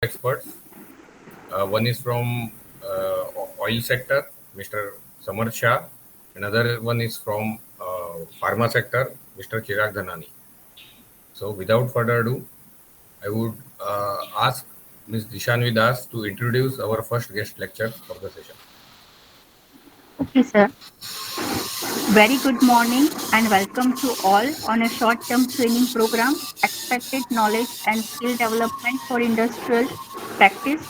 experts. One is from oil sector, Mr. Samar Shah. Another one is from pharma sector, Mr. Chirag Dhanani. So without further ado, I would ask Ms. Dishanvi Das to introduce our first guest lecture for the session. Okay, sir. Very good morning and welcome to all on a short term training program, Expected Knowledge and Skill Development for Industrial Practice.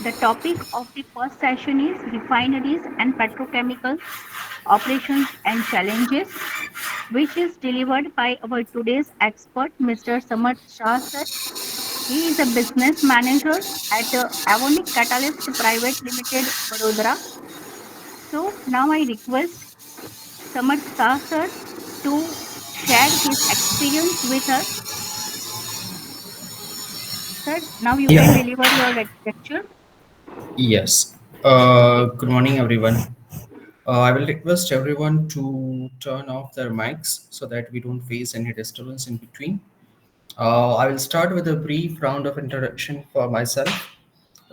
The topic of the first session is Refineries and Petrochemical Operations and Challenges, which is delivered by our today's expert, Mr. Samar Shah, sir. He is a business manager at Avonic Catalyst Private Limited, Vadodara. So now I request Samar Shah sir to share his experience with us. Sir, now you can Yeah, deliver your lecture. yes. Good morning, everyone. I will request everyone to turn off their mics so that we don't face any disturbance in between. I will start with a brief round of introduction for myself.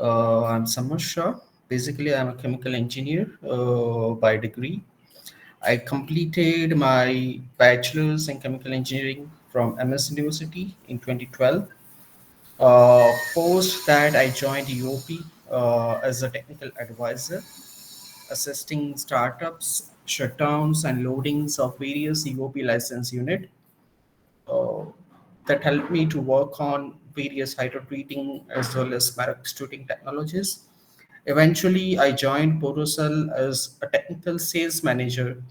I'm Samar Shah. Basically, I'm a chemical engineer by degree. I completed my bachelor's in chemical engineering from MS University in 2012. Post that, I joined EOP as a technical advisor, assisting startups, shutdowns, and loadings of various EOP license unit uh, that helped me to work on various hydrotreating as well as spark extruding technologies. Eventually, I joined Porosel as a technical sales manager,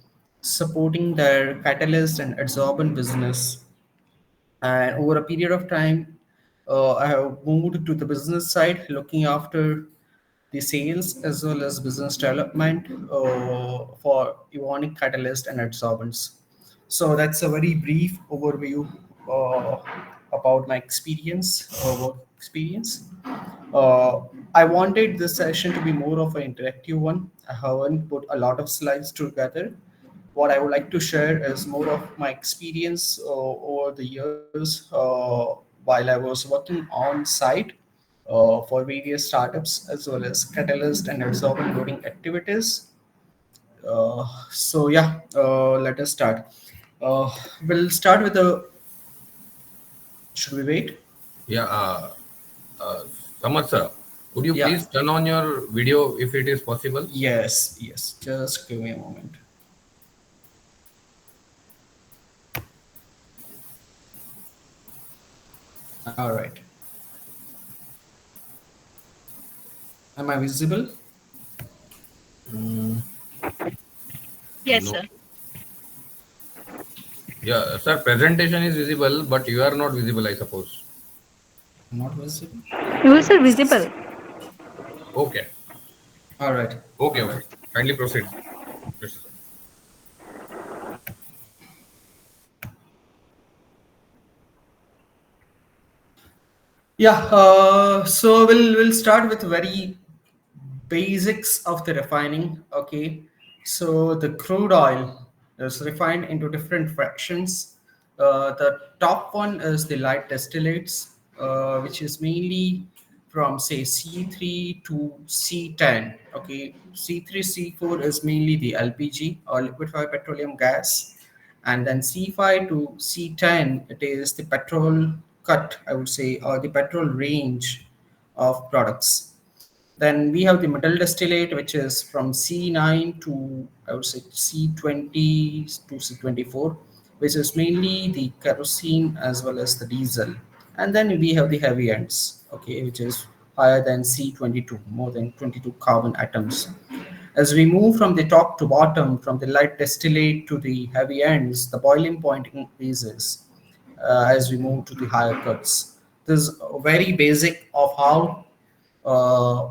supporting their catalyst and adsorbent business. And over a period of time, I have moved to the business side, looking after the sales as well as business development for Evonik catalyst and adsorbents. So that's a very brief overview uh, about my experience, work experience. Uh, I wanted this session to be more of an interactive one. I haven't put a lot of slides together. What I would like to share is more of my experience over the years while I was working on site for various startups as well as catalyst and absorbent loading activities. Let us start. Uh, we'll start with the. Should we wait? Yeah, uh, Samar sir, would you Yeah. please turn on your video if it is possible? Yes. Yes. Just give me a moment. All right. Am I visible? Mm, Yes, no. sir. Yeah, sir, presentation is visible, but you are not visible, I suppose. Not visible. You are sir visible. Okay. All right. Okay, All okay. right. Kindly proceed, Mr. Sir. Yeah. So we'll start with very basics of the refining. Okay, so the crude oil is refined into different fractions. The top one is the light distillates, which is mainly from say C3 to C10. Okay, C3 C4 is mainly the LPG or liquefied petroleum gas, and then C5 to C10 it is the petrol cut, I would say, or the petrol range of products. Then we have the middle distillate, which is from C9 to I would say C20 to C24, which is mainly the kerosene as well as the diesel. And then we have the heavy ends, okay, which is higher than C22, more than 22 carbon atoms. As we move from the top to bottom, from the light distillate to the heavy ends, the boiling point increases as we move to the higher cuts. This is very basic of how uh,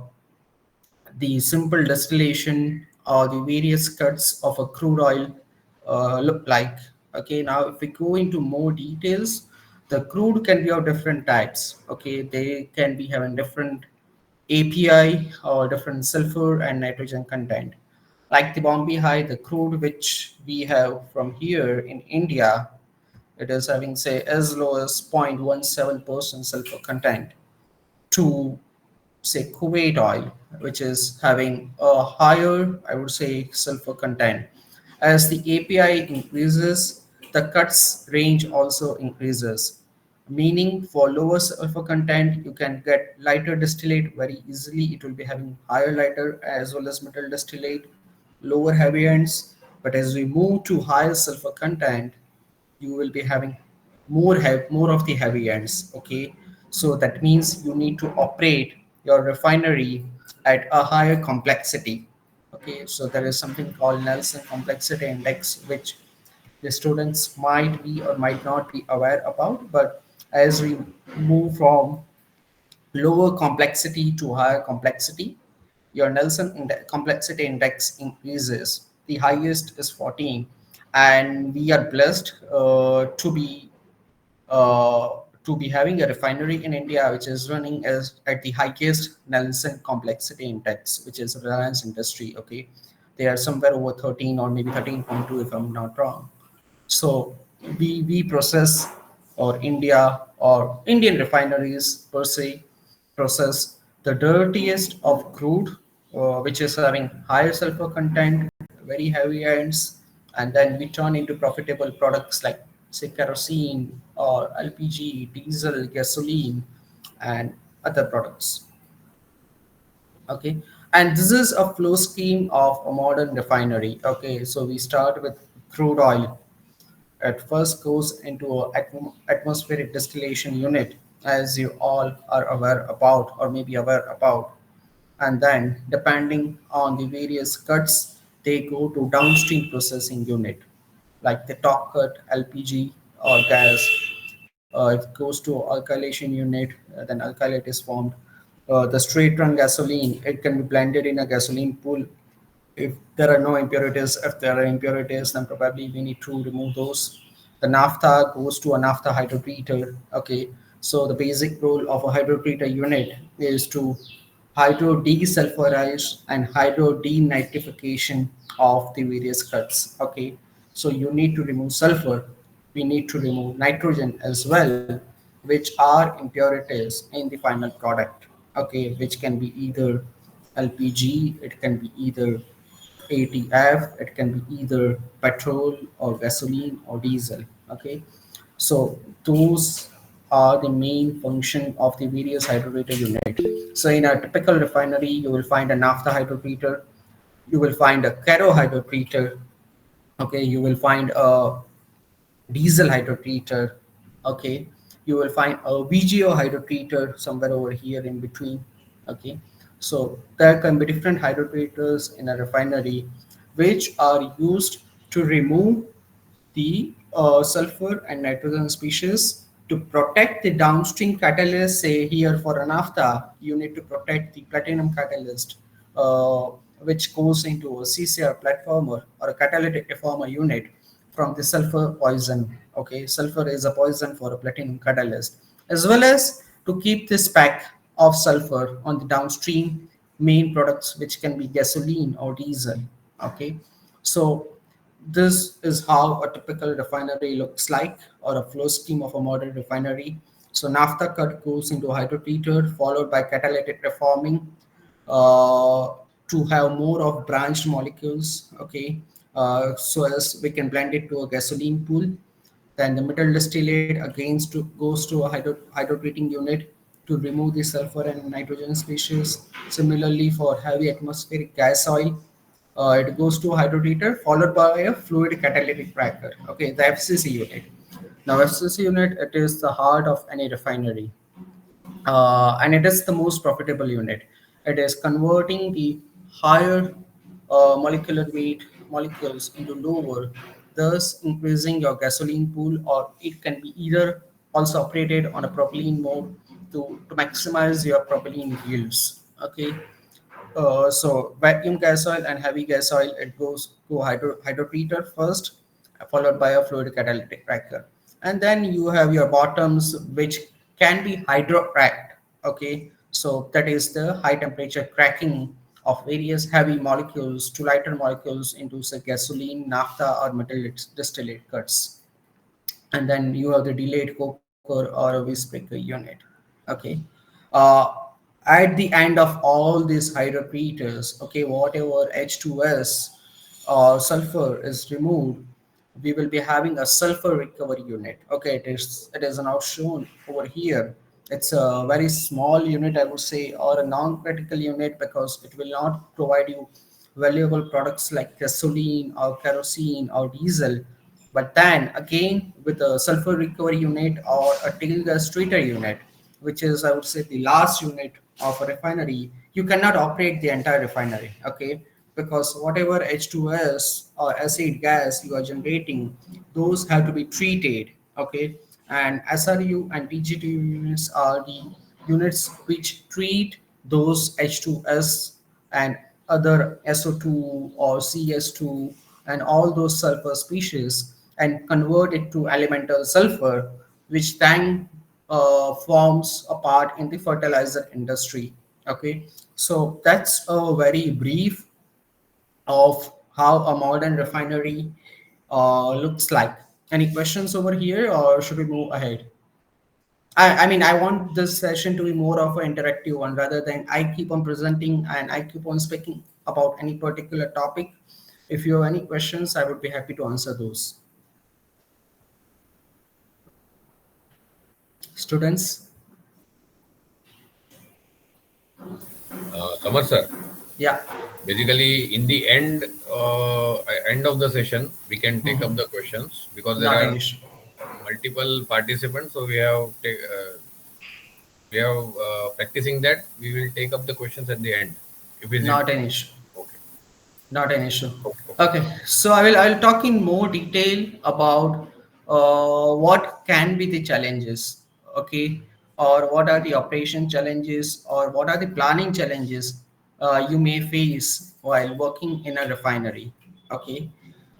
the simple distillation or the various cuts of a crude oil look like. Okay, now if we go into more details, the crude can be of different types. Okay, they can be having different API or different sulfur and nitrogen content. Like the Bombay High, the crude which we have from here in India, it is having say as low as 0.17% sulfur content to say Kuwait oil, which is having a higher, I would say, sulfur content. As the API increases, the cuts range also increases. Meaning for lower sulfur content, you can get lighter distillate very easily. It will be having higher lighter as well as middle distillate, lower heavy ends. But as we move to higher sulfur content, you will be having more of the heavy ends. Okay, so that means you need to operate your refinery at a higher complexity. Okay, so there is something called Nelson Complexity Index, which the students might be or might not be aware about. But as we move from lower complexity to higher complexity, your complexity index increases. The highest is 14, and we are blessed uh, to be having a refinery in India which is running as at the highest Nelson complexity index, which is Reliance Industry. Okay, they are somewhere over 13 or maybe 13.2 if I'm not wrong. So we process, or India or Indian refineries per se process the dirtiest of crude, which is having higher sulfur content, very heavy ends, and then we turn into profitable products like say kerosene or LPG, diesel, gasoline, and other products. Okay, and this is a flow scheme of a modern refinery. Okay, so we start with crude oil. At first goes into a atmospheric distillation unit, as you all are aware about or maybe aware about, and then depending on the various cuts, they go to downstream processing unit like the top cut, LPG or gas. It goes to alkylation unit, then alkylate is formed. The straight run gasoline, it can be blended in a gasoline pool. If there are no impurities, if there are impurities, then probably we need to remove those. The naphtha goes to a naphtha hydrotreater. Okay, so the basic role of a hydrotreater unit is to hydro desulfurize and hydro denitrification of the various cuts. Okay, so you need to remove sulfur, we need to remove nitrogen as well, which are impurities in the final product. Okay, which can be either LPG, it can be either ATF, it can be either petrol or gasoline or diesel. Okay, so those are the main function of the various hydrotreater unit. So in a typical refinery, you will find a naphtha hydrotreater, you will find a kero hydrotreater. Okay, you will find a diesel hydrotreater. Okay, you will find a VGO hydrotreater somewhere over here in between. Okay, so there can be different hydrotreaters in a refinery which are used to remove the sulfur and nitrogen species to protect the downstream catalyst. Say here for a naphtha, you need to protect the platinum catalyst, uh, which goes into a CCR platformer or a catalytic reformer unit from the sulfur poison. Okay, sulfur is a poison for a platinum catalyst, as well as to keep this pack of sulfur on the downstream main products, which can be gasoline or diesel. Okay, so this is how a typical refinery looks like, or a flow scheme of a modern refinery. So naphtha cut goes into hydrotreater, followed by catalytic reforming uh, to have more of branched molecules. Okay, so as we can blend it to a gasoline pool. Then the middle distillate again goes to a hydrotreating unit to remove the sulfur and nitrogen species. Similarly, for heavy atmospheric gas oil, it goes to a hydrotreater followed by a fluid catalytic cracker. Okay, the FCC unit. Now, FCC unit, it is the heart of any refinery, and it is the most profitable unit. It is converting the higher molecular weight molecules into lower, thus increasing your gasoline pool, or it can be either also operated on a propylene mode to maximize your propylene yields. Okay, so vacuum gas oil and heavy gas oil, it goes to hydrotreater first, followed by a fluid catalytic cracker, and then you have your bottoms, which can be hydrocracked. Okay, so that is the high temperature cracking of various heavy molecules to lighter molecules into say gasoline, naphtha, or metal distillate cuts. And then you have the delayed coker or a visbreaker unit. Okay, uh, at the end of all these hydrocreators, okay, whatever H2S or sulfur is removed, we will be having a sulfur recovery unit. Okay, it is now shown over here. It's a very small unit, I would say, or a non-critical unit, because it will not provide you valuable products like gasoline or kerosene or diesel. But then again, with a sulfur recovery unit or a tail gas treater unit, which is, I would say, the last unit of a refinery, you cannot operate the entire refinery, okay? Because whatever H2S or acid gas you are generating, those have to be treated, okay? And SRU and DGTU units are the units which treat those H2S and other SO2 or CS2 and all those sulfur species, and convert it to elemental sulfur, which then forms a part in the fertilizer industry. Okay, so that's a very brief of how a modern refinery looks like. Any questions over here, or should we move ahead? I mean, I want this session to be more of an interactive one rather than I keep on presenting and I keep on speaking about any particular topic. If you have any questions, I would be happy to answer those. Students? Samar sir, Yeah. basically in the end of the session, we can take up Mhm. the questions because there Not are an issue. multiple participants. So we have practicing that. We will take up the questions at the end. If is it Not an issue. okay? Not an issue. Okay. Okay. Okay, so I will talk in more detail about what can be the challenges, okay, or what are the operation challenges, or what are the planning challenges you may face while working in a refinery. Okay,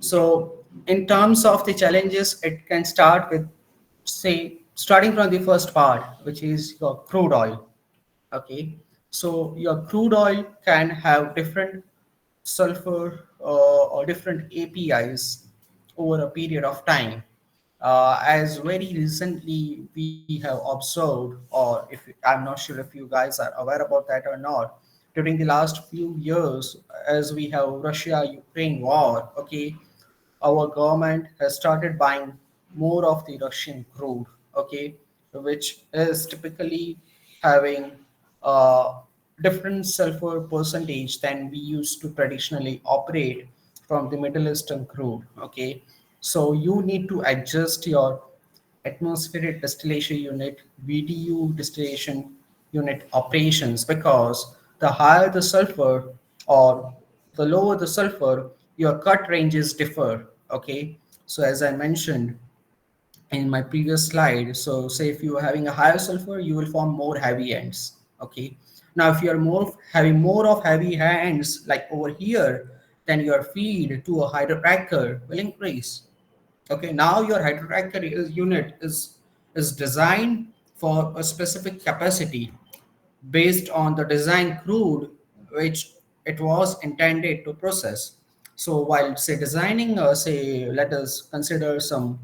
so in terms of the challenges, it can start with, say, starting from the first part, which is your crude oil. Okay, so your crude oil can have different sulfur or different APIs over a period of time. As very recently we have observed, or if I'm not sure if you guys are aware about that or not, during the last few years, as we have Russia-Ukraine war, okay, our government has started buying more of the Russian crude, okay, which is typically having a different sulfur percentage than we used to traditionally operate from the Middle Eastern crude, okay. So you need to adjust your atmospheric distillation unit, VDU distillation unit operations, because the higher the sulfur or the lower the sulfur, your cut ranges differ. Okay, so as I mentioned in my previous slide, so say if you are having a higher sulfur, you will form more heavy ends. Okay, now if you are more having more of heavy ends like over here, then your feed to a hydrocracker will increase. Okay, now your hydrocracker unit is designed for a specific capacity based on the design crude which it was intended to process. So while say designing, say let us consider some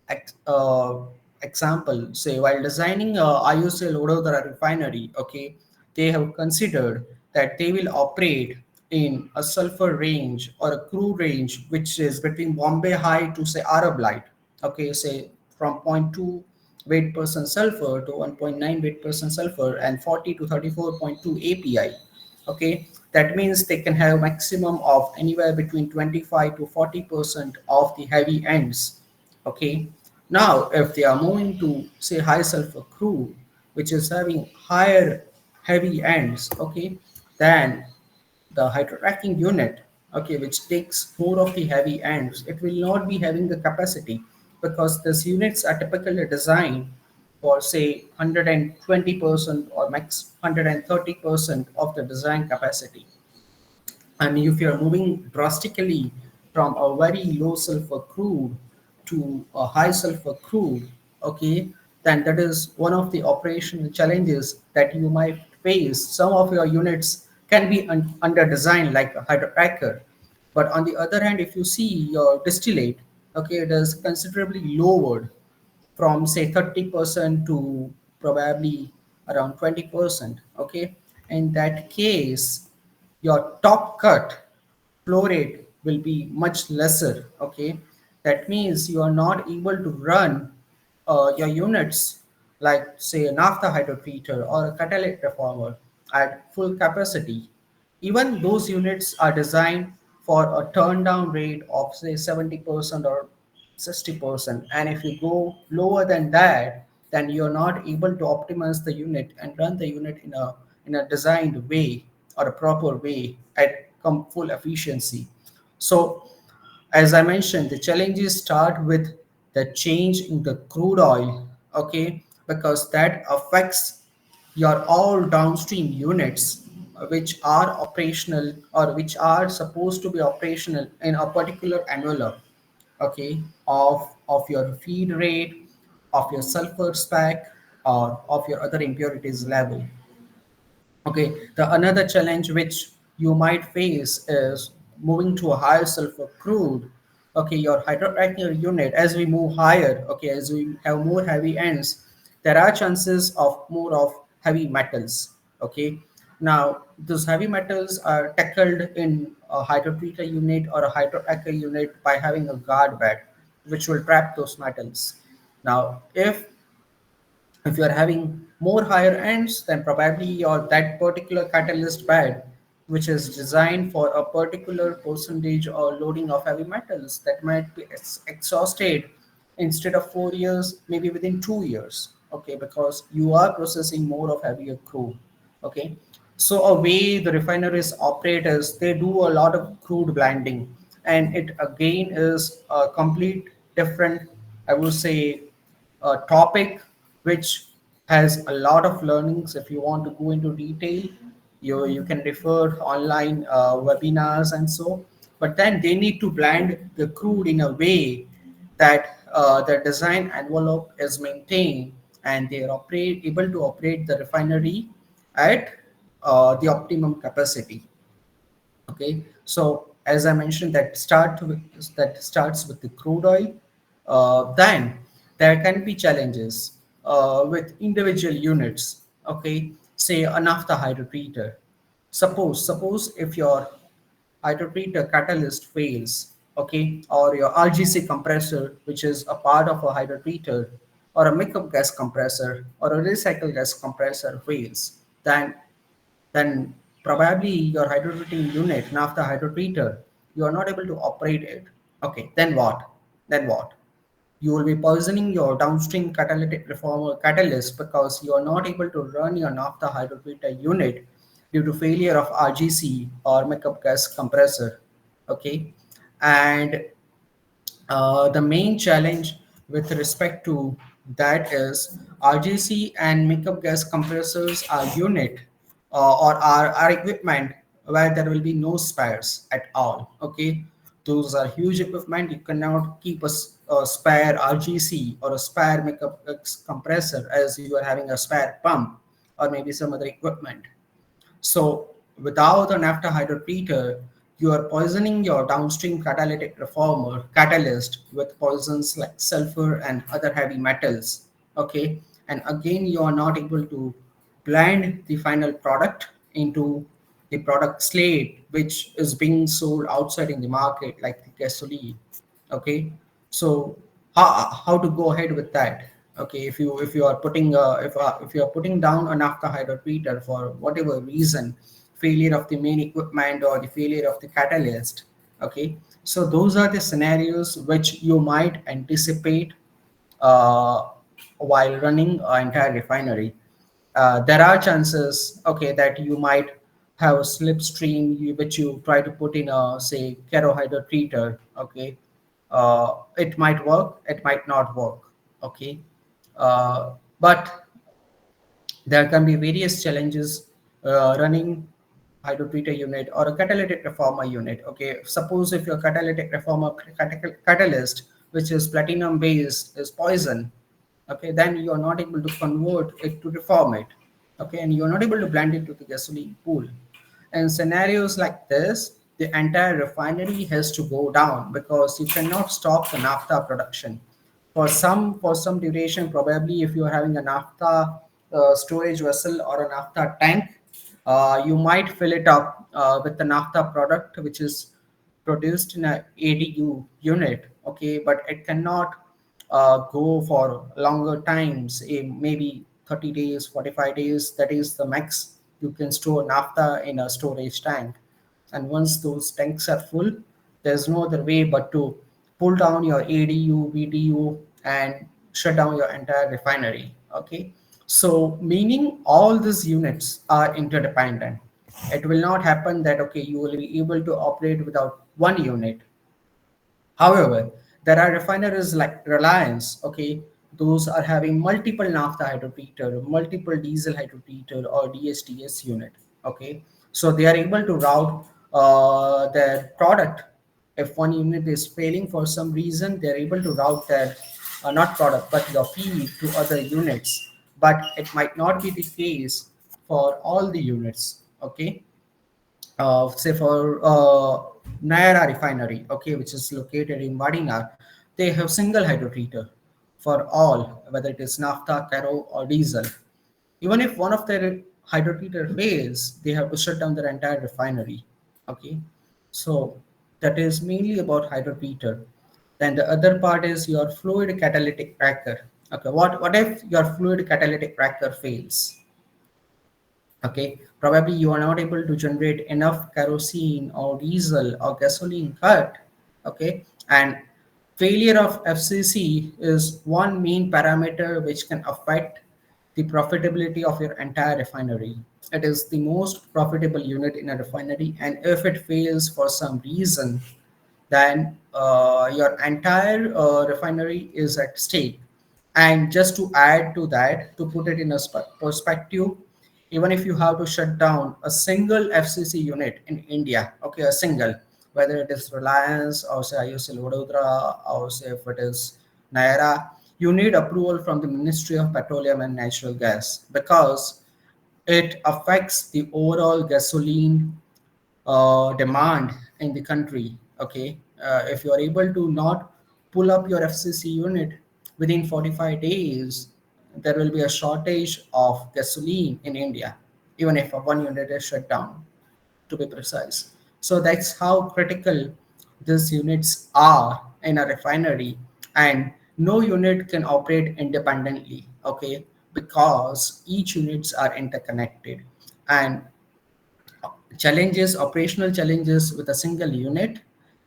ex- uh, example. Say while designing IOCL Vadodara refinery, okay, they have considered that they will operate in a sulfur range or a crude range which is between Bombay High to say Arab Light. Okay, say from zero point 0.2 weight percent sulfur to 1.9 weight percent sulfur and 40 to 34.2 API. Okay, that means they can have maximum of anywhere between 25 to 40% of the heavy ends. Okay, now if they are moving to say high sulfur crude, which is having higher heavy ends, okay, then the hydrocracking unit, okay, which takes more of the heavy ends, it will not be having the capacity, because these units are typically designed for say 120% or max 130% of the design capacity. And if you're moving drastically from a very low sulfur crude to a high sulfur crude, okay, then that is one of the operational challenges that you might face. Some of your units can be under design like a hydrocracker, but on the other hand, if you see your distillate, okay, it is considerably lowered from say 30% to probably around 20%. Okay, in that case, your top cut flow rate will be much lesser. Okay, that means you are not able to run your units like say a naphtha hydrotreater or a catalytic reformer at full capacity. Even those units are designed for a turn down rate of say 70% or 60%. And if you go lower than that, then you're not able to optimize the unit and run the unit in a designed way or a proper way at full efficiency. So as I mentioned, the challenges start with the change in the crude oil, okay, because that affects your all downstream units which are operational or which are supposed to be operational in a particular envelope, okay, of your feed rate, of your sulfur spec, or of your other impurities level. Okay, the another challenge which you might face is moving to a higher sulfur crude. Okay, your hydrocracker unit, as we move higher, okay, as we have more heavy ends, there are chances of more of heavy metals. Okay, now those heavy metals are tackled in a hydrotreater unit or a hydrocracker unit by having a guard bed, which will trap those metals. Now, if you are having more higher ends, then probably your that particular catalyst bed, which is designed for a particular percentage or loading of heavy metals, that might be exhausted instead of 4 years, maybe within 2 years. Okay, because you are processing more of heavier crude. Okay, so a way the refineries operate is they do a lot of crude blending, and it again is a complete different, I would say, topic which has a lot of learnings. If you want to go into detail, you can refer online webinars and so. But then they need to blend the crude in a way that the design envelope is maintained and they are able to operate the refinery at the optimum capacity. Okay, so as I mentioned, that starts with the crude oil. Then there can be challenges with individual units. Okay, say a naphtha hydrotreater. Suppose if your hydrotreater catalyst fails, okay, or your RGC compressor, which is a part of a hydrotreater, or a makeup gas compressor, or a recycle gas compressor fails, then probably your hydrotreating unit, naphtha hydrotreater, you are not able to operate it. Okay, then what? Then what? You will be poisoning your downstream catalytic reformer catalyst because you are not able to run your naphtha hydrotreater unit due to failure of RGC or makeup gas compressor. Okay, and the main challenge with respect to that is RGC and makeup gas compressors are unit or are equipment where there will be no spares at all. Okay, those are huge equipment. You cannot keep a spare RGC or a spare makeup gas compressor as you are having a spare pump or maybe some other equipment. So without a naphtha hydrotreater, you are poisoning your downstream catalytic reformer catalyst with poisons like sulfur and other heavy metals. Okay, and again you are not able to blend the final product into the product slate which is being sold outside in the market like the gasoline. Okay, so how to go ahead with that? Okay, if you are putting if you are putting down a naphtha hydrotreater for whatever reason, failure of the main equipment or the failure of the catalyst. Okay, so those are the scenarios which you might anticipate uh, while running an entire refinery. There are chances, okay, that you might have a slipstream which you try to put in a say hydrotreater. Okay, it might work, it might not work. Okay, but there can be various challenges running hydrotreater unit or a catalytic reformer unit. Okay, suppose if your catalytic reformer catalyst, which is platinum based, is poison, okay, then you are not able to convert it to reform it. Okay, and you are not able to blend it to the gasoline pool. In scenarios like this, the entire refinery has to go down because you cannot stop the naphtha production for some duration. Probably if you are having a naphtha storage vessel or a naphtha tank. You might fill it up with the naphtha product, which is produced in a ADU unit, okay, but it cannot go for longer times, maybe 30 days, 45 days. That is the max you can store naphtha in a storage tank. And once those tanks are full, there's no other way but to pull down your ADU, VDU, and shut down your entire refinery. Okay, so meaning all these units are interdependent. It will not happen that okay you will be able to operate without one unit. However, there are refineries like Reliance, okay, those are having multiple naphtha hydrotreater, multiple diesel hydrotreater or DSTS unit, okay. So they are able to route their product. If one unit is failing for some reason, they are able to route their, not product, but your feed to other units. But it might not be the case for all the units, okay. Say for Nayara refinery, okay, which is located in Vadinar, they have single hydrotreater for all, whether it is naphtha, kero, or diesel. Even if one of their hydrotreater fails, they have to shut down their entire refinery. Okay, so that is mainly about hydrotreater. Then the other part is your fluid catalytic cracker. Okay, what if your fluid catalytic cracker fails? Okay, probably you are not able to generate enough kerosene or diesel or gasoline cut. Okay, and failure of FCC is one main parameter which can affect the profitability of your entire refinery. It is the most profitable unit in a refinery, and if it fails for some reason, then your entire refinery is at stake. And just to add to that, to put it in a perspective, even if you have to shut down a single FCC unit in India, okay, a single, whether it is Reliance or say IOCL Vadodara or say if it is Naira, you need approval from the Ministry of Petroleum and Natural Gas because it affects the overall gasoline demand in the country. Okay, if you are able to not pull up your FCC unit within 45 days, there will be a shortage of gasoline in India, even if one unit is shut down, to be precise. So that's how critical these units are in a refinery, and no unit can operate independently. Okay, because each units are interconnected, and operational challenges with a single unit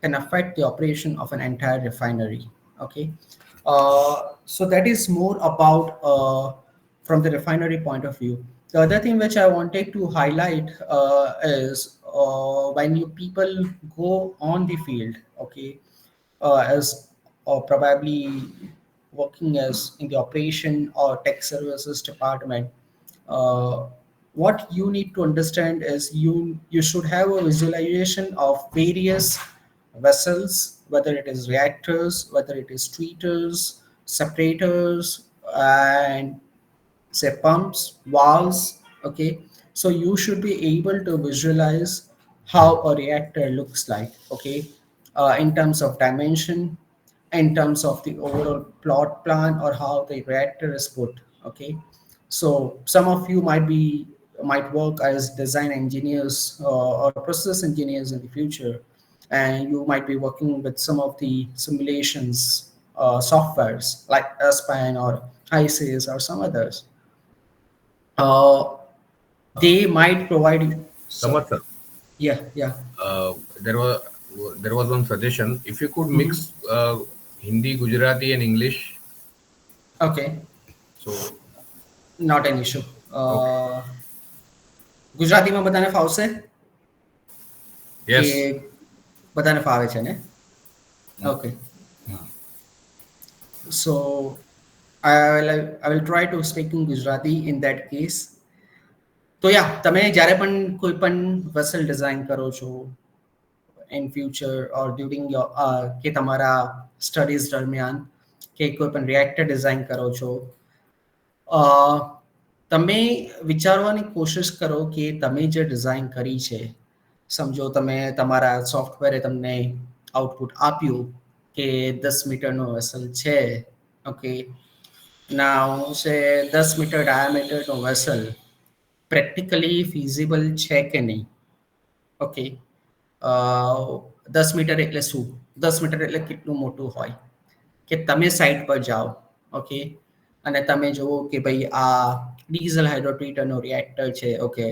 can affect the operation of an entire refinery. Okay, so that is more about from the refinery point of view. The other thing which I wanted to highlight is when you people go on the field, okay, as or probably working as in the operation or tech services department, uh, what you need to understand is you should have a visualization of various vessels, whether it is reactors, whether it is tweeters, separators, and say pumps, valves. Okay, so you should be able to visualize how a reactor looks like. Okay, in terms of dimension, in terms of the overall plot plan, or how the reactor is put. Okay, so some of you might work as design engineers or process engineers in the future, and you might be working with some of the simulations softwares like SPAN or HISys or some others. uh, they might provide you. So, Samarth sir, yeah, yeah. uh, there was there was one suggestion. If you could Mhm. mix Hindi, Gujarati, and English, Okay, so not an issue. okay. ગુજરાતીમાં બધાને ફાવશે કે Yes. બધાને ફાવે છે ને? Okay, so I will try to speak in Gujarati in that case. તો યા તમે જ્યારે પણ કોઈ પણ વેસલ ડિઝાઇન કરો છો in future or during your કે તમારા સ્ટડીઝ દરમિયાન કે કોઈ પણ રિએક્ટર ડિઝાઇન કરો છો, તમે વિચારવાની કોશિશ કરો કે તમે જે ડિઝાઇન કરી છે, સમજો તમે તમારા સોફ્ટવેરે તમને આઉટપુટ આપ્યું કે 10 મીટરનો વેસલ છે. ઓકે, નાઉ સે 10 મીટર ડાયામીટરનો વેસલ પ્રેક્ટિકલી ફિઝિબલ છે કે નહીં? ઓકે, 10 મીટર એટલે શું? 10 મીટર એટલે કેટલું મોટું હોય કે તમે સાઇટ પર જાઓ, ઓકે, અને તમે જુઓ કે ભાઈ આ ડીઝલ હાઇડ્રોટ્રીટરનો રિએક્ટર છે, ઓકે,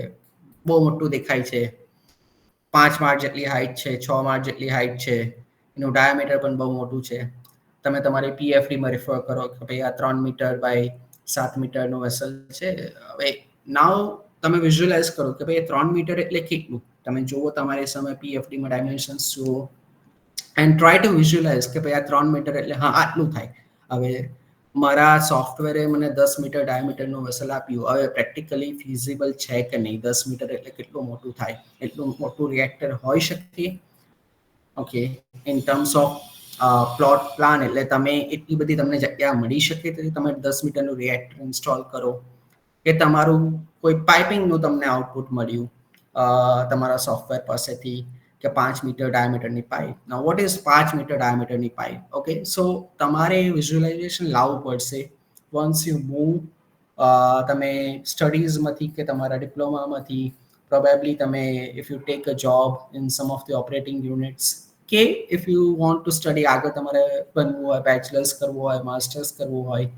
બહુ મોટું દેખાય છે, 5 માળ જેટલી હાઇટ છે, 6 માળ જેટલી હાઇટ છે, એનું ડાયામીટર પણ બહુ મોટું છે. તમે તમારી પીએફડીમાં રેફર કરો કે ભાઈ આ 3 મીટર બાય 7 મીટરનો વેસલ છે. હવે નાવ તમે વિઝ્યુઅલાઇઝ કરો કે ભાઈ 3 મીટર એટલે કેટલું. તમે જુઓ તમારી સામે પીએફડીમાં ડાયમેન્શન્સ જુઓ એન્ડ ટ્રાય ટુ વિઝ્યુઅલાઇઝ કે ભાઈ આ 3 મીટર એટલે હા આટલું થાય. હવે મારા સોફ્ટવેરે મને 10 મીટર ડાયામીટરનું વેસલ આપ્યું. હવે પ્રેક્ટિકલી ફિઝિબલ છે કે નહીં? 10 મીટર એટલે કેટલું મોટું થાય? એટલું મોટું રિએક્ટર હોઈ શકે? Okay, in terms of plot plan એટલે તમે એટલી બધી તમને જગ્યા મળી શકે તો તમે 10 મીટરનું રિએક્ટર ઇન્સ્ટોલ કરો, કે તમારું કોઈ પાઇપિંગનું તમને આઉટપુટ મળ્યું તમારા સોફ્ટવેર પાસેથી કે 5 મીટર ડાયામીટરની pipe. Now what is 5 metre ડાયામીટરની પાઇપ? ઓકે, સો તમારે વિઝ્યુઅલાઇઝેશન લાવવું પડશે વન્સ યુ મૂવ. તમે સ્ટડીઝમાંથી કે તમારા ડિપ્લોમામાંથી પ્રોબેબલી તમે if you take a job in some of the operating units, કે if you want to study આગળ તમારે બનવું હોય, બેચલર્સ કરવું હોય, માસ્ટર્સ કરવું હોય,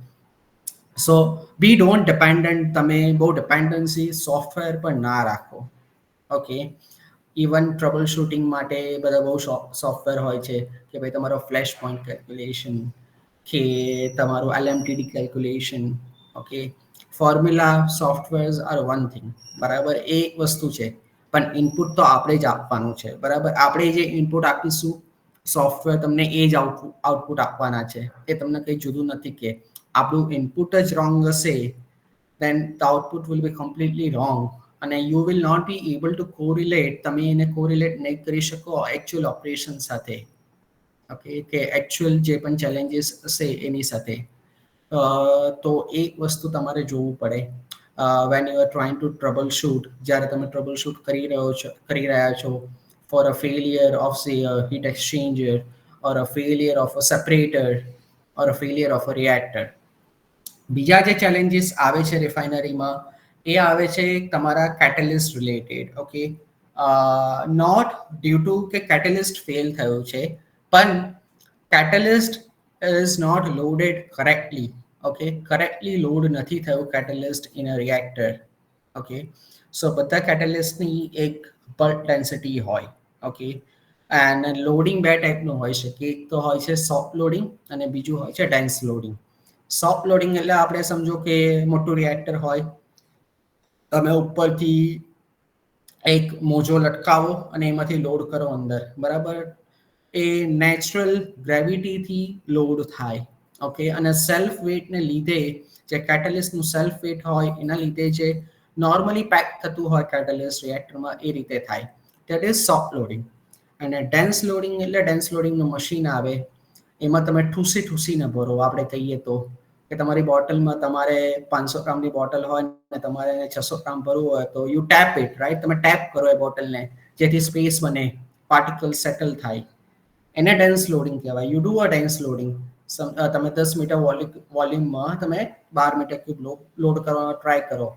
સો બી ડોન્ટ ડિપેન્ડન્ટ. તમે બહુ ડિપેન્ડન્સી સોફ્ટવેર પર ના રાખો. ઓકે, ઇવન ટ્રબલ શૂટિંગ માટે બધા બહુ સોફ્ટવેર હોય છે કે ભાઈ તમારો ફ્લેશ પોઈન્ટ કેલ્ક્યુલેશન કે તમારું LMTD calculation, okay, formula softwares are one thing, બરાબર, એ એક વસ્તુ છે, પણ ઇનપુટ તો આપણે જ આપવાનું છે, બરાબર. આપણે જે ઇનપુટ આપીશું સોફ્ટવેર તમને એ જ આઉટપુટ આપવાના છે. એ તમને કંઈ જુદું નથી કે આપણું ઇનપુટ જ રોંગ હશે then the output will be completely wrong અને you will not be able to correlate. તમે એને correlate નહીં કરી શકો actual operation સાથે, ઓકે, કે actual જે પણ challenges હશે એની સાથે. તો એક વસ્તુ તમારે જોવું પડે when you are trying to troubleshoot. જ્યારે તમે troubleshoot કરી રહ્યા છો for a failure of say a heat exchanger or a failure of a separator or a failure of a reactor. બીજા જે ચેલેન્જીસ આવે છે રિફાઇનરીમાં એ આવે છે તમારા catalyst related. Okay, not due to કે કેટેલિસ્ટ ફેલ થયું છે, પણ catalyst is not loaded correctly. Okay, correctly load નથી થયું catalyst in a reactor. Okay, so બધા કેટેલિસ્ટની એક બલ્ક ડેન્સિટી હોય. ઓકે, એન્ડ લોડિંગ બે ટાઈપનું હોય છે, કે એક તો હોય છે સોફ્ટ લોડિંગ અને બીજું હોય છે ડેન્સ લોડિંગ. સોફ્ટ લોડિંગ એટલે આપણે સમજો કે મોટું રિએક્ટર હોય, તમે ઉપરથી એક મોજો લટકાવો અને એમાંથી લોડ કરો અંદર, બરાબર. એ નેચરલ ગ્રેવિટીથી લોડ થાય. ઓકે, અને સેલ્ફ વેટને લીધે જે કેટેલિસ્ટનું સેલ્ફ વેટ હોય એના લીધે જે નોર્મલી પેક થતું હોય કેટેલિસ્ટ રિએક્ટરમાં એ રીતે થાય. That is soft loading. અને ડેન્સ લોડિંગ એટલે ડેન્સ લોડિંગનું મશીન આવે, એમાં તમે ઠૂસીને ભરો. આપણે કહીએ તો કે તમારી બોટલમાં તમારે 500 ગ્રામની બોટલ હોય ને તમારે 600 ગ્રામ ભરવું હોય તો યુ ટેપ ઇટ, રાઈટ. તમે ટેપ કરો એ બોટલને, જેથી સ્પેસ બને, પાર્ટિકલ સેટલ થાય. એને ડેન્સ લોડિંગ કહેવાય. You do a dense loading. તમે 10 મીટર વોલ્યુમમાં તમે 12 મીટર ક્યુબ લોડ કરવાનો ટ્રાય કરો.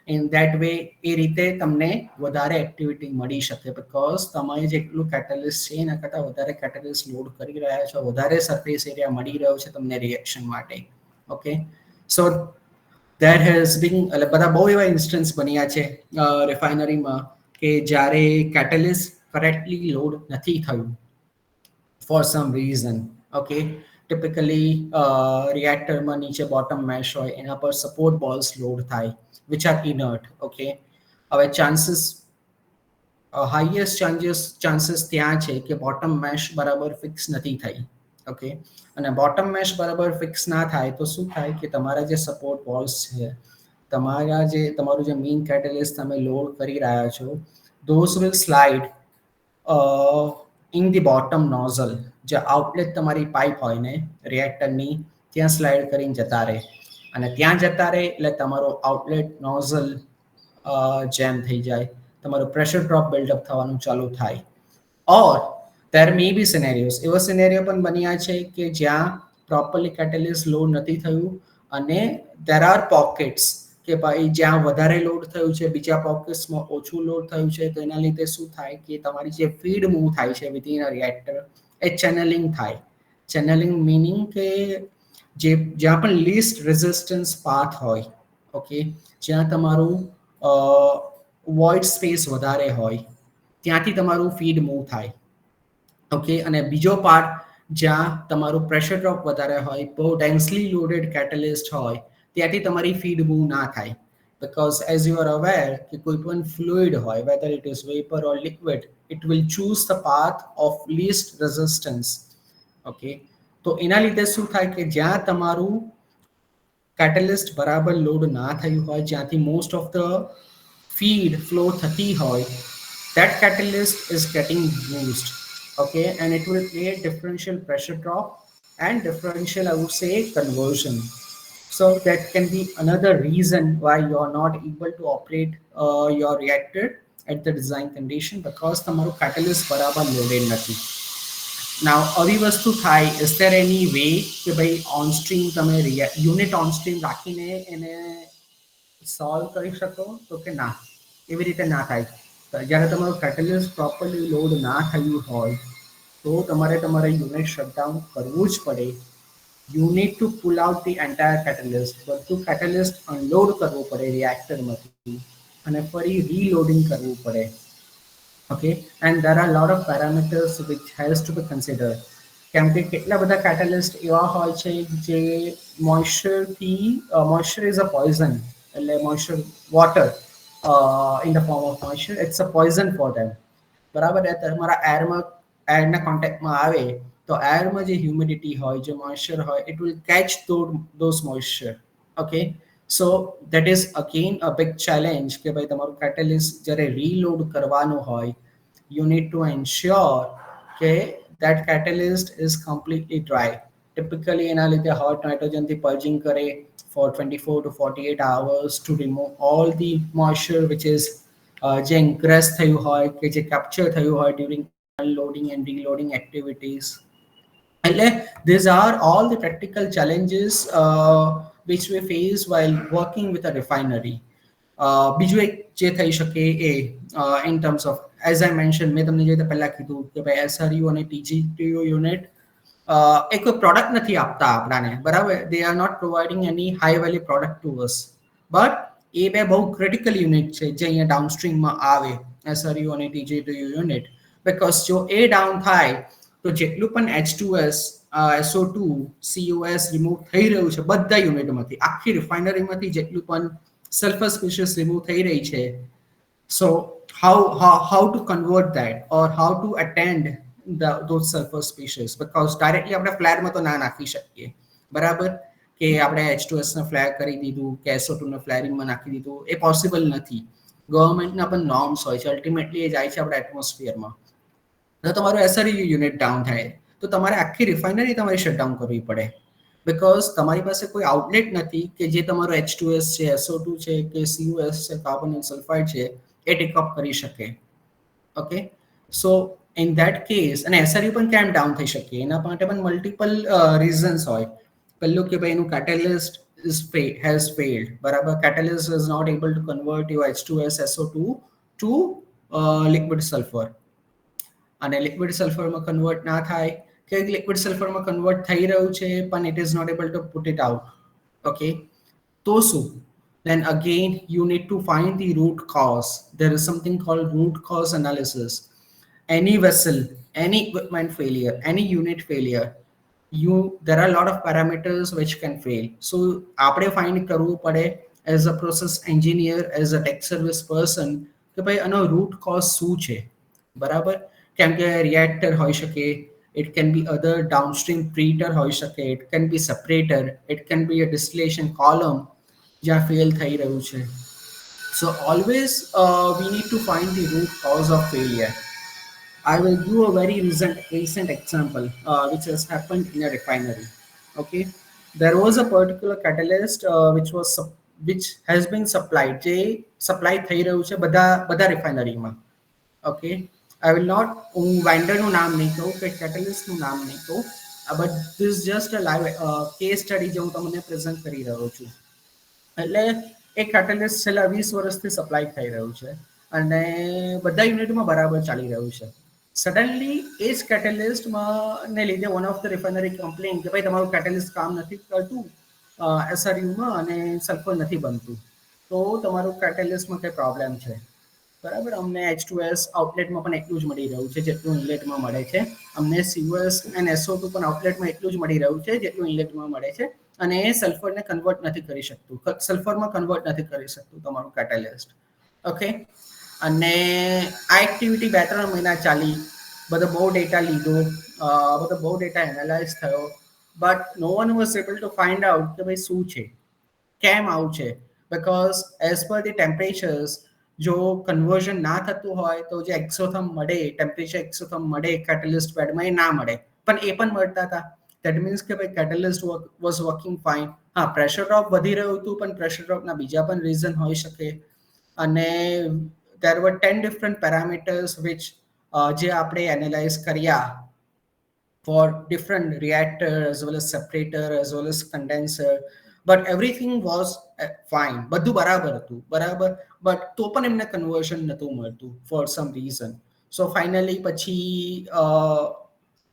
ઇન ધેટ વે એ રીતે તમને વધારે એક્ટિવિટી મળી શકે, બિકોઝ તમે જેટલું કેટેલિસ્ટ છે એના કરતાં વધારે કેટેલિસ્ટ લોડ કરી રહ્યા છો, વધારે સરફેસ એરિયા મળી રહ્યો છે તમને રિએક્શન માટે. Okay, so there has been, એટલે બધા બહુ એવા ઇન્સ્ટન્સ બન્યા છે રિફાઇનરીમાં કે જ્યારે કેટેલિસ્ટ કરેક્ટલી લોડ નથી થયું for some reason. Okay, typically રિએક્ટરમાં નીચે બોટમ મેશ હોય, એના પર સપોર્ટ બોલ્સ લોડ થાય વિચ આર ઇનર્ટ. ઓકે, હવે હાઈએસ્ટ ચાન્સીસ ત્યાં છે કે બોટમ મેશ બરાબર ફિક્સ નથી થઈ. ઓકે, અને બોટમ મેશ બરાબર ફિક્સ ના થાય તો શું થાય કે તમારા જે સપોર્ટ વોલ્સ છે, તમારું જે મેઇન કેટેલિસ્ટ તમે લોડ કરી રહ્યા છો, those will slide in the bottom nozzle. જે આઉટલેટ તમારી પાઇપ હોય ને રિએક્ટરની, ત્યાં સ્લાઇડ કરીને જતા રહે, અને ત્યાં જતા રહે એટલે તમારો આઉટલેટ નોઝલ જેમ થઈ જાય, તમારું પ્રેશર ડ્રોપ બિલ્ડઅપ થવાનું ચાલુ થાય. ઓર there may be scenarios, એવા સિનેરિયો પણ બન્યા છે કે જ્યાં પ્રોપરલી કેટેલિસ્ટ લોડ નથી થયું અને there are pockets કે ભાઈ જ્યાં વધારે લોડ થયું છે, બીજા પોકેટ્સમાં ઓછું લોડ થયું છે, તો એના લીધે શું થાય કે તમારી જે ફીડ મૂવ થાય છે within a reactor A channelling થાય. ચેનલિંગ મીનિંગ કે જ્યાં પણ લીસ્ટ રેઝિસ્ટન્સ પાથ હોય, ઓકે, જ્યાં તમારું વોઇડ સ્પેસ વધારે હોય ત્યાંથી તમારું ફીડ મૂવ થાય. ઓકે, અને બીજો પાર્ટ જ્યાં તમારું પ્રેશર ડ્રોપ વધારે હોય, બહુ ડેન્સલી લોડેડ કેટેલિસ્ટ હોય, ત્યાંથી તમારી ફીડ મૂવ ના થાય. Because as you are aware કે કોઈ પણ fluid હોય, whether it is vapor or liquid, it will choose the path of least resistance. Okay, તો એના લીધે શું થાય કે જ્યાં તમારું catalyst બરાબર લોડ ના થયું હોય, જ્યાંથી most of the feed flow થતી હોય, that catalyst is getting used. Okay, and it will create differential pressure drop and differential, I would say, conversion. So that can be another reason why you are not able to operate your reactor at the design condition, because તમારું catalyst બરાબર loaded નથી. Now આવી વસ્તુ થાય, is there any way કે ભાઈ on stream તમે unit on stream રાખીને એને સોલ્વ કરી શકો? તો કે ના, એવી રીતે ના થાય. જ્યારે તમારું catalyst properly load ના થયું હોય તો તમારે તમારા યુનિટ શટડાઉન કરવું જ પડે. You need to pull out the entire catalyst, બધું catalyst unload કરવું પડે રિએક્ટરમાંથી અને ફરી reloading કરવું પડે. Okay, and there are a lot of parameters which has to be considered. કેમ કે કેટલા બધા catalyst એવા હોય છે જે moisture is a poison, એટલે moisture, water in the form of moisture, it's a poison for them. બરાબર, તમારા એરના કોન્ટેક્ટમાં આવે તો એરમાં જે હ્યુમિડિટી હોય, જે મોઇશ્ચર હોય, it will catch those moisture. Okay, so that is again a big challenge કે ભાઈ તમારું catalyst જ્યારે reload કરવાનું હોય, you need to ensure કે that catalyst is completely dry. Typically એના લીધે hot nitrogen થી purging કરે for 24 to 48 hours to remove all the moisture which is જે ingress થયું હોય કે જે capture થયું હોય during unloading and reloading activities. એટલે these are all the practical challenges which we face while working with a refinery. બીજું એક જે થઈ શકે એ in terms of, as I mentioned, મેં તમને જે રીતે પહેલા કીધું કે ભાઈ SRU અને TGTU યુનિટ એ કોઈ પ્રોડક્ટ નથી આપતા આપણાને, બરાબર, they are not providing any high value product to us, but એ બે બહુ ક્રિટિકલ યુનિટ છે જે અહીંયા ડાઉનસ્ટ્રીમમાં આવે, SRU અને TGTU યુનિટ. because જો એ ડાઉન થાય તો જેટલું પણ H2S, SO2, COS રિમૂવ થઈ રહ્યું છે બધા યુનિટમાંથી, આખી રિફાઇનરીમાંથી જેટલું પણ સલ્ફર સ્પીસીસ રિમૂવ થઈ રહી છે, so how to convert that or how to attend those sulfur species, because directly આપણે ફ્લેરમાં તો ના નાખી શકીએ, બરાબર, કે આપણે H2S ને ફ્લેર કરી દીધું કે SO2 ને ફ્લેરિંગમાં નાખી દીધું, એ પોસિબલ નથી. ગવર્મેન્ટના પણ નોર્મ્સ હોય છે, અલ્ટિમેટલી એ જાય છે આપણા એટમોસ્ફિયરમાં. જો તમારું SRU યુનિટ ડાઉન થાય તો તમારે આખી રિફાઇનરી તમારે શટડાઉન કરવી પડે, because તમારી પાસે કોઈ આઉટલેટ નથી કે જે તમારો H2S છે, SO2 છે કે COS છે, કાર્બન સલ્ફાઇડ છે, એ ટેક અપ કરી શકે. Okay, so in that case, અને SRU પણ કેમ ડાઉન થઈ શકે એના માટે પણ મલ્ટિપલ રીઝન્સ હોય. પહેલું કે ભાઈ એનું catalyst has failed, બરાબર, catalyst is not able to convert your H2S SO2 to liquid sulfur, અને લિક્વિડ સલ્ફરમાં કન્વર્ટ ના થાય કે લિક્વિડ સલ્ફરમાં કન્વર્ટ થઈ રહ્યું છે પણ it is not able to put it out. Okay, તો શું? Then again you need to find the root cause. There is something called root cause analysis. Any vessel, any equipment failure, any unit failure, there are a lot of parameters which can fail. So આપણે find કરવું પડે as a process engineer, as a tech service person, કે ભાઈ આનો root cause શું છે, બરાબર. કેમ કે રિએક્ટર હોઈ શકે, it can be other downstream treater હોઈ શકે, it can be separator, it can be a distillation column જ્યાં fail થઈ રહ્યું છે. So always we need to find the root cause of failure. I will give a very recent example which has happened in a refinery. Okay, there was a particular catalyst which has been supplied, જે supply થઈ રહ્યું છે બધા રિફાઇનરીમાં. Okay, I will not, હું વેન્ડરનું નામ નહીં કહું કે કેટલિસ્ટનું નામ નહીં કહું, but this just a live case study જે હું તમને પ્રેઝન્ટ કરી રહ્યો છું. એટલે એ કેટેલિસ્ટ છેલ્લા 20 વર્ષથી સપ્લાય થઈ રહ્યું છે અને બધા યુનિટમાં બરાબર ચાલી રહ્યું છે. સડનલી એ જ કેટેલિસ્ટમાં ને લીધે one of the refinery complain કે ભાઈ તમારું કેટેલિસ્ટ કામ નથી કરતું એસઆરયુમાં અને સલ્ફર નથી બનતું, તો તમારું કેટેલિસ્ટમાં કંઈ પ્રોબ્લેમ છે. બરાબર, અમને H2S આઉટલેટમાં પણ એટલું જ મળી રહ્યું છે જેટલું ઇનલેટમાં મળે છે. અમને COS અને SO2 પણ આઉટલેટમાં એટલું જ મળી રહ્યું છે જેટલું ઇનલેટમાં મળે છે. અને એ સલ્ફરને કન્વર્ટ નથી કરી શકતું, સલ્ફરમાં કન્વર્ટ નથી કરી શકતું તમારું કેટેલિસ્ટ. ઓકે, અને આ એક્ટિવિટી 2-3 મહિના ચાલી, બધો બહુ ડેટા લીધો, બધો બહુ ડેટા એનાલાઇઝ થયો, but no one was able to find out કે ભાઈ શું છે, કેમ આવું છે. Because as per the temperatures જો કન્વર્ઝન ના થતું હોય તો જે એક્સોથર્મ મળે, ટેમ્પરેચર એક્સોથર્મ મળે કેટેલિસ્ટ પેડમાં એ ના મળે, પણ એ પણ મળતા હતા. દેટ મીન્સ કે ભાઈ કેટેલિસ્ટ વોઝ વર્કિંગ ફાઇન. હા, પ્રેશર ડ્રોપ વધી રહ્યું હતું, પણ પ્રેશર ડ્રોપના બીજા પણ રીઝન હોઈ શકે. અને there were 10 different parameters which જે આપણે એનાલાઇઝ કર્યા for different reactor as well as separator as well as condenser, but everything was fine, બધું બરાબર હતું, બરાબર, but તો પણ એમને કન્વર્ઝન નહોતું મળતું for some reason. So finally પછી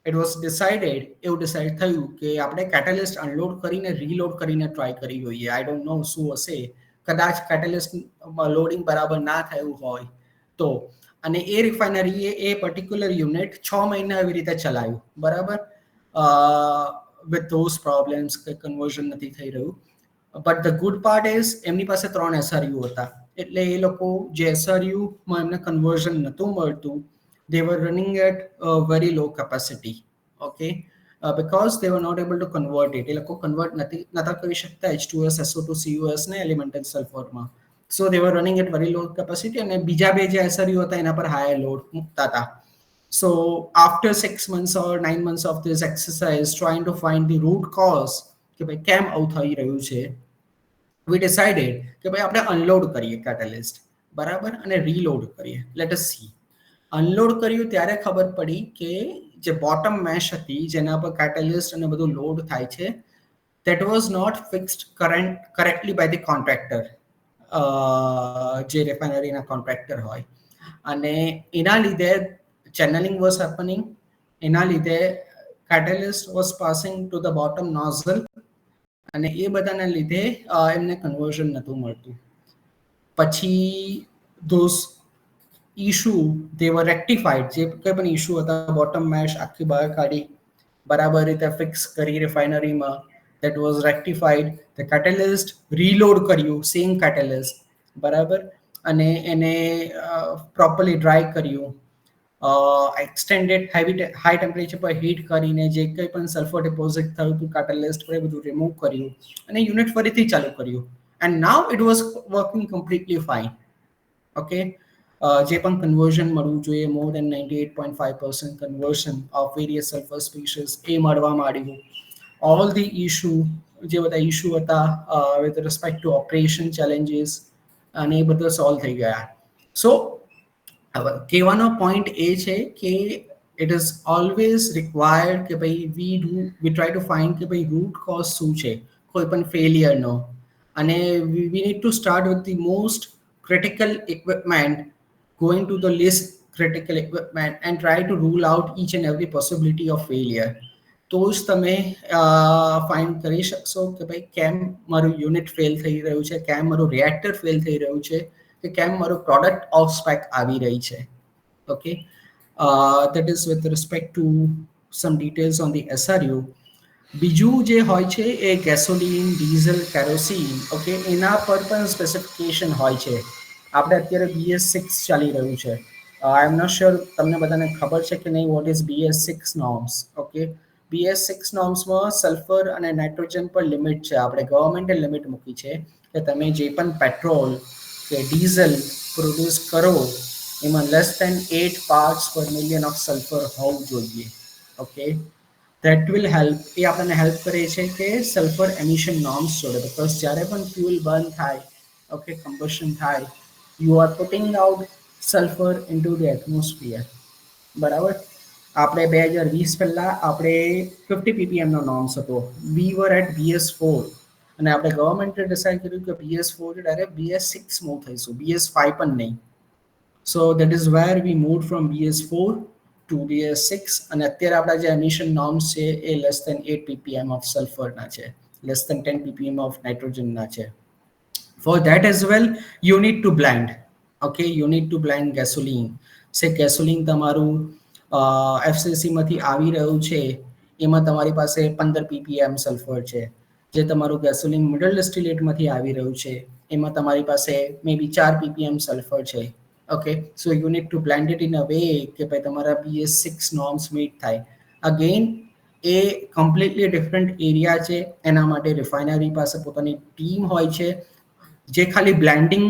it was decided, એવું ડિસાઇડ થયું કે આપણે કેટેલિસ્ટ અનલોડ કરીને રીલોડ કરીને ટ્રાય કરી જોઈએ. આઈ ડોન્ટ નો શું હશે, કદાચ કેટેલિસ્ટ લોડિંગ બરાબર ના થયું હોય તો. અને એ રિફાઇનરીએ એ પર્ટિક્યુલર યુનિટ 6 મહિના એવી રીતે ચલાવ્યું, બરાબર, વિથ ધોઝ પ્રોબ્લેમ્સ કે કન્વર્ઝન નથી થઈ રહ્યું. But the good part is એમની પાસે 3 એસઆરયુ હતા, એટલે એ લોકો જે એસઆરયુમાં એમને કન્વર્ઝન નહોતું મળતું, they were running at a very low capacity. Okay, because they were not able to convert it. એ લોકો કન્વર્ટ નતા કરી શકતા H2S, SO2, COS ને elemental સલ્ફરમાં. So they were running at very low capacity અને બીજા બે જે એસઆરયુ હતા એના પર હાઈ લોડ મૂકતા હતા. So after 6 months or 9 months of this exercise trying to find the root cause કે ભાઈ કેમ આવું થઈ રહ્યું છે, we decided કે ભાઈ આપણે અનલોડ કરીએ કેટેલિસ્ટ, બરાબર, અને રીલોડ કરીએ. Let S C. અનલોડ કર્યું ત્યારે ખબર પડી કે જે બોટમ મેશ હતી જેના પર કેટેલિસ્ટ અને બધું લોડ થાય છે, that was not fixed correctly by the contractor, જે રિફાઇનરીના કોન્ટ્રાક્ટર હોય. અને એના લીધે ચેનલિંગ વોઝ હેપનિંગ, એના લીધે catalyst was passing to the bottom nozzle અને એ બધાના લીધે એમને કન્વર્ઝન નહોતું મળતું. પછી those issue they were rectified, જે કંઈ પણ ઇશ્યુ હતા બોટમ મેશ આખી બહાર કાઢી, બરાબર રીતે ફિક્સ કરી રિફાઇનરીમાં, that was rectified. the catalyst reload કર્યું, સેમ catalyst, બરાબર, અને એને પ્રોપરલી ડ્રાય કર્યું, એક્સટેન્ડેડ હાઈ ટેમ્પરેચર પર હીટ કરીને જે કંઈ પણ સલ્ફર ડિપોઝિટ થયું હતું કેટેલિસ્ટ પર એ બધું રિમૂવ કર્યું અને યુનિટ ફરીથી ચાલુ કર્યું. And now it was working completely fine. Okay, જે પણ કન્વર્ઝન મળવું જોઈએ more than 98.5% conversion of various sulphur species એ મળવા માંડ્યું. ઓલ ધી ઇશ્યુ, જે બધા ઇશ્યુ હતા with respect to operation challenges, અને એ બધા સોલ્વ થઈ ગયા. સો કહેવાનો પોઈન્ટ એ છે કે it is always required કે ભાઈ we try to find કે ભાઈ root cause શું છે કોઈ પણ ફેલિયરનો, અને we need to start with the most critical equipment, going to the least critical equipment and try to rule out each and every possibility of failure. તો જ તમે ફાઇન્ડ કરી શકશો કે ભાઈ કેમ મારું યુનિટ ફેલ થઈ રહ્યું છે, કેમ મારું રિએક્ટર ફેલ થઈ રહ્યું છે, કે કેમ મારું પ્રોડક્ટ ઓફ સ્પેક આવી રહી છે. Okay, that is with respect to some details on the SRU. બીજું જે હોય છે એ ગેસોલિન, ડીઝલ, કેરોસીન, ઓકે, એના પર પણ સ્પેસિફિકેશન હોય છે. આપણે અત્યારે BS6 ચાલી રહ્યું છે. આઈ એમ નોટ શ્યોર તમને બધાને ખબર છે કે નહીં what is BS6 norms. Okay, BS6 નોર્મ્સમાં સલ્ફર અને નાઇટ્રોજન પર લિમિટ છે. આપણે ગવર્મેન્ટે લિમિટ મૂકી છે કે તમે જે પણ પેટ્રોલ કે ડીઝલ પ્રોડ્યુસ કરો એમાં લેસ દેન 8 પાર્ટ્સ પર મિલિયન ઓફ સલ્ફર હોવું જોઈએ. ઓકે, that will help, એ આપણને હેલ્પ કરે છે કે સલ્ફર એમિશન નોર્મ્સ જોડે, બિકોઝ જ્યારે પણ ફ્યુલ બર્ન થાય, ઓકે, કમ્બશન થાય, you are putting out sulphur into the atmosphere, બરાબર. આપણે 2020 પહેલા આપણે 50 ppm નો નોર્મ્સ હતો. વી વર એટ BS4 અને આપણે ગવર્મેન્ટે ડિસાઇડ કર્યું કે BS4 થી ડાયરેક્ટ BS6 મૂવ થઈશું, BS5 પણ નહીં. So that is where we move from BS4 to BS6 અને અત્યારે આપણા જે એમિશન નોર્મ્સ છે એ લેસ દેન 8 ppm ઓફ સલ્ફરના છે, લેસ દેન 10 ppm ઓફ નાઇટ્રોજનના છે. For that as well, you need to blend. Okay, you need to blend gasoline. Say gasoline તમારું FCC માંથી આવી રહ્યું છે, એમાં તમારી પાસે 15 ppm સલ્ફર છે. જે તમારું ગેસોલિન મિડલ ડિસ્ટિલેટમાંથી આવી રહ્યું છે, એમાં તમારી પાસે મે બી 4 ppm સલ્ફર છે. Okay, so you need two blend it in a way કે ભાઈ તમારા BS6 નોર્મ્સ મીટ થાય. અગેન એ કમ્પ્લીટલી ડિફરન્ટ એરિયા છે. એના માટે રિફાઇનરી પાસે પોતાની ટીમ હોય છે જે ખાલી બ્લેન્ડિંગ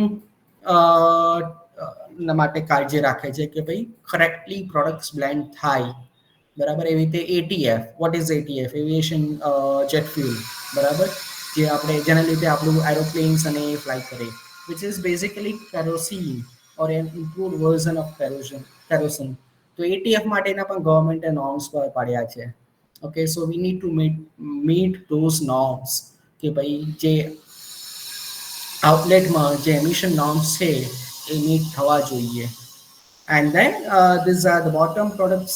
માટે કાળજી રાખે છે કે ભાઈ કરેક્ટલી પ્રોડક્ટ્સ બ્લેન્ડ થાય. બરાબર, એવી રીતે ATF, what is ATF? Aviation jet fuel. બરાબર, જે આપણે જેના લીધે આપણું એરોપ્લેન્સ અને ફ્લાય કરે, which is basically kerosene or an improved version of kerosene. તો ATF માટેના પણ ગવર્મેન્ટે નોર્મ્સ પાડ્યા છે. Okay, so we need to meet those norms કે ભાઈ જે આઉટલેટમાં જે એમિશન નોર્મ્સ છે એ મીટ થવા જોઈએ. And then these are the bottom products,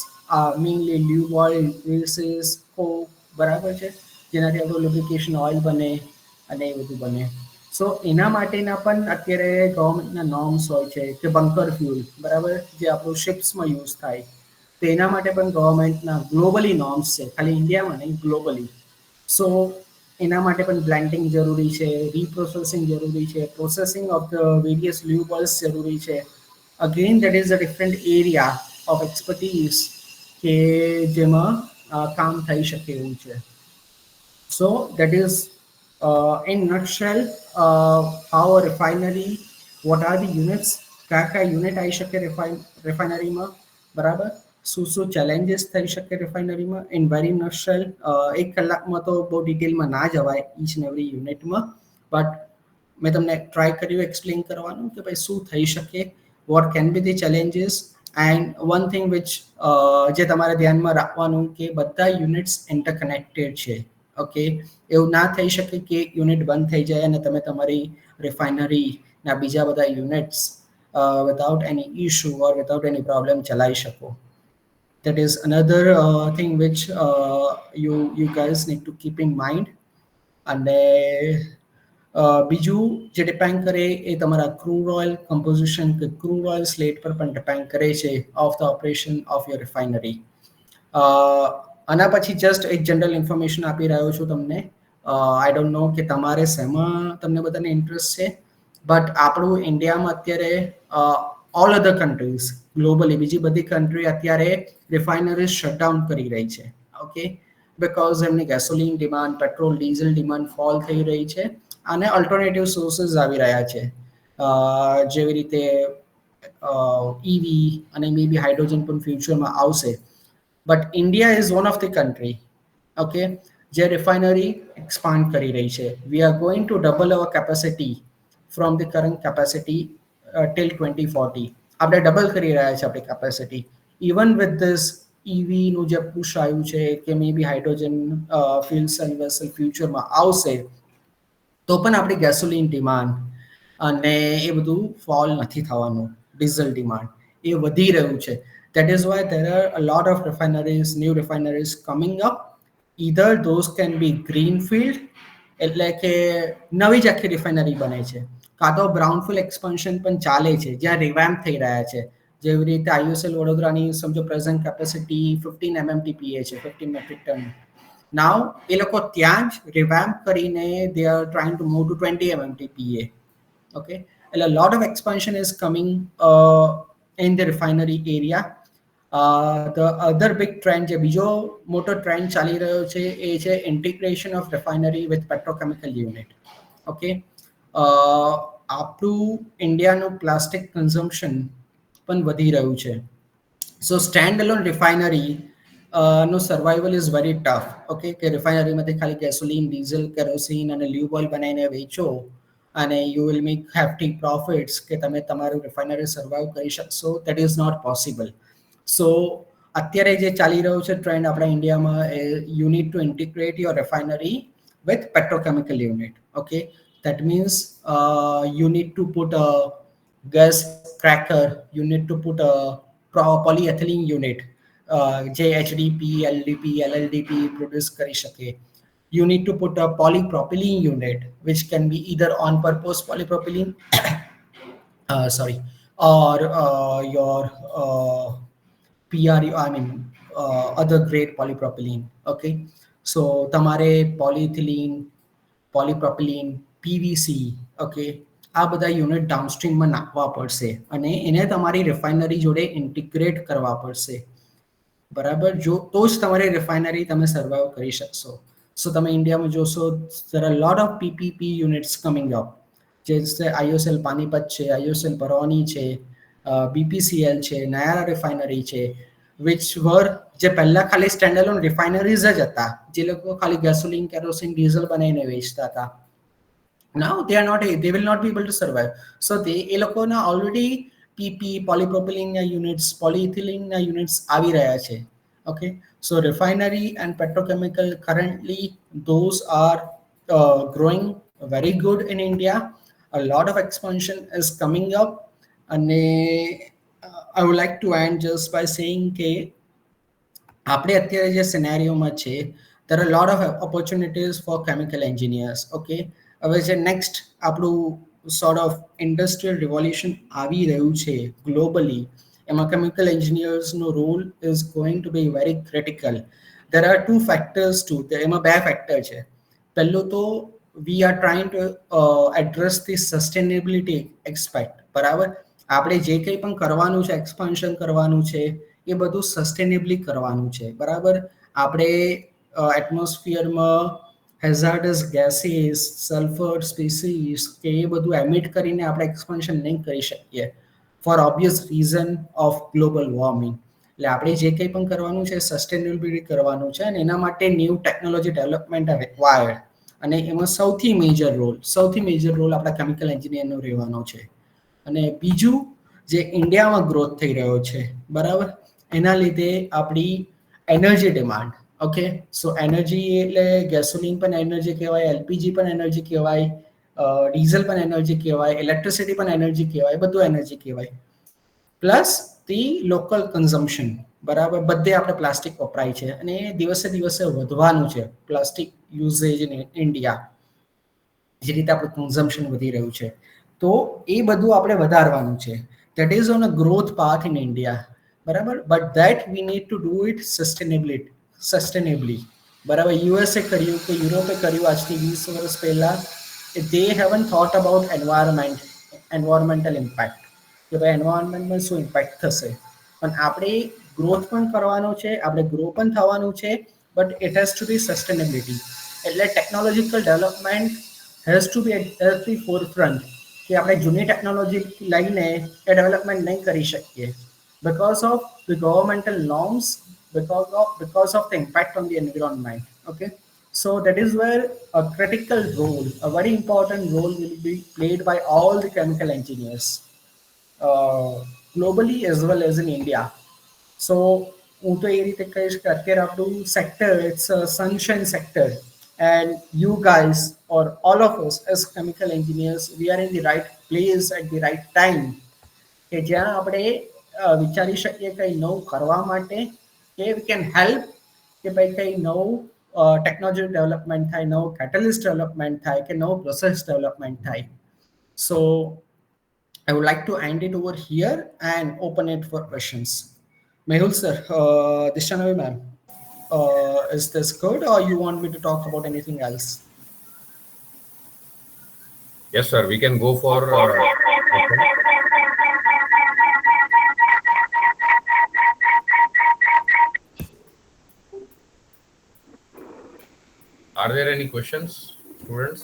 mainly lube oil, greases, coke, બરાબર છે, જેનાથી આપણું lubrication oil બને અને એ બધું બને. સો એના માટેના પણ અત્યારે ગવર્મેન્ટના નોર્મ્સ હોય છે કે બંકર ફ્યુલ, બરાબર, જે આપણું શિપ્સમાં યુઝ થાય. તો એના માટે પણ ગવર્મેન્ટના ગ્લોબલી નોર્મ્સ છે, ખાલી ઇન્ડિયામાં નહીં, ગ્લોબલી. સો એના માટે પણ બ્લેન્ડિંગ જરૂરી છે, રીપ્રોસેસિંગ જરૂરી છે, processing of the various lube oils જરૂરી છે. Again, that is a different area of expertise કે જેમાં કામ થઈ શકે એવું છે. So that is in nutshell how a refinery, what are the units, કયા યુનિટ આવી શકે રિફાઇનરીમાં, બરાબર, શું ચેલેન્જીસ થઈ શકે રિફાઇનરીમાં. ઇન વેરી નટશેલ, 1 કલાકમાં તો બહુ ડિટેલમાં ના જવાય ઈચ એન્ડ એવરી યુનિટમાં, બટ મેં તમને ટ્રાય કર્યું એક્સપ્લેન કરવાનું કે ભાઈ શું થઈ શકે, what can be the challenges. And one thing which જે તમારે ધ્યાનમાં રાખવાનું કે બધા યુનિટ્સ ઇન્ટરકનેક્ટેડ છે. ઓકે, એવું ના થઈ શકે કે યુનિટ બંધ થઈ જાય અને તમે તમારી રિફાઇનરીના બીજા બધા units without any issue or without any problem ચલાવી શકો. That is another thing which you guys need to keep in mind. અને બીજું જે ડિપેન્ડ કરે એ તમારા ક્રૂડ ઓઇલ કમ્પોઝિશન કે ક્રૂડ ઓઇલ સ્લેટ પર પણ ડિપેન્ડ કરે છે of the operation of your refinery. આના પછી જસ્ટ એક જનરલ ઇન્ફોર્મેશન આપી રહ્યો છું તમને. આઈ ડોન્ટ નો કે તમારે શેમાં તમને બધાને ઇન્ટરેસ્ટ છે, બટ આપણું ઇન્ડિયામાં અત્યારે ઓલ અધર કન્ટ્રીઝ ગ્લોબલી, બીજી બધી કન્ટ્રી અત્યારે રિફાઇનરીઝ શટડાઉન કરી રહી છે. ઓકે, બિકોઝ એમની gasoline demand, petrol diesel demand fall થઈ રહી છે અને અલ્ટરનેટિવ સોર્સિસ આવી રહ્યા છે, જેવી રીતે EV અને મે બી હાઇડ્રોજન પણ ફ્યુચરમાં આવશે. But India is one of the country, okay, જે રિફાઇનરી એક્સપાન્ડ કરી રહી છે. We are going to double our capacity from the current capacity till 2040. આપણે ડબલ કરી રહ્યા છે આપણી કેપેસિટી. ઇવન વિથ ધીસ EVનું જે પુશ આવ્યું છે કે may be hydrogen fuel cell vessel ફ્યુચરમાં આવશે, તો પણ આપણી ગેસોલિન ડિમાન્ડ અને એ બધું ફોલ નથી થવાનું. ડીઝલ ડિમાન્ડ એ વધી રહ્યું છે. That is why there are a lot of refineries, new refineries coming up. Either those can be greenfield, એટલે કે નવી જ આખી રિફાઇનરી બને છે, કાં તો બ્રાઉનફિલ્ડ એક્સપાન્શન પણ ચાલે છે જ્યાં રિવેમ્પ થઈ રહ્યા છે. જેવી રીતે IOCL વડોદરાની સમજો પ્રેઝન્ટ કેપેસિટી 15 MMTPA છે, 15 મેટ્રિક ટન. નાવ એ લોકો ત્યાં જ રિવેમ્પ કરીને they are trying to move to 20 MMTPA. Okay, a lot of expansion is coming in the refinery area. The other big trend, જે બીજો મોટો ટ્રેન્ડ ચાલી રહ્યો છે એ છે integration of refinery with petrochemical unit. Okay, આપણું ઇન્ડિયાનું પ્લાસ્ટિક કન્ઝમ્પશન પણ વધી રહ્યું છે. સો સ્ટેન્ડ અલોન રિફાઇનરી નો survival is very tough. Okay, કે રિફાઇનરીમાંથી ખાલી ગેસોલિન, ડીઝલ, કેરોસીન અને લ્યુબ ઓઇલ બનાવીને વેચો અને you will make hefty profits કે તમે તમારું રિફાઇનરી સર્વાઈવ કરી શકશો. That is not possible. So અત્યારે જે ચાલી રહ્યું છે ટ્રેન્ડ આપણા ઇન્ડિયામાં, you need to integrate your refinery with petrochemical unit. Okay, that means you need to put a gas cracker, you need to put a polyethylene unit, જે HDP, LDP, LLDP produce કરી શકે. You need to put a polypropylene unit, which can be either on purpose polypropylene sorry, or your PRU, I mean other grade polypropylene. Okay, so તમારે polyethylene, polypropylene, PVC, okay, આ બધા unit ડાઉનસ્ટ્રીમમાં નાખવા પડશે અને એને તમારી રિફાઇનરી જોડે integrate કરવા પડશે, બરાબર? જો તો જ તમારી રિફાઇનરી તમે સર્વાઈવ કરી શકશો. સો તમે ઇન્ડિયામાં જોશો, there are a lot of PPP units coming up, जैसे IOCL पानीपत છે, IOCL બરૌની છે, BPCL છે, નયારા રિફાઇનરી છે, which were જે પહેલા ખાલી સ્ટેન્ડઅલોન રિફાઇનરીઝ જ હતા, જે લોકો ખાલી ગેસોલિન, કેરોસીન, ડીઝલ બનાવીને વેચતા હતા. Now they will not be able to survive. So એ લોકોના already PP, polypropylene units, polyethylene units આવી રહ્યા છે. Okay, so refinery and petrochemical, currently those are growing very good in India. A lot of expansion is coming up, and I would like to end just by saying કે આપણે અત્યારે જે સિનેરિયોમાં છે, there are a lot of opportunities for chemical engineers. Okay, હવે જે next આપણું sort of industrial revolution આવી રહ્યું છે globally, એમાં chemical engineers no role is going to be very critical. There are two factors too, એમાં બે factor છે. પહેલું તો we are trying to address the sustainability aspect, બરાબર? આપણે જે કંઈ પણ કરવાનું છે, એક્સપાન્શન કરવાનું છે, એ બધું સસ્ટેનેબલી કરવાનું છે, બરાબર? આપણે એટમોસ્ફિયરમાં હેઝાર્ડસ ગેસીસ, સલ્ફર સ્પીસીસ કે એ બધું એમિટ કરીને આપણે એક્સપાન્શન નહીં કરી શકીએ for obvious reason of global warming. એટલે આપણે જે કંઈ પણ કરવાનું છે સસ્ટેનેબિલિટી કરવાનું છે, અને એના માટે new technology development are required, અને એમાં સૌથી મેજર રોલ આપણા કેમિકલ એન્જિનિયરનો રહેવાનો છે. અને બીજું જે ઇન્ડિયામાં ગ્રોથ થઈ રહ્યો છે, બરાબર, એના લીધે આપણી એનર્જી ડિમાન્ડ. ઓકે, સો એનર્જી એટલે ગેસોલિન પણ એનર્જી કહેવાય, LPG પણ એનર્જી કહેવાય, ડીઝલ પણ એનર્જી કહેવાય, ઇલેક્ટ્રિસિટી પણ એનર્જી કહેવાય, બધું એનર્જી કહેવાય. પ્લસ ધી લોકલ કન્ઝમ્પશન, બરાબર? બધે આપણે પ્લાસ્ટિક વપરાય છે અને દિવસે દિવસે વધવાનું છે પ્લાસ્ટિક યુઝેજ ઇન ઇન્ડિયા, જે રીતે આપણું કન્ઝમ્પશન વધી રહ્યું છે. તો એ બધું આપણે વધારવાનું છે. That is on a growth path in India, બરાબર? But that we need to do it sustainably, બરાબર? USA કર્યું કે યુરોપે કર્યું આજથી 20 વર્ષ પહેલા, they haven't thought about environmental impact, કે ભાઈ એન્વાયરમેન્ટમાં શું ઇમ્પેક્ટ થશે. પણ આપણે ગ્રોથ પણ કરવાનો છે, આપણે ગ્રો પણ થવાનું છે, but it has to be sustainability. એટલે technological development has to be at the forefront, કે આપણે જૂની ટેકનોલોજી લઈને એ ડેવલપમેન્ટ નહીં કરી શકીએ because of the governmental norms, because of the impact on the environment. Okay, so that is where a critical role, a very important role will be played by all the chemical engineers globally as well as in India. So હું તો એ રીતે કહીશ કે અત્યારે આપણું sector, it's a sunshine sector, and you guys or all of us as chemical engineers, we are in the right place at the right time, કે જ્યાં આપણે વિચારી શકીએ કંઈ નવું કરવા માટે, કે we can help કે ભાઈ કંઈ નવું ટેકનોલોજી ડેવલપમેન્ટ થાય, નવું કેટલિસ્ટ ડેવલપમેન્ટ થાય, કે નવું પ્રોસેસ ડેવલપમેન્ટ થાય. So I would like to end it over here and open it for questions. Mehul sir, Dishanavi ma'am, is this good or you want me to talk about anything else? Yes, sir. We can go for. Are there any questions, students?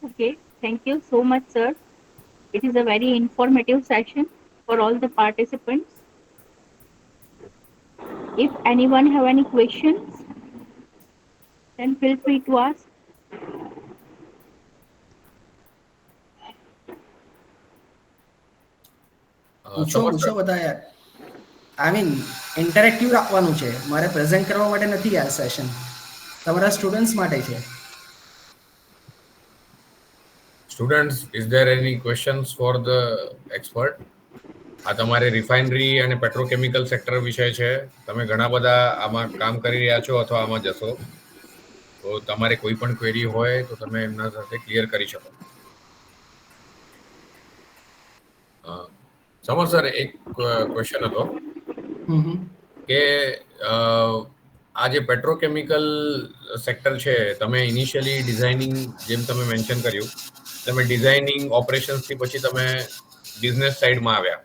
Okay, thank you so much, sir. It is a very informative session for all the participants. If anyone have any questions, then feel free to ask. પૂછો બધા યાર. I mean interactive રાખવાનું છે, મારે present કરવા માટે નથી આ સેશન, તમારા સ્ટુડન્ટ્સ માટે છે. Students, is there any questions for the expert? આ તમારે રિફાઇનરી અને પેટ્રોકેમિકલ સેક્ટર વિષય છે. તમે ઘણા બધા આમાં કામ કરી રહ્યા છો અથવા આમાં જશો, તો તમારે કોઈ પણ ક્વેરી હોય તો તમે એમના સાથે ક્લિયર કરી શકો. સમર સર, એક ક્વેશ્ચન હતો કે આ જે પેટ્રોકેમિકલ સેક્ટર છે, તમે ઇનિશિયલી ડિઝાઇનિંગ, જેમ તમે મેન્શન કર્યું, તમે ડિઝાઇનિંગ ઓપરેશન્સથી પછી તમે બિઝનેસ સાઇડમાં આવ્યા,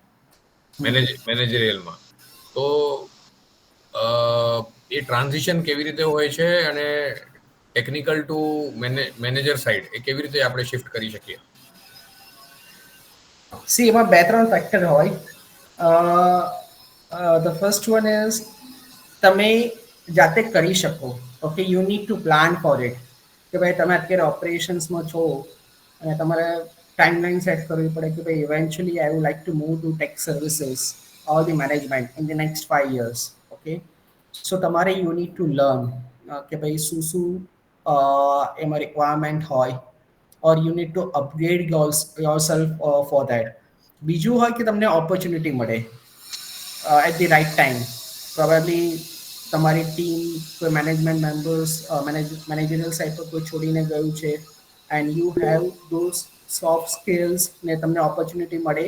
મેનેજરિયલમાં. તો એ ટ્રાન્ઝિશન કેવી રીતે હોય છે અને ટેકનિકલ ટુ મેનેજર સાઇડ એ કેવી રીતે આપણે શિફ્ટ કરી શકીએ? સી, એમાં 2-3 ફેક્ટર હોય. ધ ફર્સ્ટ વન ઇઝ તમે જાતે કરી શકો. Okay, you need two plan four it, કે ભાઈ તમે અત્યારે ઓપરેશન્સમાં છો અને તમારે ટાઈમલાઈન સેટ કરવી પડે કે ભાઈ eventually I would like to move to tech services or the management in the next 5 years. Okay, so તમારે યુ નીડ ટુ લર્ન કે ભાઈ શું શું એમાં રિક્વાયરમેન્ટ હોય, or you need to upgrade yourself for that. બીજું હોય કે તમને ઓપોર્ચ્યુનિટી મળે at the right time. Probably તમારી ટીમ, કોઈ મેનેજમેન્ટ મેમ્બર્સ મેનેજરિયલ સાઇડ પર કોઈ છોડીને ગયું છે and you have those soft skills ને તમને ઓપોર્ચ્યુનિટી મળે,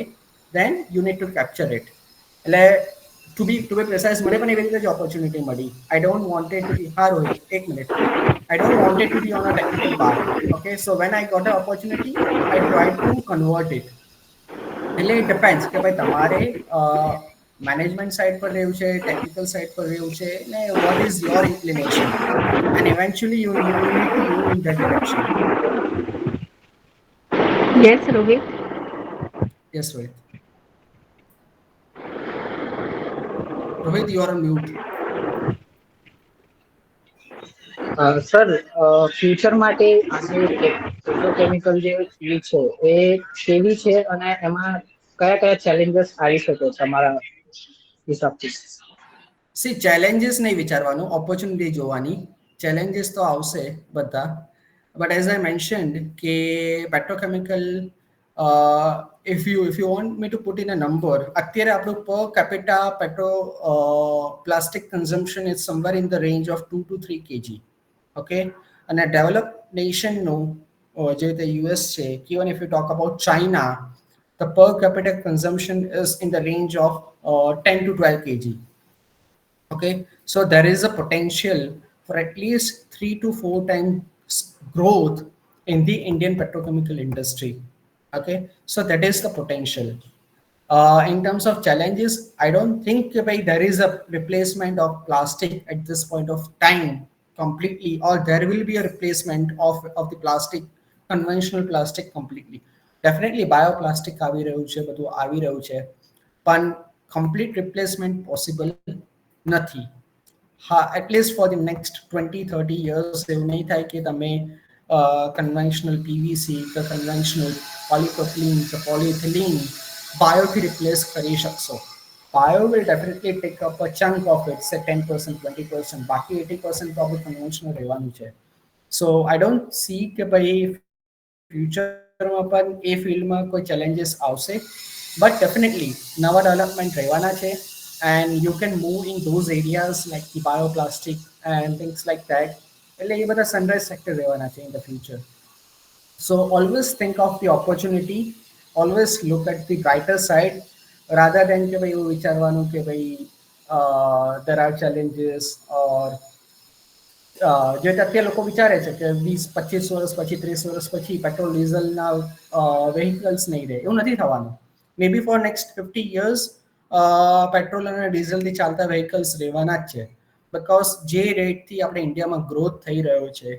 then you need to capture it. એટલે ટુ બી પ્રિસાઇઝ, મને પણ એવી રીતે જ ઓપોર્ચ્યુનિટી મળી. I don't wanted to be, હા રોહિત, એક minute, I don't want it to be on a technical part. Okay, so when I got an opportunity, I tried to convert it. એટલે it depends કે ભાઈ તમારે management side પર રહેવું છે, technical side પર રહેવું છે, ને what is your inclination, and eventually you need to move in that direction. Yes, Rohit. Yes, Rohit. Rohit, you are on mute. Sir, future માટે આની પેટ્રોકેમિકલ જે ફિલ્ડ છે એ કેવી છે અને એમાં કયા કયા ચેલેન્જીસ આવી શકે તમારા હિસાબથી? સી, ચેલેન્જીસ નહીં વિચારવાનું, ઓપોર્ચ્યુનિટી જોવાની. ચેલેન્જીસ તો આવશે બધા, બટ એઝ આઈ મેન્શન્ડ કે petrochemical, if you want me to put in a number, અત્યારે આપણું પર capita plastic consumption is somewhere in the range of 2 to 3 kg. Okay, અને ડેવલપ નેશનનું જે રીતે યુએસ છે, even if you talk about China, the પર capita consumption is in the range of 10 to 12 kg. Okay, so there is a potential for at least 3 to 4 times growth in the Indian petrochemical industry. Okay, so that is the potential. In terms of challenges, I don't think there is a replacement of plastic at this point of time completely, or there will be a replacement of the plastic, conventional plastic completely. Definitely bioplastic આવી રહ્યું છે, બધું આવી રહ્યું છે, પણ complete replacement possible નથી. હા, at least for the next 20-30 years એવું નહીં થાય કે તમે કન્વેન્શનલ પીવીસી કે કન્વેન્શનલ પોલીપ્રોપિલીન કે પોલીથિલીન બાયોથી રિપ્લેસ કરી શકશો. Bio will definitely take up a chunk of it, say 10%, 20%, બાકી 80% તો આપણું કન્વેન્શનલ રહેવાનું છે. સો આઈ ડોન્ટ સી કે ભાઈ ફ્યુચરમાં પણ એ ફિલ્ડમાં કોઈ ચેલેન્જીસ આવશે, બટ ડેફિનેટલી નવા ડેવલપમેન્ટ રહેવાના છે. And you can move in those areas like the bioplastic and things like that. એટલે એ બધા સનરાઈઝ સેક્ટર રહેવાના છે in the future. So always think of the opportunity, always look at the brighter side rather than કે ભાઈ એવું વિચારવાનું કે ભાઈ there are challenges, or જે અત્યારે લોકો વિચારે છે કે 20-25 વર્ષ પછી, 30 વર્ષ પછી પેટ્રોલ ડીઝલના વેહિકલ્સ નહીં રહે, એવું નથી થવાનું. મે બી ફોર નેક્સ્ટ 50 years પેટ્રોલ અને ડીઝલથી ચાલતા વેહિકલ્સ રહેવાના જ છે, બિકોઝ જે રેટથી આપણે ઇન્ડિયામાં ગ્રોથ થઈ રહ્યો છે,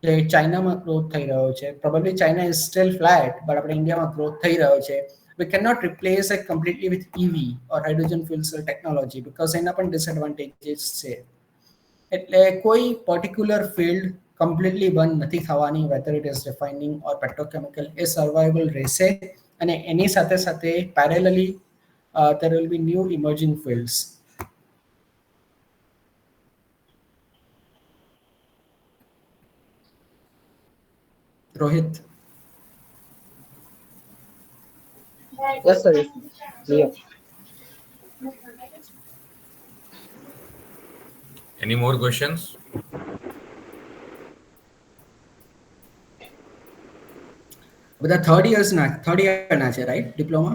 કે ચાઇનામાં ગ્રોથ થઈ રહ્યો છે, probably China is still flat, but આપણે ઇન્ડિયામાં ગ્રોથ થઈ રહ્યો છે. We cannot replace it completely with EV or hydrogen fuel cell technology because એના પણ ડિસએડવાન્ટેજીસ છે. એટલે કોઈ પર્ટિક્યુલર ફિલ્ડ કમ્પ્લીટલી બંધ નથી થવાની, weather it is refining or petrochemical, A survival રહેશે. અને એની સાથે સાથે parallelly there will be new emerging fields. Rohit. Yes, sir. Yes, clear. Any more questions? બધા third year ના છે, right? Diploma?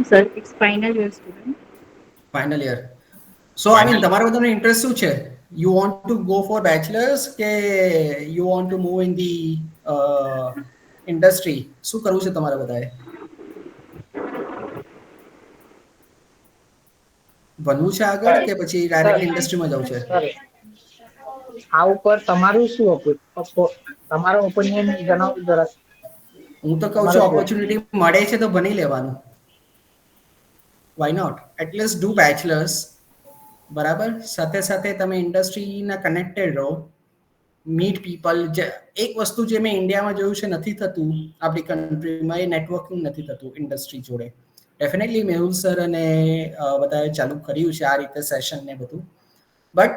Sir, it's final year student. Final year. So, I mean, Final. તમારા બધાનો interest શું છે? You want to go for bachelor's કે you want to move in the industry? શું કરવું છે તમારા બધાએ? ભણવું છે આગળ કે પછી ડાયરેક્ટ ઇન્ડસ્ટ્રીમાં જવું છે? સર, આ ઉપર તમારું શું તમારો ઓપિનિયન જણાવો જરા. હું તો કહું છું ઓપોર્ચ્યુનિટી મળે છે તો ભણી લેવાનું. Why not? At least do bachelors, બરાબર? સાથે સાથે તમે ઇન્ડસ્ટ્રીના કનેક્ટેડ રહો, મીટ પીપલ. એક વસ્તુ જે મેં ઇન્ડિયામાં જોયું છે નથી થતું આપણી કન્ટ્રીમાં, એ નેટવર્કિંગ નથી થતું ઇન્ડસ્ટ્રી જોડે. ડેફિનેટલી મેહુલ સર અને બધાએ ચાલુ કર્યું છે આ રીતે સેશન ને બધું, બટ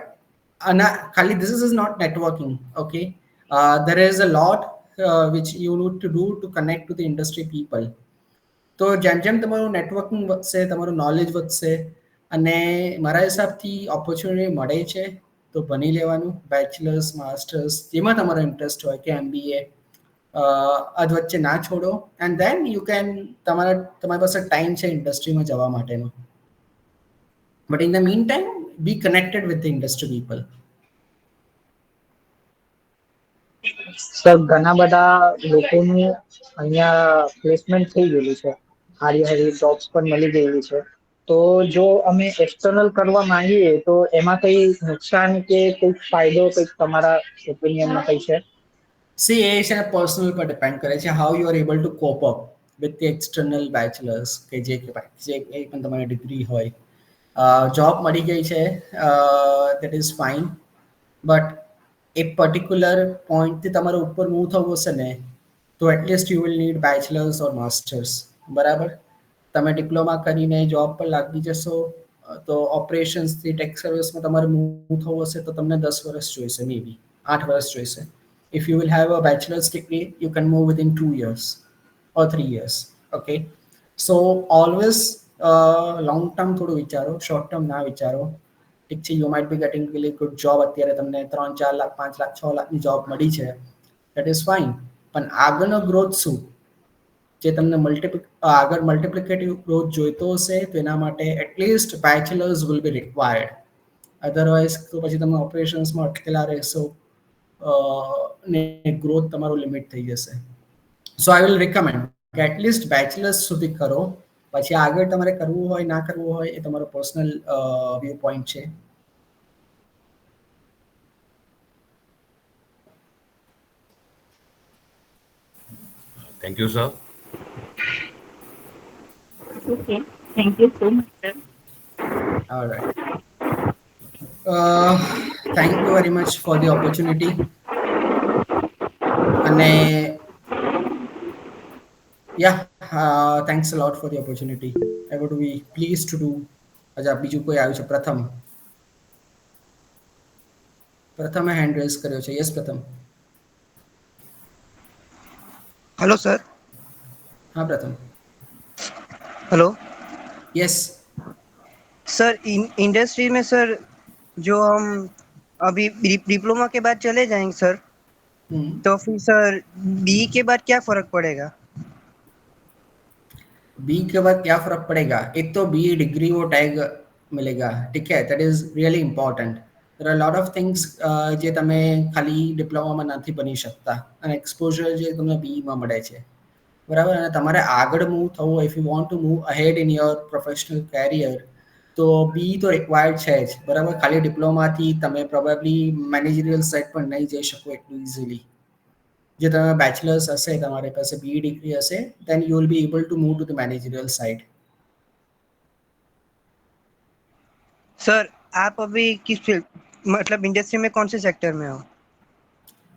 ખાલી this is not networking, okay? There is a lot which you need to do to connect to the industry people. તો જેમ જેમ તમારું નેટવર્કિંગ વધશે, તમારું નોલેજ વધશે, અને મારા હિસાબથી ઓપોર્ચ્યુનિટી મળે છે તો ભણી લેવાનું, બેચલર્સ, માસ્ટર્સ, જેમાં તમારો ઇન્ટરેસ્ટ હોય, કે MBA અધ વચ્ચે ના છોડો. એન્ડ ધેન યુ કેન, તમારી પાસે ટાઈમ છે ઇન્ડસ્ટ્રીમાં જવા માટેનો. But in the mean time be connected with the industry people. Sir, ઘણા બધા લોકોનું અહીંયા પ્લેસમેન્ટ થઈ ગયેલું છે, હારી હારી જોબ્સ પણ મળી ગયેલી છે. તો જો અમે એક્સટર્નલ કરવા માંગીએ તો એમાં કઈ નુકસાન કે કઈક ફાયદો કઈક તમારા ઓપિનિયનમાં કઈ છે? સી, એ છે ને પર્સનલ પર ડિપેન્ડ કરે છે, how you are able to cope up with the external bachelors કે જે પણ તમારી ડિગ્રી હોય. જોબ મળી ગઈ છે, દેટ ઇઝ ફાઇન, બટ એક પર્ટિક્યુલર પોઈન્ટથી તમારે ઉપર મૂવ થવું હશે ને, તો at least you will need bachelors or masters, બરાબર? તમે ડિપ્લોમા કરીને જોબ પર લાગી જશો તો ઓપરેશન્સથી ટેક સર્વિસમાં તમારે મૂવ થવું હશે તો તમને 10 વર્ષ જોઈશે, મે બી 8 વર્ષ જોઈશે. If you will have a bachelor's degree, you can move within 2 years or 3 years, okay? So always long term થોડું વિચારો, શોર્ટ ટર્મ ના વિચારો. ઠીક છે, you might be gating really good job, અત્યારે તમને 3-4 લાખ 5 લાખ 6 લાખની જોબ મળી છે, that is fine, પણ આગળનો ગ્રોથ શું? જે તમને આગળ મલ્ટિપ્લિકેટિવ ગ્રોથ જોઈતો હશે તો એના માટે at least bachelors will be required. Otherwise તો પછી તમે ઓપરેશન્સમાં અટકેલા રહેશો ને ગ્રોથ તમારો લિમિટ થઈ જશે. સો આઈ વિલ રિકમેન્ડ કે એટલીસ્ટ બેચલર્સ સુધી કરો, પછી આગળ તમારે કરવું હોય ના કરવું હોય એ તમારો પર્સનલ વ્યૂ પોઈન્ટ છે. Thank you, sir. Okay. Thank you so much, sir. All right. Thank you very much for the opportunity. અને yeah, thanks a lot for the opportunity. I would be pleased to do. અચ્છા, બીજું કોઈ આવ્યું છે? પ્રથમે hand rays કર્યો છે. Yes પ્રથમ. Hello sir. हाँ प्रथम. हेलो. यस सर, इंडस्ट्री में सर जो हम अभी डिप्लोमा के बाद चले जाएंगे सर, तो फिर सर बी के बाद क्या फर्क पड़ेगा? बी के बाद क्या फर्क पड़ेगा? एक तो बी डिग्री वो टैग मिलेगा, ठीक है? That is really important. There are lot of things જે તમે ખાલી ડિપ્લોમામાં નથી બની શકતા, અને એક્સપોઝર જે તમને બીમાં મળે છે, બરાબર? અને તમારે આગળ મૂવ થવું, if you want to move ahead in your professional career, તો બી તો રિક્વાયર્ડ છે જ, બરાબર? ખાલી ડિપ્લોમાથી તમે પ્રોબેબલી મેનેજરિયલ સાઇડ પર નહીં જઈ શકો એટલું ઇઝીલી. જે તમે બેચલર્સ હશે, તમારી પાસે બી ડિગ્રી હશે, then you will be able to move to the managerial side. Sir, आप अभी किस फील्ड, मतलब इंडस्ट्री में कौन से सेक्टर में हो?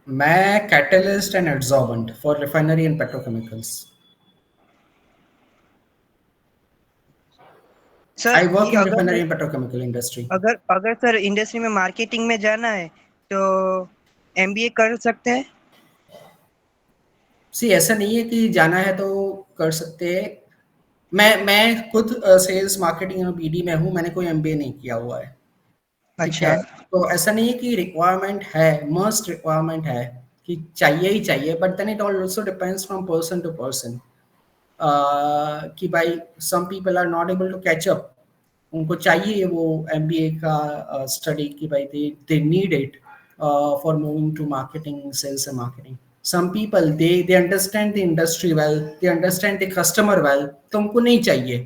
मैं catalyst and adsorbent for refinery and petrochemicals. Sir, I work in अगर refinery and petrochemical industry. अगर सर इंडस्ट्री में मार्केटिंग में जाना है तो एमबीए कर सकते हैं? सी ऐसा नहीं है कि जाना है तो कर सकते हैं। मैं खुद सेल्स मार्केटिंग और बीडी में हूँ, मैंने कोई एमबीए नहीं किया हुआ है, ठीक अच्छा। है? तो ऐसा नहीं है कि रिक्वायरमेंट है, मस्ट रिक्वायरमेंट है कि चाहिए ही चाहिए, but then it also depends from person to person. कि भाई some people are not able to catch up, उनको चाहिए वो एमबीए का स्टडी कि भाई they need it for moving to marketing, sales and marketing. Some people they understand the industry well, they understand the customer well, तो उनको नहीं चाहिए,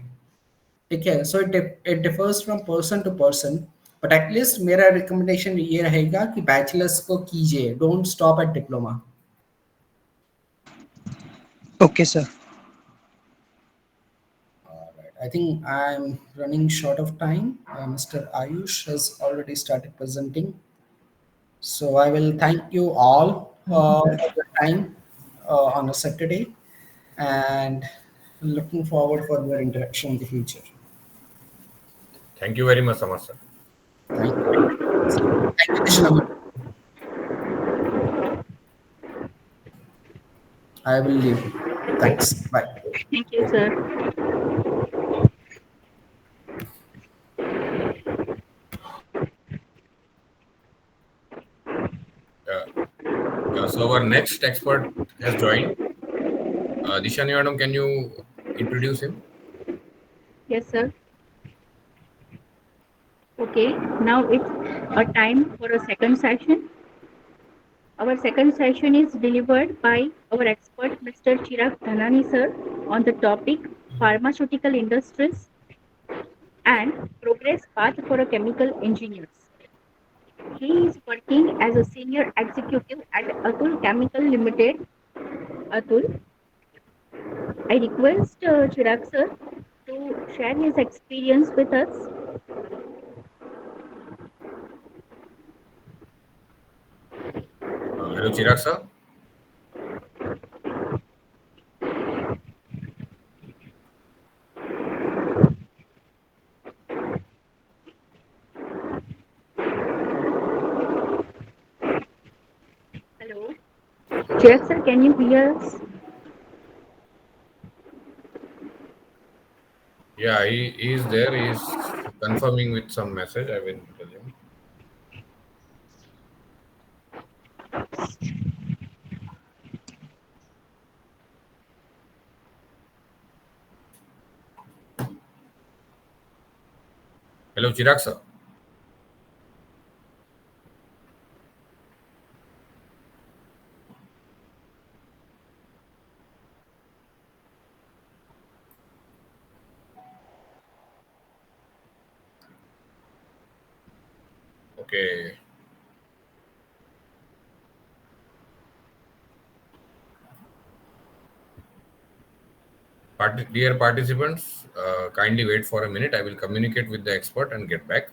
ठीक है? So it differs from person to person, but at least मेरा recommendation ये रहेगा कि बैचलर्स को कीजिए, don't stop at diploma. Okay sir. Alright, I think I'm running short of time. Mr. Ayush has already started presenting. So I will thank you all for your time on a Saturday, and looking forward for your interaction in the future. Thank you very much, Samar sir. Thank you. Thank you, Tishnami. I will leave. Thanks. Bye. Thank you, sir. So our next expert has joined. Dishani madam, can you introduce him? Yes, sir. Okay, now it's a time for a second session. Our second session is delivered by our expert, Mr. Chirag Dhanani, sir, on the topic pharmaceutical industries and progress path for a chemical engineers. He is working as a senior executive at Atul Chemical Limited. Atul, I request Chirag sir to share his experience with us. Hello, Chirag sir. Hello. Chirag sir, can you hear us? Yeah, he is there. He is confirming with some message. I will tell him. Hello, Chirag sir. Okay. Dear participants, kindly wait for a minute. I will communicate with the expert and get back.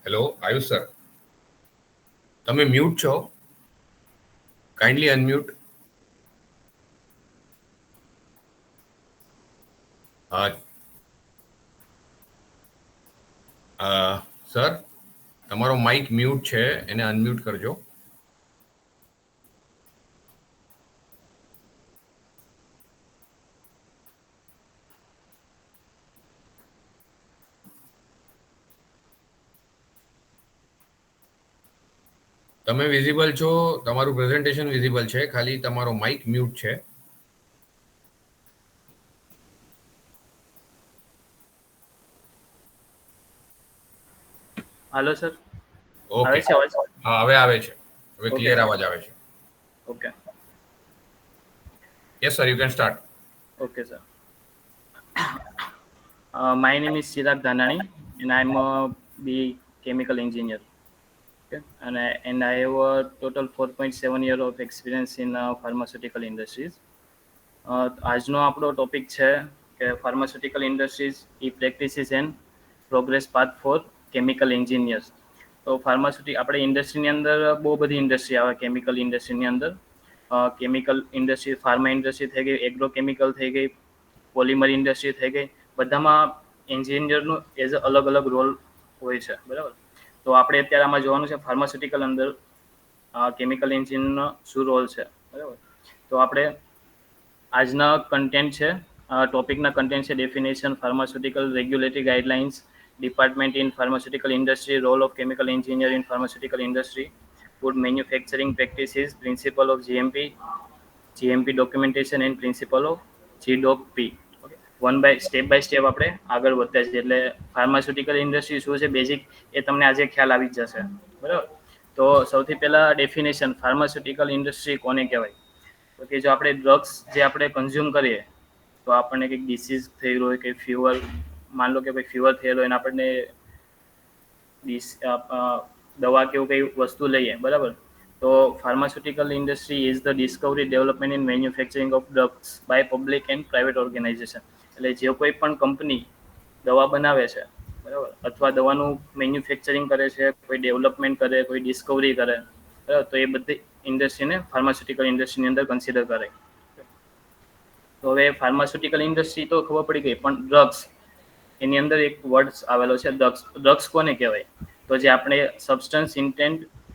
Hello Ayush sir, તમે mute છો, kindly unmute. Sir, તમારો Mike mute છે, એને unmute કરજો. તમે visible છો, તમારું presentation visible છે, ખાલી તમારો માઇક મ્યુટ છે. Hello sir. ઓકે, આવે છે અવાજ? હા હવે આવે છે, હવે Okay. ક્લિયર અવાજ આવે છે. Okay. Yes sir, you can start. Okay, sir. My name is Chirag Dhanani, and I'm a B chemical engineer. Okay, and I have a total 4.7 year of experience in pharmaceutical industries. આજનો આપણો topic છે કે pharmaceutical industries ઈ practices and progress path for chemical engineers. તો આપણે ઇન્ડસ્ટ્રીની અંદર બહુ બધી ઇન્ડસ્ટ્રી આવે. કેમિકલ ઇન્ડસ્ટ્રીની અંદર કેમિકલ ઇન્ડસ્ટ્રી, ફાર્મા ઇન્ડસ્ટ્રી થઈ ગઈ, એગ્રોકેમિકલ થઈ ગઈ, પોલિમર ઇન્ડસ્ટ્રી થઈ ગઈ. બધામાં એન્જિનિયરનું એઝ અલગ અલગ રોલ હોય છે, બરાબર. તો આપણે અત્યારે આમાં જોવાનું છે ફાર્માસ્યુટિકલ અંદર કેમિકલ એન્જિનનો શું રોલ છે, બરાબર. તો આપણે આજના કન્ટેન્ટ છે, ટોપિકના કન્ટેન્ટ છે definition, pharmaceutical regulatory guidelines, department in pharmaceutical industry, role of chemical engineer in pharmaceutical industry, good manufacturing practices, principle of GMP documentation and principle of GDOC-P. Okay, step by step આપણે આગળ વધતા છે. એટલે pharmaceutical industry શું છે basic એ તમને આજે ખ્યાલ આવી જ જશે, બરાબર. તો સૌથી પહેલા ડેફિનેશન, ફાર્માસ્યુટિકલ ઇન્ડસ્ટ્રી કોને કહેવાય? તો કે જો આપણે ડ્રગ્સ જે આપણે કન્ઝ્યુમ કરીએ તો આપણને કંઈક ડિસીઝ થયેલો હોય, કંઈક ફીવર, માન લો કે ભાઈ ફીવર થયેલો હોય અને આપણને દવા કે એવું કંઈ વસ્તુ લઈએ, બરાબર. તો pharmaceutical industry is the discovery, development in manufacturing of drugs by public and private organisation. એટલે જે કોઈ પણ કંપની દવા બનાવે છે, બરાબર, અથવા દવાનું મેન્યુફેક્ચરિંગ કરે છે, કોઈ ડેવલપમેન્ટ કરે, કોઈ ડિસ્કવરી કરે, બરાબર, તો એ બધી ઇન્ડસ્ટ્રીને ફાર્માસ્યુટિકલ ઇન્ડસ્ટ્રીની અંદર કન્સિડર કરે. તો હવે ફાર્માસ્યુટિકલ ઇન્ડસ્ટ્રી તો ખબર પડી ગઈ, પણ ડ્રગ્સ એની અંદર એક વર્ડ આવેલો છે ડ્રગ્સ. ડ્રગ્સ કોને કહેવાય? તો જે આપણે substance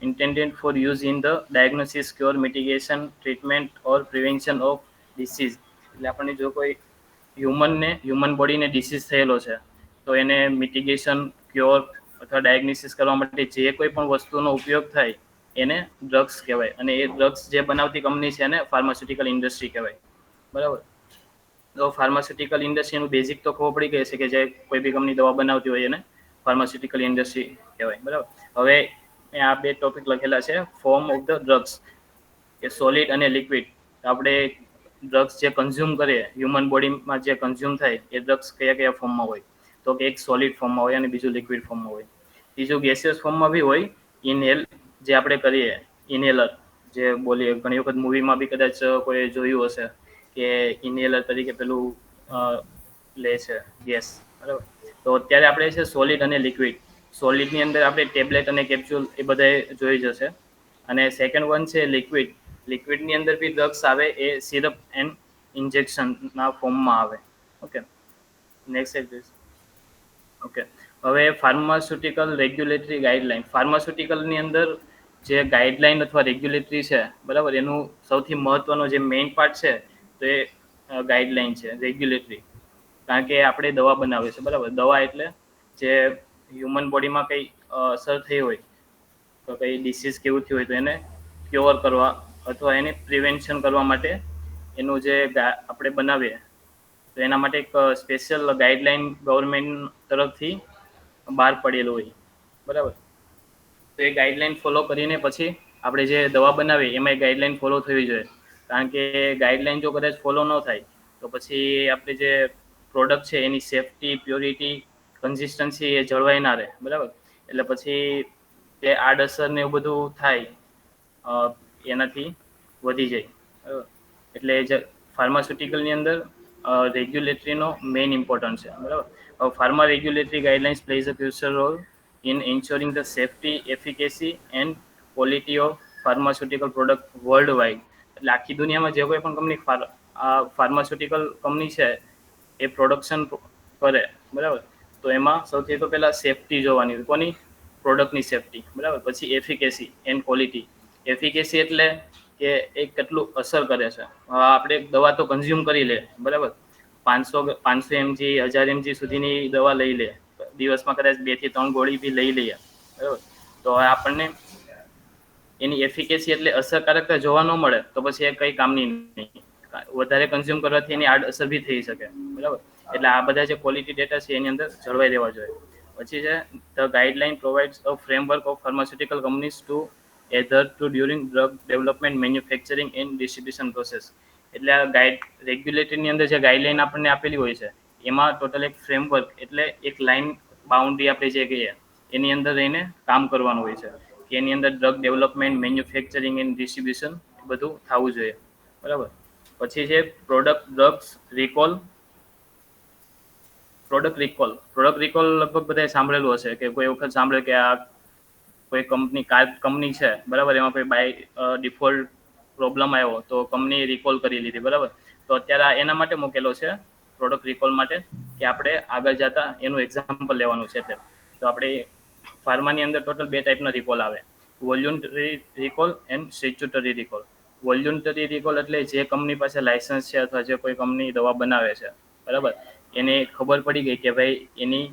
intended for use in the diagnosis, cure, mitigation, treatment or prevention of disease. એટલે આપણને જો કોઈ હ્યુમન બોડીને ડિસીઝ થયેલો છે તો એને મિટિગેશન, ક્યોર અથવા ડાયગ્નોસિસ કરવા માટે જે કોઈ પણ વસ્તુનો ઉપયોગ થાય એને ડ્રગ્સ કહેવાય. અને એ ડ્રગ્સ જે બનાવતી કંપની છે એને ફાર્માસ્યુટિકલ ઇન્ડસ્ટ્રી કહેવાય, બરાબર. તો ફાર્માસ્યુટિકલ ઇન્ડસ્ટ્રીનું બેઝિક તો ખબર પડી ગઈ છે કે જે કોઈ બી કંપની દવા બનાવતી હોય એને ફાર્માસ્યુટિકલ ઇન્ડસ્ટ્રી કહેવાય, બરાબર. હવે આ બે ટોપિક લખેલા છે, ફોર્મ ઓફ ધ ડ્રગ્સ, કે સોલિડ અને લિક્વિડ. આપણે ડ્રગ્સ જે કન્ઝ્યુમ કરીએ, હ્યુમન બોડીમાં જે કન્ઝ્યુમ થાય એ ડ્રગ્સ કયા કયા ફોર્મમાં હોય? તો કે એક સોલિડ ફોર્મમાં હોય અને બીજું લિક્વિડ ફોર્મમાં હોય. ત્રીજું ગેસિયસ ફોર્મમાં બી હોય. ઇનહેલ જે આપણે કરીએ, ઇનહેલર જે બોલીએ, ઘણી વખત મૂવીમાં બી કદાચ કોઈ જોયું હશે કે ઇનહેલર તરીકે પેલું લે છે ગેસ, બરાબર. તો અત્યારે આપણે છે સોલિડ અને લિક્વિડ. સોલિડની અંદર આપણે ટેબ્લેટ અને કેપ્સ્યુલ એ બધાએ જોઈ જશે. અને સેકન્ડ વન છે લિક્વિડ. લિક્વિડની અંદર બી ડ્રગ્સ આવે, એ સિરપ એન્ડ ઇન્જેક્શનના ફોર્મમાં આવે. Okay, next slide please. Okay, હવે ફાર્માસ્યુટિકલ રેગ્યુલેટરી ગાઈડલાઇન. ફાર્માસ્યુટિકલની અંદર જે ગાઈડલાઇન અથવા રેગ્યુલેટરી છે, બરાબર, એનું સૌથી મહત્વનો જે મેઇન પાર્ટ છે તો એ ગાઈડલાઇન છે, રેગ્યુલેટરી. કારણ કે આપણે દવા બનાવીએ છીએ, બરાબર. દવા એટલે જે હ્યુમન બોડીમાં કંઈ અસર થઈ હોય, તો કંઈ ડિસીઝ કેવું થયું હોય તો એને ક્યોર કરવા અથવા એને પ્રિવેન્શન કરવા માટે એનું જે આપણે બનાવીએ તો એના માટે એક સ્પેશિયલ ગાઈડલાઇન ગવર્મેન્ટ તરફથી બહાર પડેલું હોય, બરાબર. તો એ ગાઈડલાઇન ફોલો કરીને પછી આપણે જે દવા બનાવીએ એમાં એ ગાઈડલાઇન ફોલો થવી જોઈએ. કારણ કે ગાઈડલાઇન જો કદાચ ફોલો ન થાય તો પછી આપણે જે પ્રોડક્ટ છે એની સેફટી, પ્યોરિટી, કન્સિસ્ટન્સી એ જળવાઈ ના રહે, બરાબર. એટલે પછી જે આડઅસર ને એવું બધું થાય એનાથી વધી જાય, બરાબર. એટલે જે ફાર્માસ્યુટિકલની અંદર રેગ્યુલેટરીનો મેઇન ઇમ્પોર્ટન્સ છે, બરાબર. Pharma regulatory guidelines plays a crucial role in ensuring the safety, efficacy and quality of pharmaceutical product worldwide. એટલે આખી દુનિયામાં જે કોઈ પણ કંપની ફાર્માસ્યુટિકલ કંપની છે એ પ્રોડક્શન કરે, બરાબર, તો એમાં સૌથી તો પહેલાં સેફટી જોવાની, કોની, પ્રોડક્ટની સેફટી, બરાબર. પછી એફિકેસી એન્ડ ક્વોલિટી. એફિકેસી એટલે કે એ કેટલું અસર કરે છે. આપણે દવા તો કન્ઝ્યુમ કરી લે, બરાબર, 500 mg 1000 mg સુધીની દવા લઈ લે, દિવસમાં કદાચ 2 થી 3 ગોળી બી લઈ લઈએ, બરાબર. તો આપણને એની એફિકેસી એટલે અસરકારકતા જોવા ન મળે તો પછી એ કંઈ કામની નહીં. વધારે કન્ઝ્યુમ કરવાથી એની આડઅસર બી થઈ શકે, બરાબર. એટલે આ બધા જે ક્વોલિટી ડેટા છે એની અંદર જળવાઈ રહેવા જોઈએ. પછી છે the guideline provides a framework of pharmaceutical companies to adhere to during drug development, manufacturing and distribution process. એટલે આ રેગ્યુલેટરીની અંદર જે ગાઈડલાઇન આપણને આપેલી હોય છે એમાં ટોટલ એક ફ્રેમવર્ક એટલે એક લાઇન બાઉન્ડ્રી આપણે જે કહીએ એની અંદર રહીને કામ કરવાનું હોય છે કે એની અંદર drug development, manufacturing and distribution બધું થવું જોઈએ, બરાબર. પછી છે પ્રોડક્ટ રિકોલ. પ્રોડક્ટ રિકોલ લગભગ બધાએ સાંભળેલું હશે કે કોઈ વખત સાંભળે કે આ કોઈ કંપની છે, બરાબર, એમાં કોઈ બાય ડિફોલ્ટ પ્રોબ્લેમ આવ્યો તો કંપની રિકોલ કરી લીધી, બરાબર. તો અત્યારે એના માટે મૂકેલો છે પ્રોડક્ટ રિકોલ માટે કે આપણે આગળ જતા એનું એક્ઝામ્પલ લેવાનું છે. તો આપણે ફાર્માની અંદર ટોટલ 2 ટાઈપના રિકોલ આવે, voluntary recall and statutory recall. Voluntary recall એટલે જે કંપની પાસે લાયસન્સ છે અથવા જે કોઈ કંપની દવા બનાવે છે, બરાબર, એને ખબર પડી ગઈ કે ભાઈ એની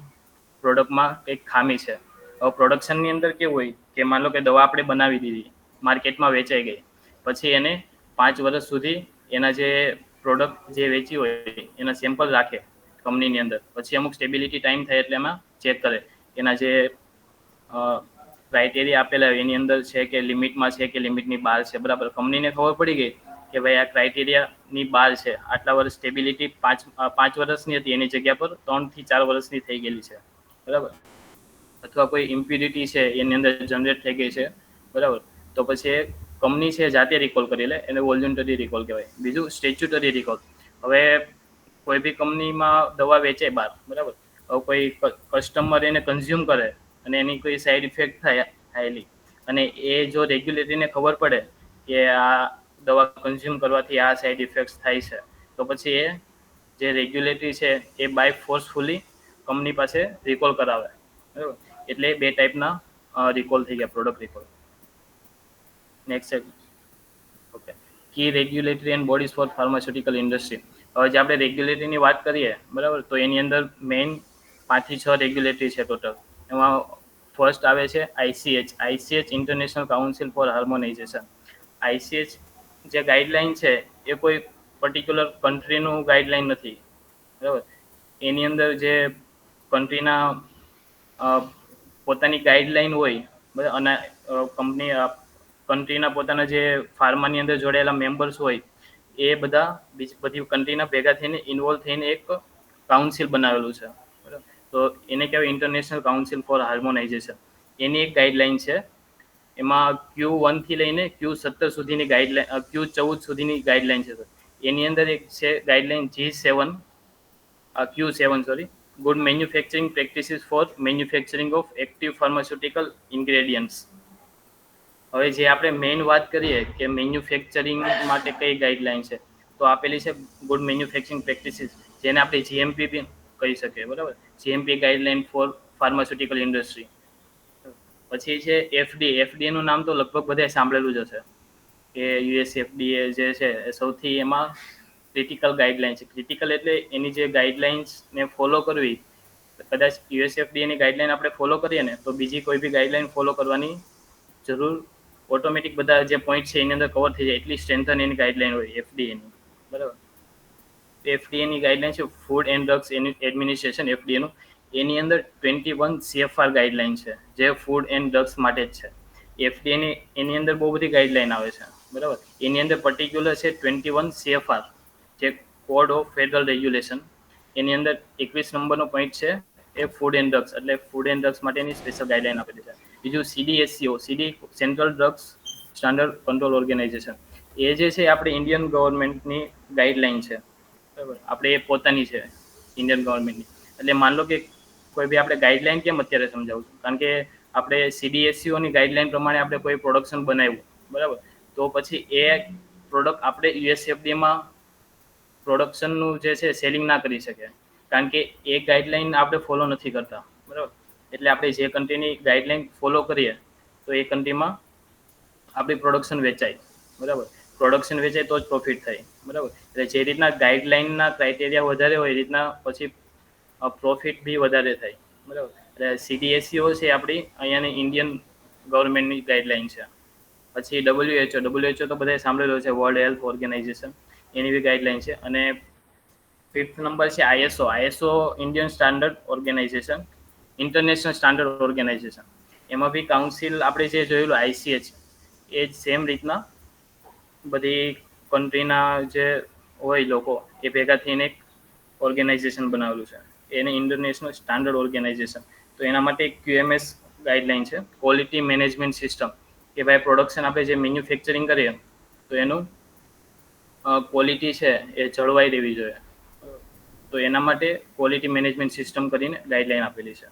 પ્રોડક્ટમાં કંઈક ખામી છે. હવે પ્રોડક્શનની અંદર કેવું હોય કે માન લો કે દવા આપણે બનાવી દીધી, માર્કેટમાં વેચાઈ ગઈ, પછી એને 5 વર્ષ સુધી એના જે પ્રોડક્ટ જે વેચી હોય એના સેમ્પલ રાખે કંપનીની અંદર. પછી અમુક સ્ટેબિલિટી ટાઈમ થાય એટલે એમાં ચેક કરે એના જે ક્રાઇટેરિયા આપેલા હોય એની અંદર છે કે લિમિટમાં છે કે લિમિટની બહાર છે, બરાબર. કંપનીને ખબર પડી ગઈ કે ભાઈ આ ક્રાઇટેરિયાની બહાર છે, આટલા વર્ષ સ્ટેબિલિટી 5 વર્ષની હતી એની જગ્યા પર 3 થી 4 વર્ષની થઈ ગયેલી છે, બરાબર. અથવા કોઈ ઇમ્પ્યુરિટી છે એની અંદર જનરેટ થઈ ગઈ છે, બરાબર, તો પછી કંપની છે જાતે રિકોલ કરી લે, એને વોલ્યુન્ટરી રિકોલ કહેવાય. બીજું સ્ટેચ્યુટરી રિકોલ. હવે કોઈ બી કંપનીમાં દવા વેચાય બહાર, બરાબર, હવે કોઈ કસ્ટમર એને કન્ઝ્યુમ કરે અને એની કોઈ સાઈડ ઇફેક્ટ થયેલી અને એ જો રેગ્યુલેટરીને ખબર પડે કે આ દવા કન્ઝ્યુમ કરવાથી આ સાઈડ ઇફેક્ટ્સ થાય છે, તો પછી એ જે રેગ્યુલેટરી છે એ બાય ફોર્સફુલી કંપની પાસે રિકોલ કરાવે, બરાબર. એટલે 2 ટાઈપના રિકોલ થઈ ગયા, પ્રોડક્ટ રિકોલ. નેક્સ્ટ છે okay, key regulatory and bodies for pharmaceutical industry. હવે જે આપણે રેગ્યુલેટરીની વાત કરીએ, બરાબર, તો એની અંદર મેઇન 5 થી 6 રેગ્યુલેટરી છે ટોટલ. એમાં ફર્સ્ટ આવે છે આઈસીએચ ઇન્ટરનેશનલ કાઉન્સિલ ફોર હાર્મોનાઇઝેશન. આઈસીએચ જે ગાઈડલાઇન છે એ કોઈ પર્ટિક્યુલર કન્ટ્રીનું ગાઈડલાઇન નથી, બરાબર. એની અંદર જે કન્ટ્રીના પોતાની ગાઈડલાઇન હોય, બરાબર, અને કન્ટ્રીના પોતાના જે ફાર્માની અંદર જોડાયેલા મેમ્બર્સ હોય એ બધી કન્ટ્રીના ભેગા થઈને ઇન્વોલ્વ થઈને એક કાઉન્સિલ બનાવેલું છે, બરાબર. તો એને કહેવાય ઇન્ટરનેશનલ કાઉન્સિલ ફોર હાર્મોનાઇઝેશન. એની એક ગાઈડલાઇન છે. એમાં Q1 થી લઈને Q17 સુધીની ગાઈડલાઇન, Q14 સુધીની ગાઈડલાઇન છે. એની અંદર એક છે guideline Q7 good manufacturing practices for manufacturing of active pharmaceutical ingredients. હવે જે આપણે મેઇન વાત કરીએ કે મેન્યુફેક્ચરિંગ માટે કઈ ગાઈડલાઇન છે, તો આપેલી છે ગુડ મેન્યુફેક્ચરિંગ પ્રેક્ટિસીસ, જેને આપણે જીએમપી બી કહી શકીએ, બરાબર. GMP guideline for pharmaceutical industry. પછી છે એફડીએ નું નામ તો લગભગ બધાએ સાંભળેલું જ હશે કે યુએસ FDA જે છે એ સૌથી એમાં ક્રિટિકલ ગાઈડલાઇન છે. ક્રિટિકલ એટલે એની જે ગાઈડલાઇન્સને ફોલો કરવી, કદાચ યુએસ FDA ની ગાઈડલાઇન આપણે ફોલો કરીએ ને તો બીજી કોઈ બી ગાઈડલાઇન ફોલો કરવાની જરૂર ઓટોમેટિક બધા જે પોઈન્ટ છે એની અંદર કવર થઈ જાય, એટલી સ્ટ્રેન્થન એની ગાઈડલાઇન હોય એફડીએની, બરાબર. એફડીએની ગાઈડલાઇન છે ફૂડ એન્ડ ડ્રગ્સ એડમિનિસ્ટ્રેશન, એફડીએનું. એની અંદર 21 CFR ગાઈડલાઇન છે જે ફૂડ એન્ડ ડ્રગ્સ માટે જ છે. એફડીએની એની અંદર બહુ બધી ગાઈડલાઇન આવે છે, બરાબર. એની અંદર પર્ટિક્યુલર છે 21 CFR જે કોડ ઓફ ફેડરલ રેગ્યુલેશન. એની અંદર 21 નંબરનો પોઈન્ટ છે એ ફૂડ એન્ડ ડ્રગ્સ, એટલે ફૂડ એન્ડ ડ્રગ્સ માટેની સ્પેશિયલ ગાઈડલાઇન આપેલી છે. બીજું CDSCO, central drugs standard control organisation. એ જે છે આપણે ઇન્ડિયન ગવર્મેન્ટની ગાઈડલાઇન છે, બરાબર. આપણે એ પોતાની છે ઇન્ડિયન ગવર્મેન્ટની. એટલે માન લો કે કોઈ બી આપણે ગાઈડલાઈન કેમ અત્યારે સમજાવું છું, કારણ કે આપણે CDSCOની ગાઈડલાઈન પ્રમાણે આપણે કોઈ પ્રોડક્શન બનાવ્યું, બરાબર, તો પછી એ પ્રોડક્ટ આપણે USFDAમાં પ્રોડક્શનનું જે છે સેલિંગ ના કરી શકે, કારણ કે એ ગાઈડલાઈન આપણે ફોલો નથી કરતા, બરાબર. એટલે આપણે જે કન્ટ્રીની ગાઈડલાઈન ફોલો કરીએ તો એ કન્ટ્રીમાં આપણી પ્રોડક્શન વેચાય, બરાબર. પ્રોડક્શન વેચાય તો જ પ્રોફિટ થાય, બરાબર. એટલે જે રીતના ગાઈડલાઈનના ક્રાઇટેરિયા વધારે હોય એ રીતના પછી પ્રોફિટ બી વધારે થાય, બરાબર. એટલે CDSCO છે આપણી અહીંયાની ઇન્ડિયન ગવર્મેન્ટની ગાઈડલાઈન છે. પછી WHO તો બધાએ સાંભળેલો છે, વર્લ્ડ હેલ્થ ઓર્ગેનાઇઝેશન, એની બી ગાઈડલાઈન છે. અને 5th નંબર છે ISO Indian standard organization, international standard organization. એમાં બી કાઉન્સિલ આપણે જે જોયેલું ICH એ જ સેમ રીતના બધી કન્ટ્રીના જે હોય લોકો એ ભેગા થઈને એક ઓર્ગેનાઇઝેશન બનાવેલું છે, એને ઇન્ટરનેશનલ સ્ટાન્ડર્ડ ઓર્ગેનાઇઝેશન. તો એના માટે QMS ગાઈડલાઈન છે, ક્વોલિટી મેનેજમેન્ટ સિસ્ટમ, કે ભાઈ પ્રોડક્શન આપણે જે મેન્યુફેક્ચરિંગ કરીએ તો એનું ક્વોલિટી છે એ જળવાઈ રહેવી જોઈએ. તો એના માટે ક્વોલિટી મેનેજમેન્ટ સિસ્ટમ કરીને ગાઈડલાઈન આપેલી છે.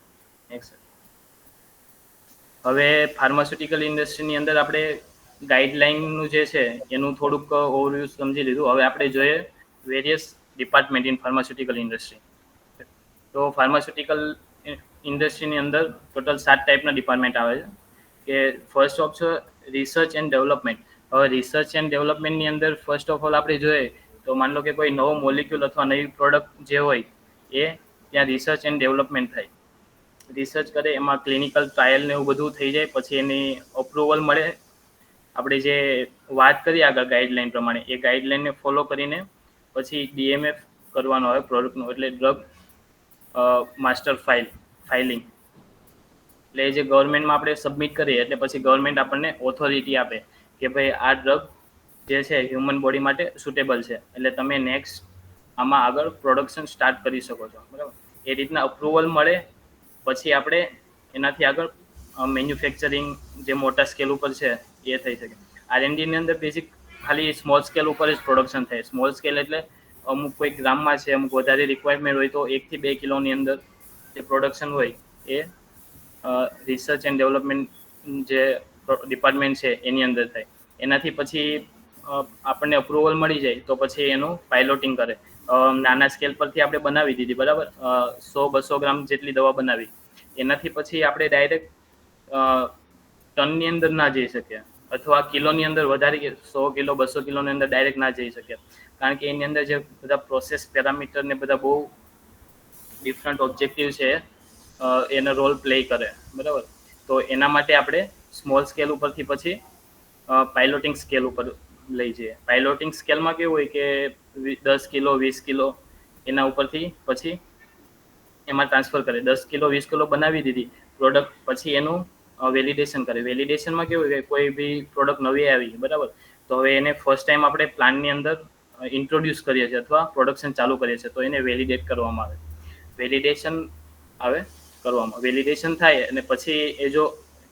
હવે ફાર્માસ્યુટિકલ ઇન્ડસ્ટ્રીની અંદર આપણે ગાઈડલાઈનનું જે છે એનું થોડુંક ઓવરવ્યૂ સમજી લીધું. હવે આપણે જોઈએ various department in pharmaceutical industry. તો ફાર્માસ્યુટિકલ ઇન્ડસ્ટ્રીની અંદર ટોટલ 7 ટાઈપના ડિપાર્ટમેન્ટ આવે છે. કે ફર્સ્ટ ઓફ છે રિસર્ચ એન્ડ ડેવલપમેન્ટ. હવે રિસર્ચ એન્ડ ડેવલપમેન્ટની અંદર ફર્સ્ટ ઓફ ઓલ આપણે જોઈએ તો માન લો કે કોઈ નવો મોલિક્યુલ અથવા નવી પ્રોડક્ટ જે હોય એ ત્યાં રિસર્ચ એન્ડ ડેવલપમેન્ટ થાય. રિસર્ચ કરે, એમાં ક્લિનિકલ ટ્રાયલ ને એવું બધું થઈ જાય, પછી એની અપ્રુવલ મળે. આપણે જે વાત કરીએ આગળ ગાઈડલાઈન પ્રમાણે એ ગાઈડલાઈનને ફોલો કરીને પછી DMF કરવાનો આવે પ્રોડક્ટનો, એટલે ડ્રગ માસ્ટર ફાઇલિંગ. એટલે જે ગવર્મેન્ટમાં આપણે સબમિટ કરીએ એટલે પછી ગવર્મેન્ટ આપણને ઓથોરિટી આપે કે ભાઈ આ ડ્રગ જે છે હ્યુમન બોડી માટે સુટેબલ છે, એટલે તમે નેક્સ્ટ આમાં આગળ પ્રોડક્શન સ્ટાર્ટ કરી શકો છો, બરાબર. એ રીતના અપ્રુવલ મળે પછી આપણે એનાથી આગળ મેન્યુફેક્ચરિંગ જે મોટા સ્કેલ ઉપર છે એ થઈ શકે. R&Dની અંદર બેઝિક ખાલી સ્મોલ સ્કેલ ઉપર જ પ્રોડક્શન થાય. સ્મોલ સ્કેલ એટલે અમુક કોઈ ગ્રામમાં છે, અમુક વધારે રિક્વાયરમેન્ટ હોય તો 1 થી 2 કિલોની અંદર જે પ્રોડક્શન હોય એ રિસર્ચ એન્ડ ડેવલપમેન્ટ જે ડિપાર્ટમેન્ટ છે એની અંદર થાય. એનાથી પછી આપણને અપ્રુવલ મળી જાય તો પછી એનું પાયલોટિંગ કરે. નાના સ્કેલ પરથી આપણે બનાવી દીધી, બરાબર, 100-200 ગ્રામ જેટલી દવા બનાવી, એનાથી પછી આપણે ડાયરેક્ટ ટનની અંદર ના જઈ શકીએ અથવા કિલોની અંદર વધારે 100 કિલો 200 કિલોની અંદર ડાયરેક્ટ ના જઈ શકીએ, કારણ કે એની અંદર જે બધા પ્રોસેસ પેરામીટર ને બધા બહુ ડિફરન્ટ ઓબ્જેક્ટિવ છે એનો રોલ પ્લે કરે, બરાબર. તો એના માટે આપણે સ્મોલ સ્કેલ ઉપરથી પછી પાયલોટિંગ સ્કેલ ઉપર લઈ જઈએ. પાયલોટિંગ સ્કેલમાં કેવું હોય કે 10 કિલો 20 કિલો એના ઉપરથી પછી એમાં ટ્રાન્સફર કરે. 10 કિલો 20 કિલો બનાવી દીધી પ્રોડક્ટ, પછી એનું વેલિડેશન કરે. વેલિડેશનમાં કેવું કે કોઈ બી પ્રોડક્ટ નવી આવી, બરાબર, તો હવે એને ફર્સ્ટ ટાઈમ આપણે પ્લાન્ટની અંદર ઇન્ટ્રોડ્યુસ કરીએ છીએ અથવા પ્રોડક્શન ચાલુ કરીએ છીએ તો એને વેલિડેટ કરવામાં આવે. વેલિડેશન વેલિડેશન થાય અને પછી એ જો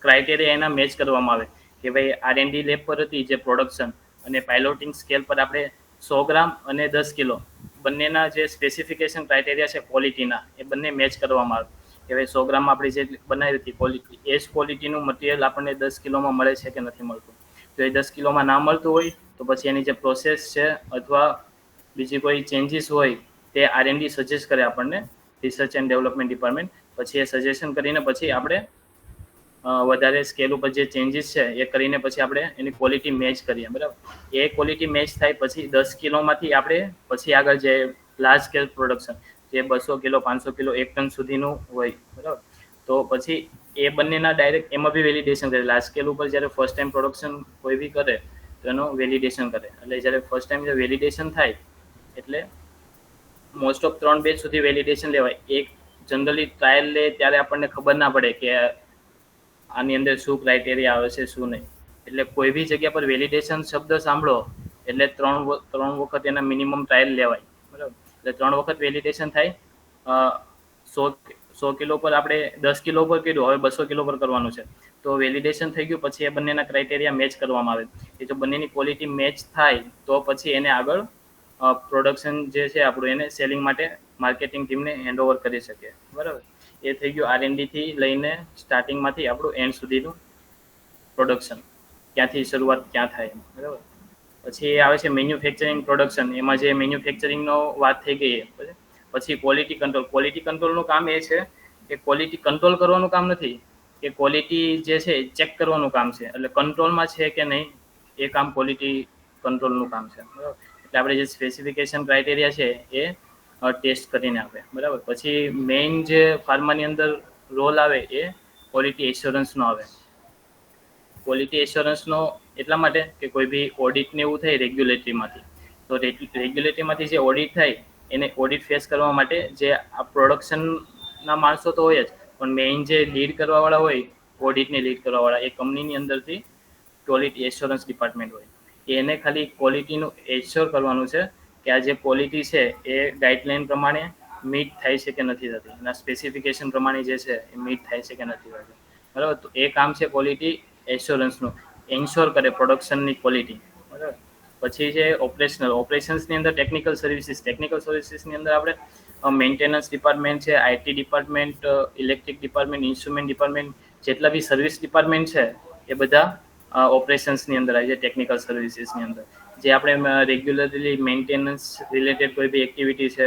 ક્રાઇટેરિયા એના મેચ કરવામાં આવે કે ભાઈ R&D લેબ પર હતી જે પ્રોડક્શન અને પાયલોટિંગ સ્કેલ પર આપણે 100 ગ્રામ અને 10 કિલો બંનેના જે સ્પેસિફિકેશન ક્રાઇટેરિયા છે ક્વોલિટીના એ બંને મેચ કરવામાં આવે કે ભાઈ 100 ગ્રામમાં આપણે જે બનાવી હતી ક્વોલિટી એ જ ક્વોલિટીનું મટીરિયલ આપણને 10 કિલોમાં મળે છે કે નથી મળતું. જો એ 10 કિલોમાં ના મળતું હોય તો પછી એની જે પ્રોસેસ છે અથવા બીજી કોઈ ચેન્જીસ હોય તે R&D સજેસ્ટ કરે આપણને, રિસર્ચ એન્ડ ડેવલપમેન્ટ ડિપાર્ટમેન્ટ. પછી એ સજેશન કરીને પછી આપણે વધારે સ્કેલ ઉપર જે ચેન્જીસ છે એ કરીને પછી આપણે એની ક્વોલિટી મેચ કરીએ, બરાબર. એ ક્વોલિટી મેચ થાય પછી 10 કિલોમાંથી આપણે પછી આગળ જે લાર્જ સ્કેલ પ્રોડક્શન જે 200 કિલો 500 કિલો 1 ટન સુધીનું હોય, બરાબર. તો પછી એ બંનેના ડાયરેક્ટ એમાં બી વેલિડેશન કરે. લાર્જ સ્કેલ ઉપર જ્યારે ફર્સ્ટ ટાઈમ પ્રોડક્શન કોઈ બી કરે તો એનું વેલિડેશન કરે. એટલે જ્યારે ફર્સ્ટ ટાઈમ જે વેલિડેશન થાય એટલે મોસ્ટ ઓફ 3 બેચ સુધી વેલિડેશન લેવાય. એક જનરલી ટ્રાયલ લે ત્યારે આપણને ખબર ના પડે કે આની અંદર શું ક્રાઇટેરિયા આવે છે શું નહીં. એટલે કોઈ બી જગ્યા પર વેલિડેશન શબ્દ સાંભળો એટલે 3 વખત એના મિનિમમ ટ્રાયલ લેવાય, બરાબર. એટલે 3 વખત વેલિડેશન થાય. 100 કિલો પર આપણે 10 કિલો પર કર્યું, હવે 200 કિલો પર કરવાનું છે તો વેલિડેશન થઈ ગયું. પછી એ બંનેના ક્રાઇટેરિયા મેચ કરવામાં આવે. એ જો બંનેની ક્વોલિટી મેચ થાય તો પછી એને આગળ પ્રોડક્શન જે છે આપણું એને સેલિંગ માટે માર્કેટિંગ ટીમને હેન્ડઓવર કરી શકીએ, બરાબર. એ થઈ ગયું R&D થી લઈને સ્ટાર્ટિંગમાંથી આપણું એન્ડ સુધીનું પ્રોડક્શન, ક્યાંથી શરૂઆત ક્યાં થાય, બરાબર. પછી આવે છે મેન્યુફેક્ચરિંગ પ્રોડક્શન. એમાં જે મેન્યુફેક્ચરિંગનો વાત થઈ ગઈ. પછી ક્વોલિટી કંટ્રોલ. ક્વોલિટી કંટ્રોલનું કામ એ છે કે ક્વોલિટી કંટ્રોલ કરવાનું કામ નથી, કે ક્વોલિટી જે છે ચેક કરવાનું કામ છે. એટલે કંટ્રોલમાં છે કે નહીં એ કામ ક્વોલિટી કંટ્રોલનું કામ છે, બરાબર. એટલે આપણે જે સ્પેસિફિકેશન ક્રાઇટેરિયા છે એ ટેસ્ટ કરીને આપે, બરાબર. પછી મેઇન જે ફાર્માની અંદર રોલ આવે એ ક્વોલિટી એશ્યોરન્સનો આવે. ક્વોલિટી એશ્યોરન્સનો એટલા માટે કે કોઈ બી ઓડિટને એવું થાય રેગ્યુલેટરીમાંથી, તો રેગ્યુલેટરીમાંથી જે ઓડિટ થાય એને ઓડિટ ફેસ કરવા માટે જે આ પ્રોડક્શનના માણસો તો હોય જ, પણ મેઇન જે લીડ કરવાવાળા હોય, ઓડિટને લીડ કરવાવાળા, એ કંપનીની અંદરથી ક્વોલિટી એશ્યોરન્સ ડિપાર્ટમેન્ટ હોય. એને ખાલી ક્વોલિટીનું એશ્યોર કરવાનું છે કે આ જે ક્વોલિટી છે એ ગાઈડલાઇન પ્રમાણે મીટ થાય છે કે નથી થતી, એના સ્પેસિફિકેશન પ્રમાણે જે છે એ મીટ થાય છે કે નથી થતી, બરાબર. તો એ કામ છે ક્વોલિટી એશ્યોરન્સનું, એન્શ્યોર કરે પ્રોડક્શનની ક્વોલિટી, બરાબર. પછી છે ઓપરેશનલ. ઓપરેશન્સની અંદર ટેકનિકલ સર્વિસીસ. ટેકનિકલ સર્વિસીસની અંદર આપણે મેન્ટેનન્સ ડિપાર્ટમેન્ટ છે, IT department, electric department, instrument department, જેટલા બી સર્વિસ ડિપાર્ટમેન્ટ છે એ બધા ઓપરેશન્સની અંદર આવી જાય. ટેકનિકલ સર્વિસીસની અંદર જે આપણે રેગ્યુલરલી મેન્ટેનન્સ રિલેટેડ કોઈ બી એક્ટિવિટી છે,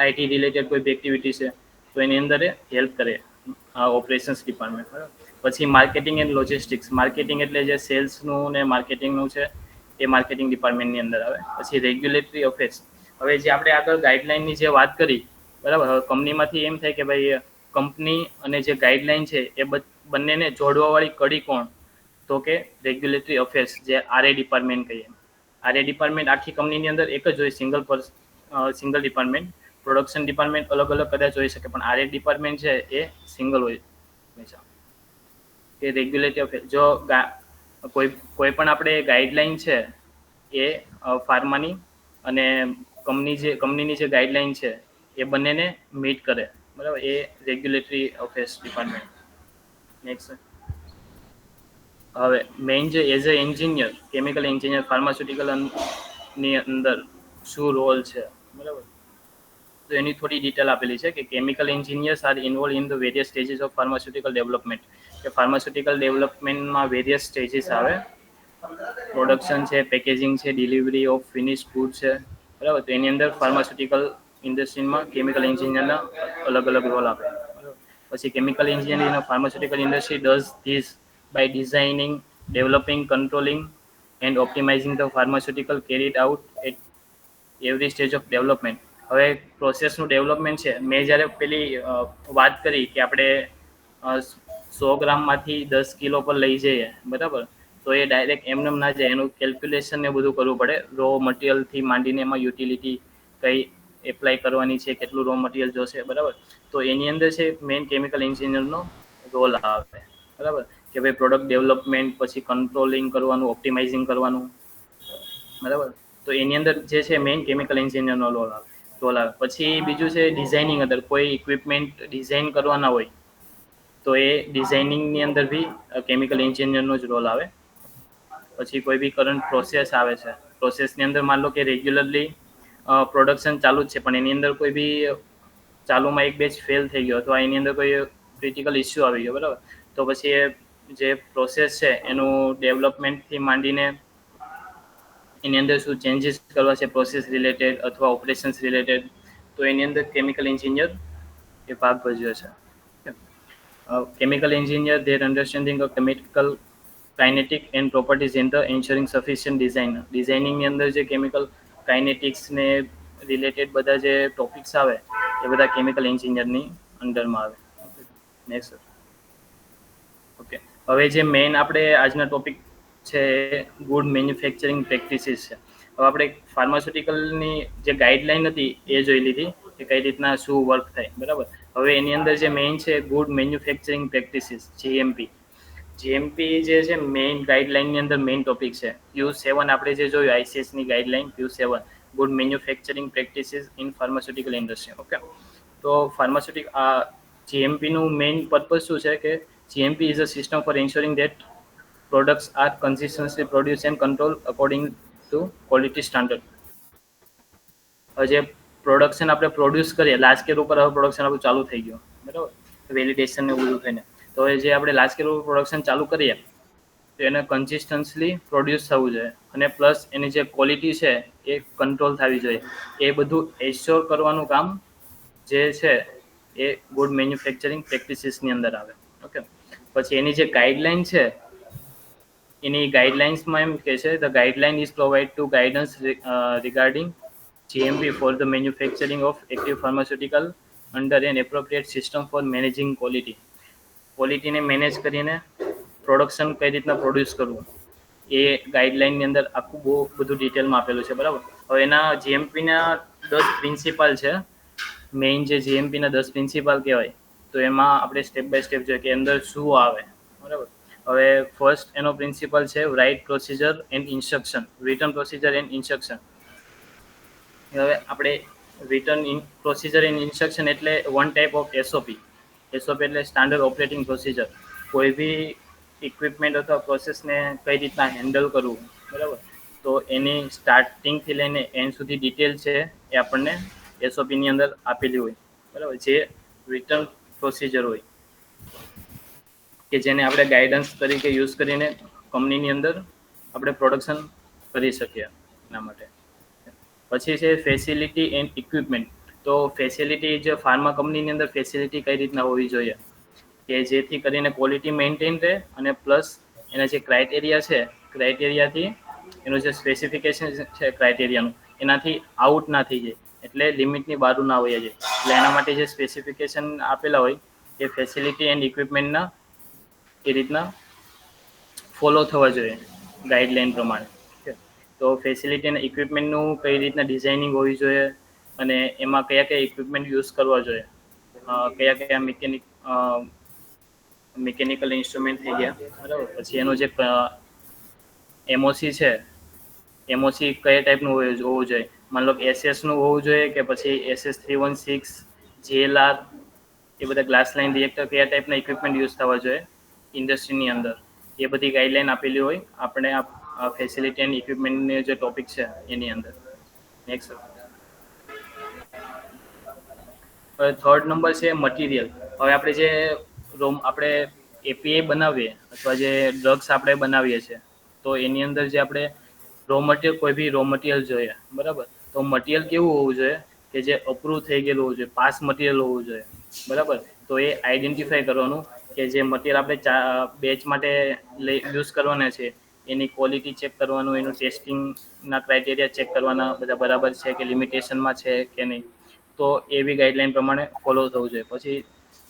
IT રિલેટેડ કોઈ બી એક્ટિવિટી છે, તો એની અંદર હેલ્પ કરે ઓપરેશન્સ ડિપાર્ટમેન્ટ, બરાબર. પછી માર્કેટિંગ એન્ડ લોજિસ્ટિક્સ. માર્કેટિંગ એટલે જે સેલ્સનું ને માર્કેટિંગનું છે એ માર્કેટિંગ ડિપાર્ટમેન્ટની અંદર આવે. પછી રેગ્યુલેટરી અફેર્સ. હવે જે આપણે આગળ ગાઈડલાઇનની જે વાત કરી, બરાબર. હવે કંપનીમાંથી એમ થાય કે ભાઈ કંપની અને જે ગાઈડલાઇન છે એ બંનેને જોડવાવાળી કડી કોણ, તો કે રેગ્યુલેટરી અફેર્સ, જે RA ડિપાર્ટમેન્ટ કહીએ. RA ડિપાર્ટમેન્ટ આખી કંપનીની અંદર એક જ હોય, સિંગલ ડિપાર્ટમેન્ટ. પ્રોડક્શન ડિપાર્ટમેન્ટ અલગ અલગ કદાચ હોઈ શકે, પણ RA ડિપાર્ટમેન્ટ છે એ સિંગલ હોય હંમેશા. કે રેગ્યુલેટરી અફેર, જો કોઈ પણ આપણે ગાઈડલાઇન છે એ ફાર્માની અને કંપનીની જે ગાઈડલાઇન છે એ બંનેને મીટ કરે, બરાબર. એ રેગ્યુલેટરી અફેર્સ ડિપાર્ટમેન્ટ. નેક્સ્ટ. હવે મેઇન જે as a engineer, chemical engineer pharmaceutical ની અંદર શું રોલ છે, બરાબર. તો એની થોડી ડિટેલ આપેલી છે કે chemical engineers are involve in the various stages of pharmaceutical development. કે ફાર્માસ્યુટિકલ ડેવલપમેન્ટમાં વેરિયસ સ્ટેજીસ આવે. પ્રોડક્શન છે, પેકેજિંગ છે, ડિલિવરી ઓફ ફિનિશ ફૂડ છે, બરાબર. તો એની અંદર ફાર્માસ્યુટિકલ ઇન્ડસ્ટ્રીમાં કેમિકલ એન્જિનિયરના અલગ અલગ રોલ આપે, બરાબર. પછી chemical engineering in pharmaceutical industry does this by designing, developing, controlling and optimizing the pharmaceutical carried out at every stage of development. હવે પ્રોસેસનું ડેવલપમેન્ટ છે. મેં જ્યારે પેલી વાત કરી કે આપણે 100 ગ્રામમાંથી 10 કિલો પર લઈ જઈએ, બરાબર, તો એ ડાયરેક્ટ એમને ના જાય, એનું કેલ્ક્યુલેશન ને બધું કરવું પડે. રો મટીરિયલથી માંડીને એમાં યુટિલિટી કઈ એપ્લાય કરવાની છે, કેટલું રો મટીરિયલ જોશે, બરાબર. તો એની અંદર છે મેઇન કેમિકલ એન્જિનિયરનો રોલ આવે, બરાબર. કે ભાઈ પ્રોડક્ટ ડેવલપમેન્ટ, પછી કંટ્રોલિંગ કરવાનું, ઓપ્ટિમાઇઝિંગ કરવાનું, બરાબર. તો એની અંદર જે છે મેઇન કેમિકલ એન્જિનિયરનો રોલ આવે. પછી બીજું છે ડિઝાઇનિંગ. અંદર કોઈ ઇક્વિપમેન્ટ ડિઝાઇન કરવાના હોય તો એ ડિઝાઇનિંગની અંદર બી કેમિકલ એન્જિનિયરનો જ રોલ આવે. પછી કોઈ બી કરંટ પ્રોસેસ આવે છે, પ્રોસેસની અંદર માન લો કે રેગ્યુલરલી પ્રોડક્શન ચાલુ જ છે, પણ એની અંદર કોઈ બી ચાલુમાં એક બેચ ફેલ થઈ ગયો અથવા એની અંદર કોઈ ક્રિટિકલ ઇસ્યુ આવી ગયો, બરાબર. તો પછી એ જે પ્રોસેસ છે એનું ડેવલપમેન્ટથી માંડીને એની અંદર શું ચેન્જીસ કરવા છે પ્રોસેસ રિલેટેડ અથવા ઓપરેશન્સ રિલેટેડ, તો એની અંદર કેમિકલ એન્જિનિયર એ ભાગ ભજવે છે. Chemical engineer their understanding of chemical kinetic and properties in the ensuring sufficient design. ડિઝાઇનિંગની અંદર જે કેમિકલ કાઇનેટિક્સ ને રિલેટેડ બધા જે ટોપિક્સ આવે એ બધા કેમિકલ એન્જિનિયરની અંડરમાં આવે. નેક્સ્ટ. ઓકે. હવે જે મેઇન આપણે આજના ટોપિક છે ગુડ મેન્યુફેક્ચરિંગ પ્રેક્ટિસીસ છે. હવે આપણે ફાર્માસ્યુટિકલની જે ગાઈડલાઇન હતી એ જોઈ લીધી કે કઈ રીતના શું વર્ક થાય, બરાબર. હવે એની અંદર જે મેઇન છે ગુડ મેન્યુફેક્ચરિંગ પ્રેક્ટિસીસ, GMP જે છે મેઇન ગાઈડલાઇનની અંદર મેઇન ટોપિક છે. Q7 આપણે જે જોયું ICSની guideline Q7 good manufacturing practices in pharmaceutical industry. Okay. તો GMPનું મેઇન પર્પઝ શું છે કે GMP is a system for ensuring that products are consistently produced and controlled according to quality standard. જે પ્રોડક્શન આપણે પ્રોડ્યુસ કરીએ, લાર્જ સ્કેલ ઉપર હવે પ્રોડક્શન આપણું ચાલુ થઈ ગયું, બરાબર, વેલિડેશન ને બધું થઈને. તો હવે જે આપણે લાર્જ સ્કેલ પ્રોડક્શન ચાલુ કરીએ તો એને કન્સિસ્ટન્સલી પ્રોડ્યુસ થવું જોઈએ અને પ્લસ એની જે ક્વોલિટી છે એ કંટ્રોલ થવી જોઈએ. એ બધું એશ્યોર કરવાનું કામ જે છે એ ગુડ મેન્યુફેક્ચરિંગ પ્રેક્ટિસીસની અંદર આવે. ઓકે, પછી એની જે ગાઈડલાઇન છે એની ગાઈડલાઇન્સમાં એમ કહે છે the guideline is provide to guidance regarding GMP for the manufacturing of active pharmaceutical under an appropriate system for managing quality. ક્વોલિટીને મેનેજ કરીને પ્રોડક્શન કઈ રીતના પ્રોડ્યુસ કરવું એ ગાઈડલાઇનની અંદર આખું બહુ બધું ડિટેલમાં આપેલું છે. બરાબર, હવે એના GMPના 10 પ્રિન્સિપાલ છે. મેઇન જે GMPના 10 પ્રિન્સિપાલ કહેવાય તો એમાં આપણે સ્ટેપ બાય સ્ટેપ જોઈએ કે અંદર શું આવે. બરાબર, હવે ફર્સ્ટ એનો પ્રિન્સિપલ છે write procedure and instruction, written procedure and instruction. હવે આપણે રિટર્ન પ્રોસિજર એન્ડ ઇન્સ્ટ્રક્શન એટલે one type of SOP. SOP એટલે સ્ટાન્ડર્ડ ઓપરેટિંગ પ્રોસિજર. કોઈ બી ઇક્વિપમેન્ટ અથવા પ્રોસેસને કઈ રીતના હેન્ડલ કરવું. બરાબર, તો એની સ્ટાર્ટિંગથી લઈને એન્ડ સુધી ડિટેલ છે એ આપણને SOPની અંદર આપેલી હોય. બરાબર, જે રિટર્ન પ્રોસિજર હોય કે જેને આપણે ગાઈડન્સ તરીકે યુઝ કરીને કંપનીની અંદર આપણે પ્રોડક્શન કરી શકીએ એના માટે. પછી છે ફેસિલિટી એન્ડ ઇક્વિપમેન્ટ. તો ફેસિલિટી જે ફાર્મા કંપનીની અંદર ફેસિલિટી કઈ રીતના હોવી જોઈએ કે જેથી કરીને ક્વોલિટી મેન્ટેન રહે અને પ્લસ એના જે ક્રાઇટેરિયા છે ક્રાઇટેરિયાથી એનું જે સ્પેસિફિકેશન છે ક્રાઇટેરિયાનું એનાથી આઉટ ના થઈ જાય, એટલે લિમિટની બહાર ના હોય જાય. એટલે એના માટે જે સ્પેસિફિકેશન આપેલા હોય એ ફેસિલિટી એન્ડ ઇક્વિપમેન્ટના એ રીતના ફોલો થવા જોઈએ ગાઈડલાઇન પ્રમાણે. તો ફેસિલિટી અને ઇક્વિપમેન્ટનું કઈ રીતના ડિઝાઇનિંગ હોવી જોઈએ અને એમાં કયા કયા ઇક્વિપમેન્ટ યુઝ કરવા જોઈએ, કયા કયા મિકેનિકલ ઇન્સ્ટ્રુમેન્ટ થઈ ગયા. બરાબર, પછી એનું જે MOC છે MOC કયા ટાઈપનું હોવું જોઈએ. માન લો SS નું હોવું જોઈએ કે પછી SS316 JLR એ બધા ગ્લાસ લાઇન રિએક્ટર કયા ટાઈપના ઇક્વિપમેન્ટ યુઝ થવા જોઈએ ઇન્ડસ્ટ્રીની અંદર એ બધી ગાઈડલાઇન આપેલી હોય આપણે આ ફેસિલિટી એન્ડ ઇક્વિપમેન્ટની જે ટોપિક છે એની અંદર. નેક્સ્ટ, હવે થર્ડ નંબર છે મટીરિયલ. હવે આપણે જે આપણે API બનાવીએ અથવા જે ડ્રગ્સ આપણે બનાવીએ છીએ તો એની અંદર જે આપણે કોઈ બી રો મટીરિયલ જોઈએ. બરાબર, તો મટીરિયલ કેવું હોવું જોઈએ કે જે અપ્રૂવ થઈ ગયેલું હોવું જોઈએ, પાસ મટીરિયલ હોવું જોઈએ. બરાબર, તો એ આઈડેન્ટિફાઈ કરવાનું કે જે મટીરિયલ આપણે બેચ માટે યુઝ કરવાના છે એની ક્વોલિટી ચેક કરવાનું, એનું ટેસ્ટિંગના ક્રાઇટેરિયા ચેક કરવાના બધા બરાબર છે કે લિમિટેશનમાં છે કે નહીં. તો એવી ગાઈડલાઇન પ્રમાણે ફોલો થવું જોઈએ. પછી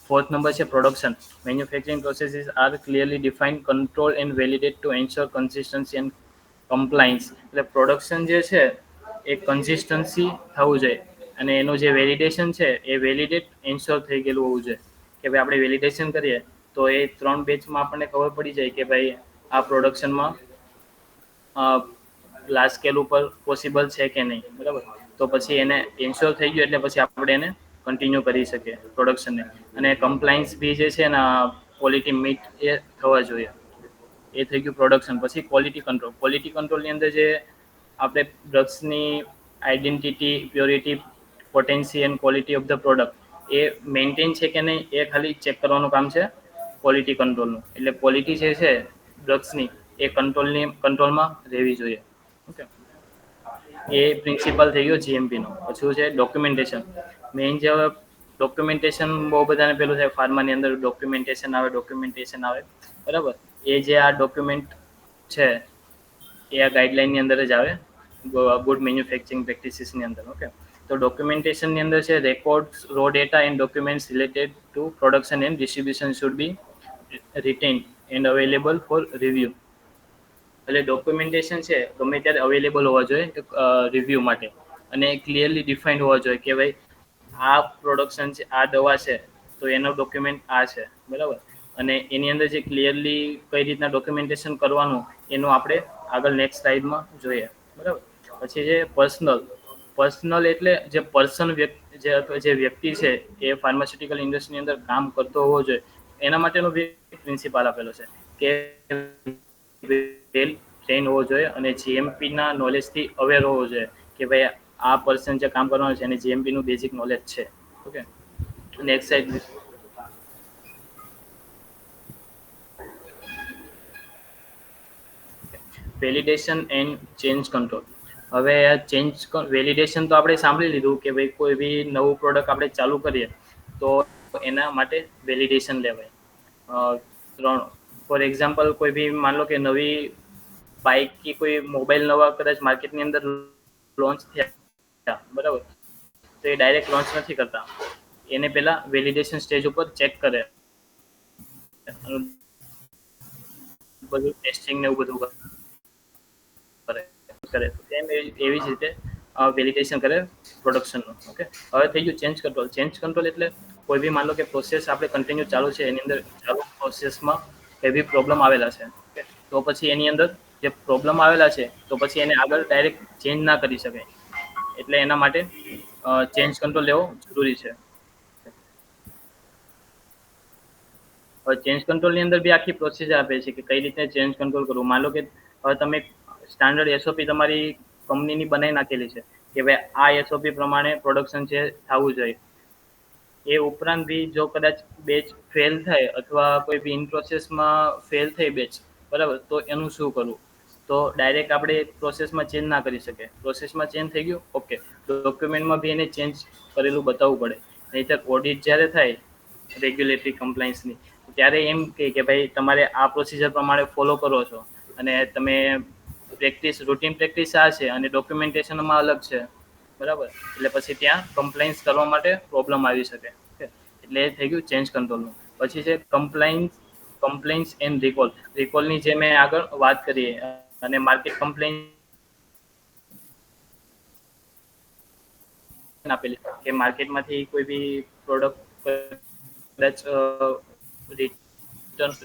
ફોર્થ નંબર છે production. Manufacturing processes are clearly defined, control and validate to ensure consistency and compliance. એટલે પ્રોડક્શન જે છે એ કન્સિસ્ટન્સી થવું જોઈએ અને એનું જે વેલિડેશન છે એ વેલિડેટ એન્શ્યોર થઈ ગયેલું હોવું જોઈએ કે ભાઈ આપણે વેલિડેશન કરીએ તો એ 3 બેચમાં આપણને ખબર પડી જાય કે ભાઈ આ પ્રોડક્શનમાં લાર્જ સ્કેલ ઉપર પોસિબલ છે કે નહીં. બરાબર, તો પછી એને એન્શ્યોર થઈ ગયું એટલે પછી આપણે એને કન્ટિન્યુ કરી શકીએ પ્રોડક્શનને. અને કમ્પ્લાયન્સ બી જે છે ને ક્વોલિટી મીટ એ થવા જોઈએ. એ થઈ ગયું પ્રોડક્શન. પછી ક્વોલિટી કંટ્રોલ. ક્વોલિટી કંટ્રોલની અંદર જે આપણે ડ્રગ્સની identity, purity, potency and quality of the product એ મેન્ટેન છે કે નહીં એ ખાલી ચેક કરવાનું કામ છે ક્વોલિટી કંટ્રોલનું. એટલે ક્વોલિટી જે છે ડ્રગ્સની એ કંટ્રોલમાં રહેવી જોઈએ. ઓકે, એ પ્રિન્સિપલ થઈ ગયો GMPનો. પછી છે ડોક્યુમેન્ટેશન. મેઇન જે ડોક્યુમેન્ટેશન બહુ બધાને પેલું છે ફાર્માની અંદર ડોક્યુમેન્ટેશન આવે. બરાબર, એ જે આ ડોક્યુમેન્ટ છે એ આ ગાઈડલાઇનની અંદર જ આવે ગુડ મેન્યુફેક્ચરિંગ પ્રેક્ટિસીસની અંદર. ઓકે, તો ડોક્યુમેન્ટેશનની અંદર છે records, raw data and documents related to production and distribution should be retained and available for review. એટલે ડોક્યુમેન્ટેશન છે ગમે ત્યારે અવેલેબલ હોવા જોઈએ રિવ્યુ માટે અને ક્લિયરલી ડિફાઇન્ડ હોવા જોઈએ કે ભાઈ આ પ્રોડક્શન છે, આ દવા છે તો એનો ડોક્યુમેન્ટ આ છે. બરાબર, અને એની અંદર જે ક્લિયરલી કઈ રીતના ડોક્યુમેન્ટેશન કરવાનું એનું આપણે આગળ નેક્સ્ટ સ્લાઇડમાં જોઈએ. બરાબર, પછી જે પર્સનલ એટલે જે જે વ્યક્તિ છે એ ફાર્માસ્યુટિકલ ઇન્ડસ્ટ્રીની અંદર કામ કરતો હોવો જોઈએ એના માટેનો બી પ્રિન્સિપાલ આપેલો છે કે વેલ ટ્રેન હોવો જોઈએ અને GMPના નોલેજથી અવેર હોવો જોઈએ કે ભાઈ આ પર્સન જે કામ કરવાનું છે એને GMPનું બેઝિક નોલેજ છે. Okay, next side. Validation and change control. હવે વેલિડેશન તો આપણે સાંભળી લીધું કે ભાઈ કોઈ બી નવું પ્રોડક્ટ આપણે ચાલુ કરીએ તો એના માટે વેલિડેશન લેવાય. ફોર એક્ઝામ્પલ કોઈ બી માન લો કે નવી બાઇક કે કોઈ મોબાઈલ નવા કદાચ માર્કેટની અંદર લોન્ચ થયા, બરાબર, તો એ ડાયરેક્ટ લોન્ચ નથી કરતા, એને પહેલા વેલિડેશન સ્ટેજ ઉપર ચેક કરે, બધું ટેસ્ટિંગ ને એવું બધું કરે. એવી જ રીતે વેલિડેશન કરે પ્રોડક્શનનું. ઓકે, હવે થઈ ગયું ચેન્જ કંટ્રોલ. ચેન્જ કંટ્રોલ એટલે કોઈ બી માન લો કે પ્રોસેસ આપણે કન્ટિન્યુ ચાલુ છે, એની અંદર ચાલુ પ્રોસેસમાં એવી પ્રોબ્લેમ આવેલા છે, ઓકે, તો પછી એની અંદર જે પ્રોબ્લેમ આવેલા છે તો પછી એને આગળ ડાયરેક્ટ ચેન્જ ના કરી શકાય, એટલે એના માટે ચેન્જ કંટ્રોલ લેવો જરૂરી છે. હવે ચેન્જ કંટ્રોલની અંદર બી આખી પ્રોસેસ આપે છે કે કઈ રીતે ચેન્જ કંટ્રોલ કરવું. માન લો કે હવે તમે સ્ટાન્ડર્ડ એસઓપી તમારી કંપનીની બનાવી નાખેલી છે કે ભાઈ આ એસઓપી પ્રમાણે પ્રોડક્શન છે થવું જોઈએ. એ ઉપરાંત બી જો કદાચ બેચ ફેલ થાય અથવા કોઈ બી ઇન પ્રોસેસમાં ફેલ થઈ બેચ, બરાબર, તો એનું શું કરવું? તો ડાયરેક્ટ આપણે પ્રોસેસમાં ચેન્જ ના કરી શકીએ. પ્રોસેસમાં ચેન્જ થઈ ગયું, ઓકે, ડોક્યુમેન્ટમાં બી એને ચેન્જ કરેલું બતાવવું પડે. નહીંતર ઓડિટ જ્યારે થાય રેગ્યુલેટરી કમ્પ્લાયન્સની, ત્યારે એમ કે ભાઈ તમારે આ પ્રોસિજર પ્રમાણે ફોલો કરો છો અને તમે રૂટીન પ્રેક્ટિસ આ છે અને ડોક્યુમેન્ટેશનમાં અલગ છે, બરાબર, એટલે પછી ત્યાં કમ્પ્લાયન્સ કરવા માટે પ્રોબ્લેમ આવી શકે. એટલે એ થઈ ગયું ચેન્જ કંટ્રોલનું. પછી છે કમ્પ્લાયન્સ એન્ડ રિકોલ. રિકોલની જે મેં આગળ વાત કરી અને માર્કેટ કમ્પ્લેન આપેલી કે માર્કેટમાંથી કોઈ બી પ્રોડક્ટ કદાચ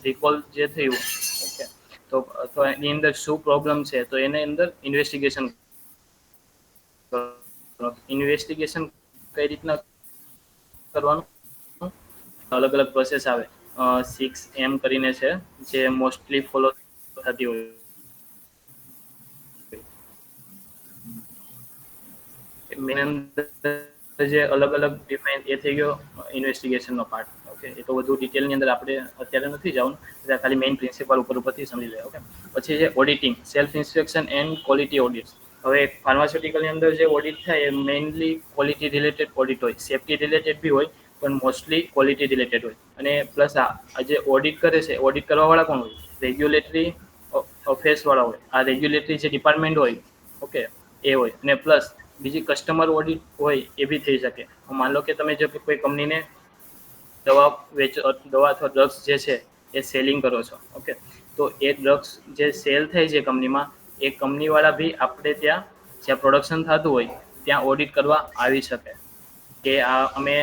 રિકોલ જે થયું, ઓકે, તો એની અંદર શું પ્રોબ્લેમ છે, તો એની અંદર ઇન્વેસ્ટિગેશન કઈ રીતના કરવાનું, અલગ અલગ પ્રોસેસ આવે. 6M કરીને છે જે મોસ્ટલી ફોલો થતી હોય. જે અલગ અલગ ડિફાઇન એ થઈ ગયો ઇન્વેસ્ટિગેશનનો પાર્ટ. ઓકે, એ તો વધુ ડિટેલની અંદર આપણે અત્યારે નથી જવાનું, એટલે ખાલી મેઇન પ્રિન્સિપલ ઉપરથી સમજી લે. ઓકે, પછી છે auditing, self inspection and quality audits. હવે ફાર્માસ્યુટિકલની અંદર જે ઓડિટ થાય એ મેઇનલી ક્વોલિટી રિલેટેડ ઓડિટ હોય, સેફ્ટી રિલેટેડ બી હોય, પણ મોસ્ટલી ક્વોલિટી રિલેટેડ હોય. અને પ્લસ આ જે ઓડિટ કરે છે, ઓડિટ કરવાવાળા કોણ હોય? રેગ્યુલેટરી અફેર્સવાળા હોય. આ રેગ્યુલેટરી જે ડિપાર્ટમેન્ટ હોય, ઓકે, એ હોય. અને પ્લસ બીજી કસ્ટમર ઓડિટ હોય એ બી થઈ શકે. માન લો કે તમે જો કોઈ કંપનીને દવા અથવા ડ્રગ્સ જે છે એ સેલિંગ કરો છો, ઓકે, તો એ ડ્રગ્સ જે સેલ થાય છે કંપનીમાં, એ કંપનીવાળા બી આપણે ત્યાં જ્યાં પ્રોડક્શન થતું હોય ત્યાં ઓડિટ કરવા આવી શકે કે અમે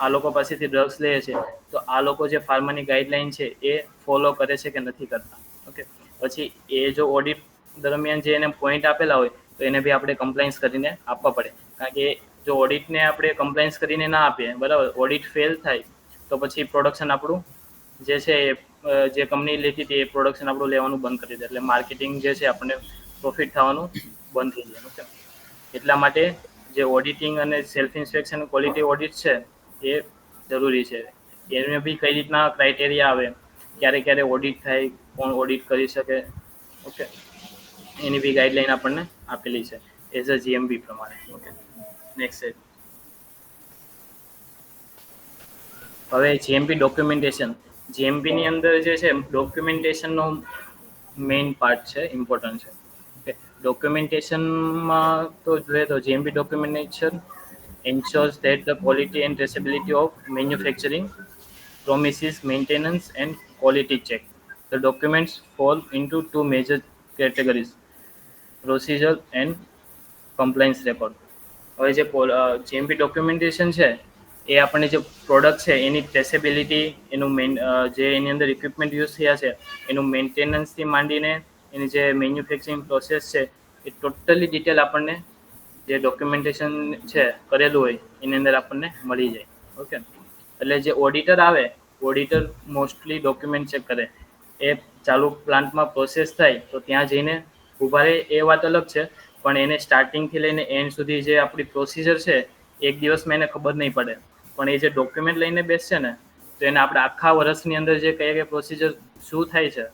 આ લોકો પાસેથી ડ્રગ્સ લઈએ છીએ, તો આ લોકો જે ફાર્માની ગાઈડલાઈન છે એ ફોલો કરે છે કે નથી કરતા. ઓકે, પછી એ જો ઓડિટ દરમિયાન જે એને પોઈન્ટ આપેલા હોય તો એને બી આપણે કમ્પ્લાયન્સ કરીને આપવા પડે. કારણ કે જો ઓડિટને આપણે કમ્પ્લાયન્સ કરીને ના આપીએ, બરાબર, ઓડિટ ફેલ થાય તો પછી પ્રોડક્શન આપણું જે છે જે કંપની લેતી હતી એ પ્રોડક્શન આપણું લેવાનું બંધ કરી દે, એટલે માર્કેટિંગ જે છે આપણને પ્રોફિટ થવાનું બંધ થઈ જાય. ઓકે, એટલા માટે જે ઓડિટિંગ અને સેલ્ફ ઇન્સ્પેક્શન ક્વોલિટી ઓડિટ છે એ જરૂરી છે. એને બી કઈ રીતના ક્રાઇટેરિયા આવે, ક્યારે ક્યારે ઓડિટ થાય, કોણ ઓડિટ કરી શકે, ઓકે, એની બી ગાઈડલાઈન આપણને આપેલી છે એઝ અ જીએમબી પ્રમાણે. Okay, next set. હવે જીએમપી ડોક્યુમેન્ટેશન. જીએમપીની અંદર જે છે ડોક્યુમેન્ટેશનનો મેઇન પાર્ટ છે, ઇમ્પોર્ટન્ટ છે. ઓકે, ડોક્યુમેન્ટેશનમાં તો જોઈએ તો GMP documentation ensures that the quality and traceability of manufacturing promises maintenance and quality check. The documents fall into two major categories: procedure and compliance record. હવે જે જીએમપી ડોક્યુમેન્ટેશન છે એ આપણને જે પ્રોડક્ટ છે એની ટ્રેસેબિલિટી, એનું જે એની અંદર ઇક્વિપમેન્ટ યુઝ થયા છે એનું મેન્ટેનન્સથી માંડીને એની જે મેન્યુફેક્ચરિંગ પ્રોસેસ છે એ ટોટલી ડિટેલ આપણને જે ડોક્યુમેન્ટેશન છે કરેલું હોય એની અંદર આપણને મળી જાય. ઓકે, એટલે જે ઓડિટર આવે, ઓડિટર મોસ્ટલી ડોક્યુમેન્ટ ચેક કરે. એ ચાલુ પ્લાન્ટમાં પ્રોસેસ થાય તો ત્યાં જઈને ઊભા રહે એ વાત અલગ છે, પણ એને સ્ટાર્ટિંગથી લઈને એન્ડ સુધી જે આપણી પ્રોસિજર છે એક દિવસમાં એને ખબર નહીં પડે, પણ એ જે ડોક્યુમેન્ટ લઈને બેસશે ને તો એને આપણે આખા વર્ષની અંદર જે કયા કયા પ્રોસિજર શું થાય છે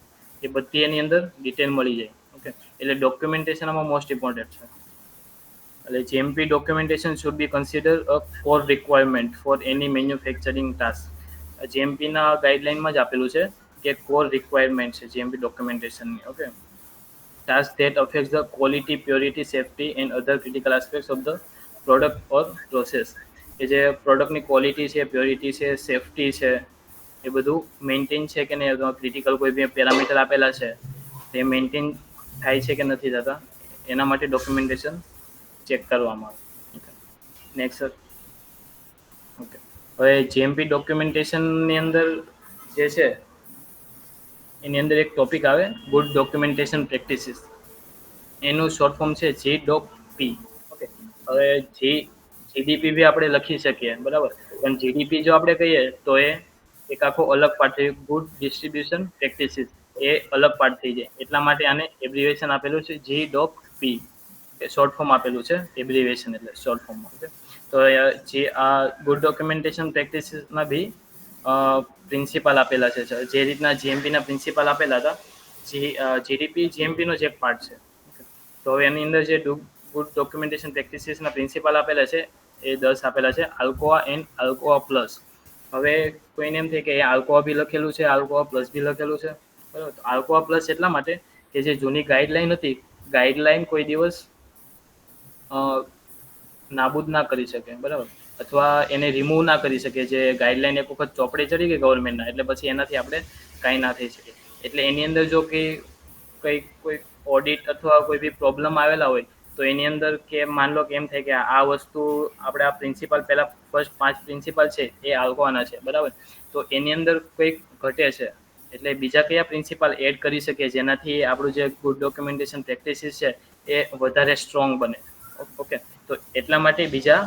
એ બધી એની અંદર ડિટેલ મળી જાય. ઓકે, એટલે ડોક્યુમેન્ટેશન આમાં મોસ્ટ ઇમ્પોર્ટન્ટ છે. એટલે GMP documentation should be considered a core requirement for any manufacturing task. GMP ના ગાઈડલાઇનમાં જ આપેલું છે કે કોર રિક્વાયરમેન્ટ છે GMP ડોક્યુમેન્ટેશનની. Okay, task that affects the quality, purity, safety and other critical aspects of the product or process. કે જે પ્રોડક્ટની ક્વોલિટી છે, પ્યોરિટી છે, સેફટી છે, એ બધું મેન્ટેન છે કે નહીં, ક્રિટિકલ કોઈ બી પેરામીટર આપેલા છે તે મેન્ટેન થાય છે કે નથી થતા, એના માટે ડોક્યુમેન્ટેશન ચેક કરવામાં આવે. Next sir. ઓકે, હવે GMP ડોક્યુમેન્ટેશનની અંદર જે છે એની અંદર એક ટોપિક આવે ગુડ ડોક્યુમેન્ટેશન પ્રેક્ટિસીસ. એનું શોર્ટ ફોર્મ છે GDOC. ઓકે, હવે GDP બી આપણે લખી શકીએ, બરાબર, પણ GDP જો આપણે કહીએ તો એ એક આખો અલગ પાર્ટ થઈ, ગુડ ડિસ્ટ્રીબ્યુશન પ્રેક્ટિસીસ એ અલગ પાર્ટ થઈ જાય. એટલા માટે આને એબ્રિવેશન આપેલું છે GDOC. શોર્ટ ફોર્મ આપેલું છે, એબ્રિવેશન એટલે શોર્ટ ફોર્મમાં. ઓકે, તો જે આ ગુડ ડોક્યુમેન્ટેશન પ્રેક્ટિસીસમાં બી પ્રિન્સિપાલ આપેલા છે. જે રીતના GMPના પ્રિન્સિપાલ આપેલા હતા, GDP GMPનો જ એક પાર્ટ છે. તો હવે એની અંદર જે ગુડ ડોક્યુમેન્ટેશન પ્રેક્ટિસીસના પ્રિન્સિપાલ આપેલા છે એ 10 આપેલા છે, આલ્કોઆ એન્ડ આલ્કોઆ પ્લસ. હવે કોઈને એમ થાય કે એ આલ્કોઆ બી લખેલું છે, આલ્કોઆ પ્લસ બી લખેલું છે, બરાબર. તો આલ્કોઆ પ્લસ એટલા માટે કે જે જૂની ગાઈડલાઈન હતી, ગાઈડલાઈન કોઈ દિવસ નાબૂદ ના કરી શકે, બરાબર, અથવા એને રિમૂવ ના કરી શકે. જે ગાઈડલાઈન એક વખત ચોપડે ચડી ગઈ ગવર્મેન્ટના, એટલે પછી એનાથી આપણે કાંઈ ના થઈ શકે. એટલે એની અંદર જો કે કોઈ ઓડિટ અથવા કોઈ બી પ્રોબ્લેમ આવેલા હોય તો એની અંદર કે માન લો કે એમ થાય કે આ વસ્તુ આપણે આ પ્રિન્સિપાલ પહેલાં ફર્સ્ટ 5 પ્રિન્સિપાલ છે એ આલ્કોઆના છે, બરાબર, તો એની અંદર કંઈક ઘટે છે, એટલે બીજા કયા પ્રિન્સિપાલ એડ કરી શકીએ જેનાથી આપણું જે ગુડ ડોક્યુમેન્ટેશન પ્રેક્ટિસીસ છે એ વધારે સ્ટ્રોંગ બને. ઓકે, તો એટલા માટે બીજા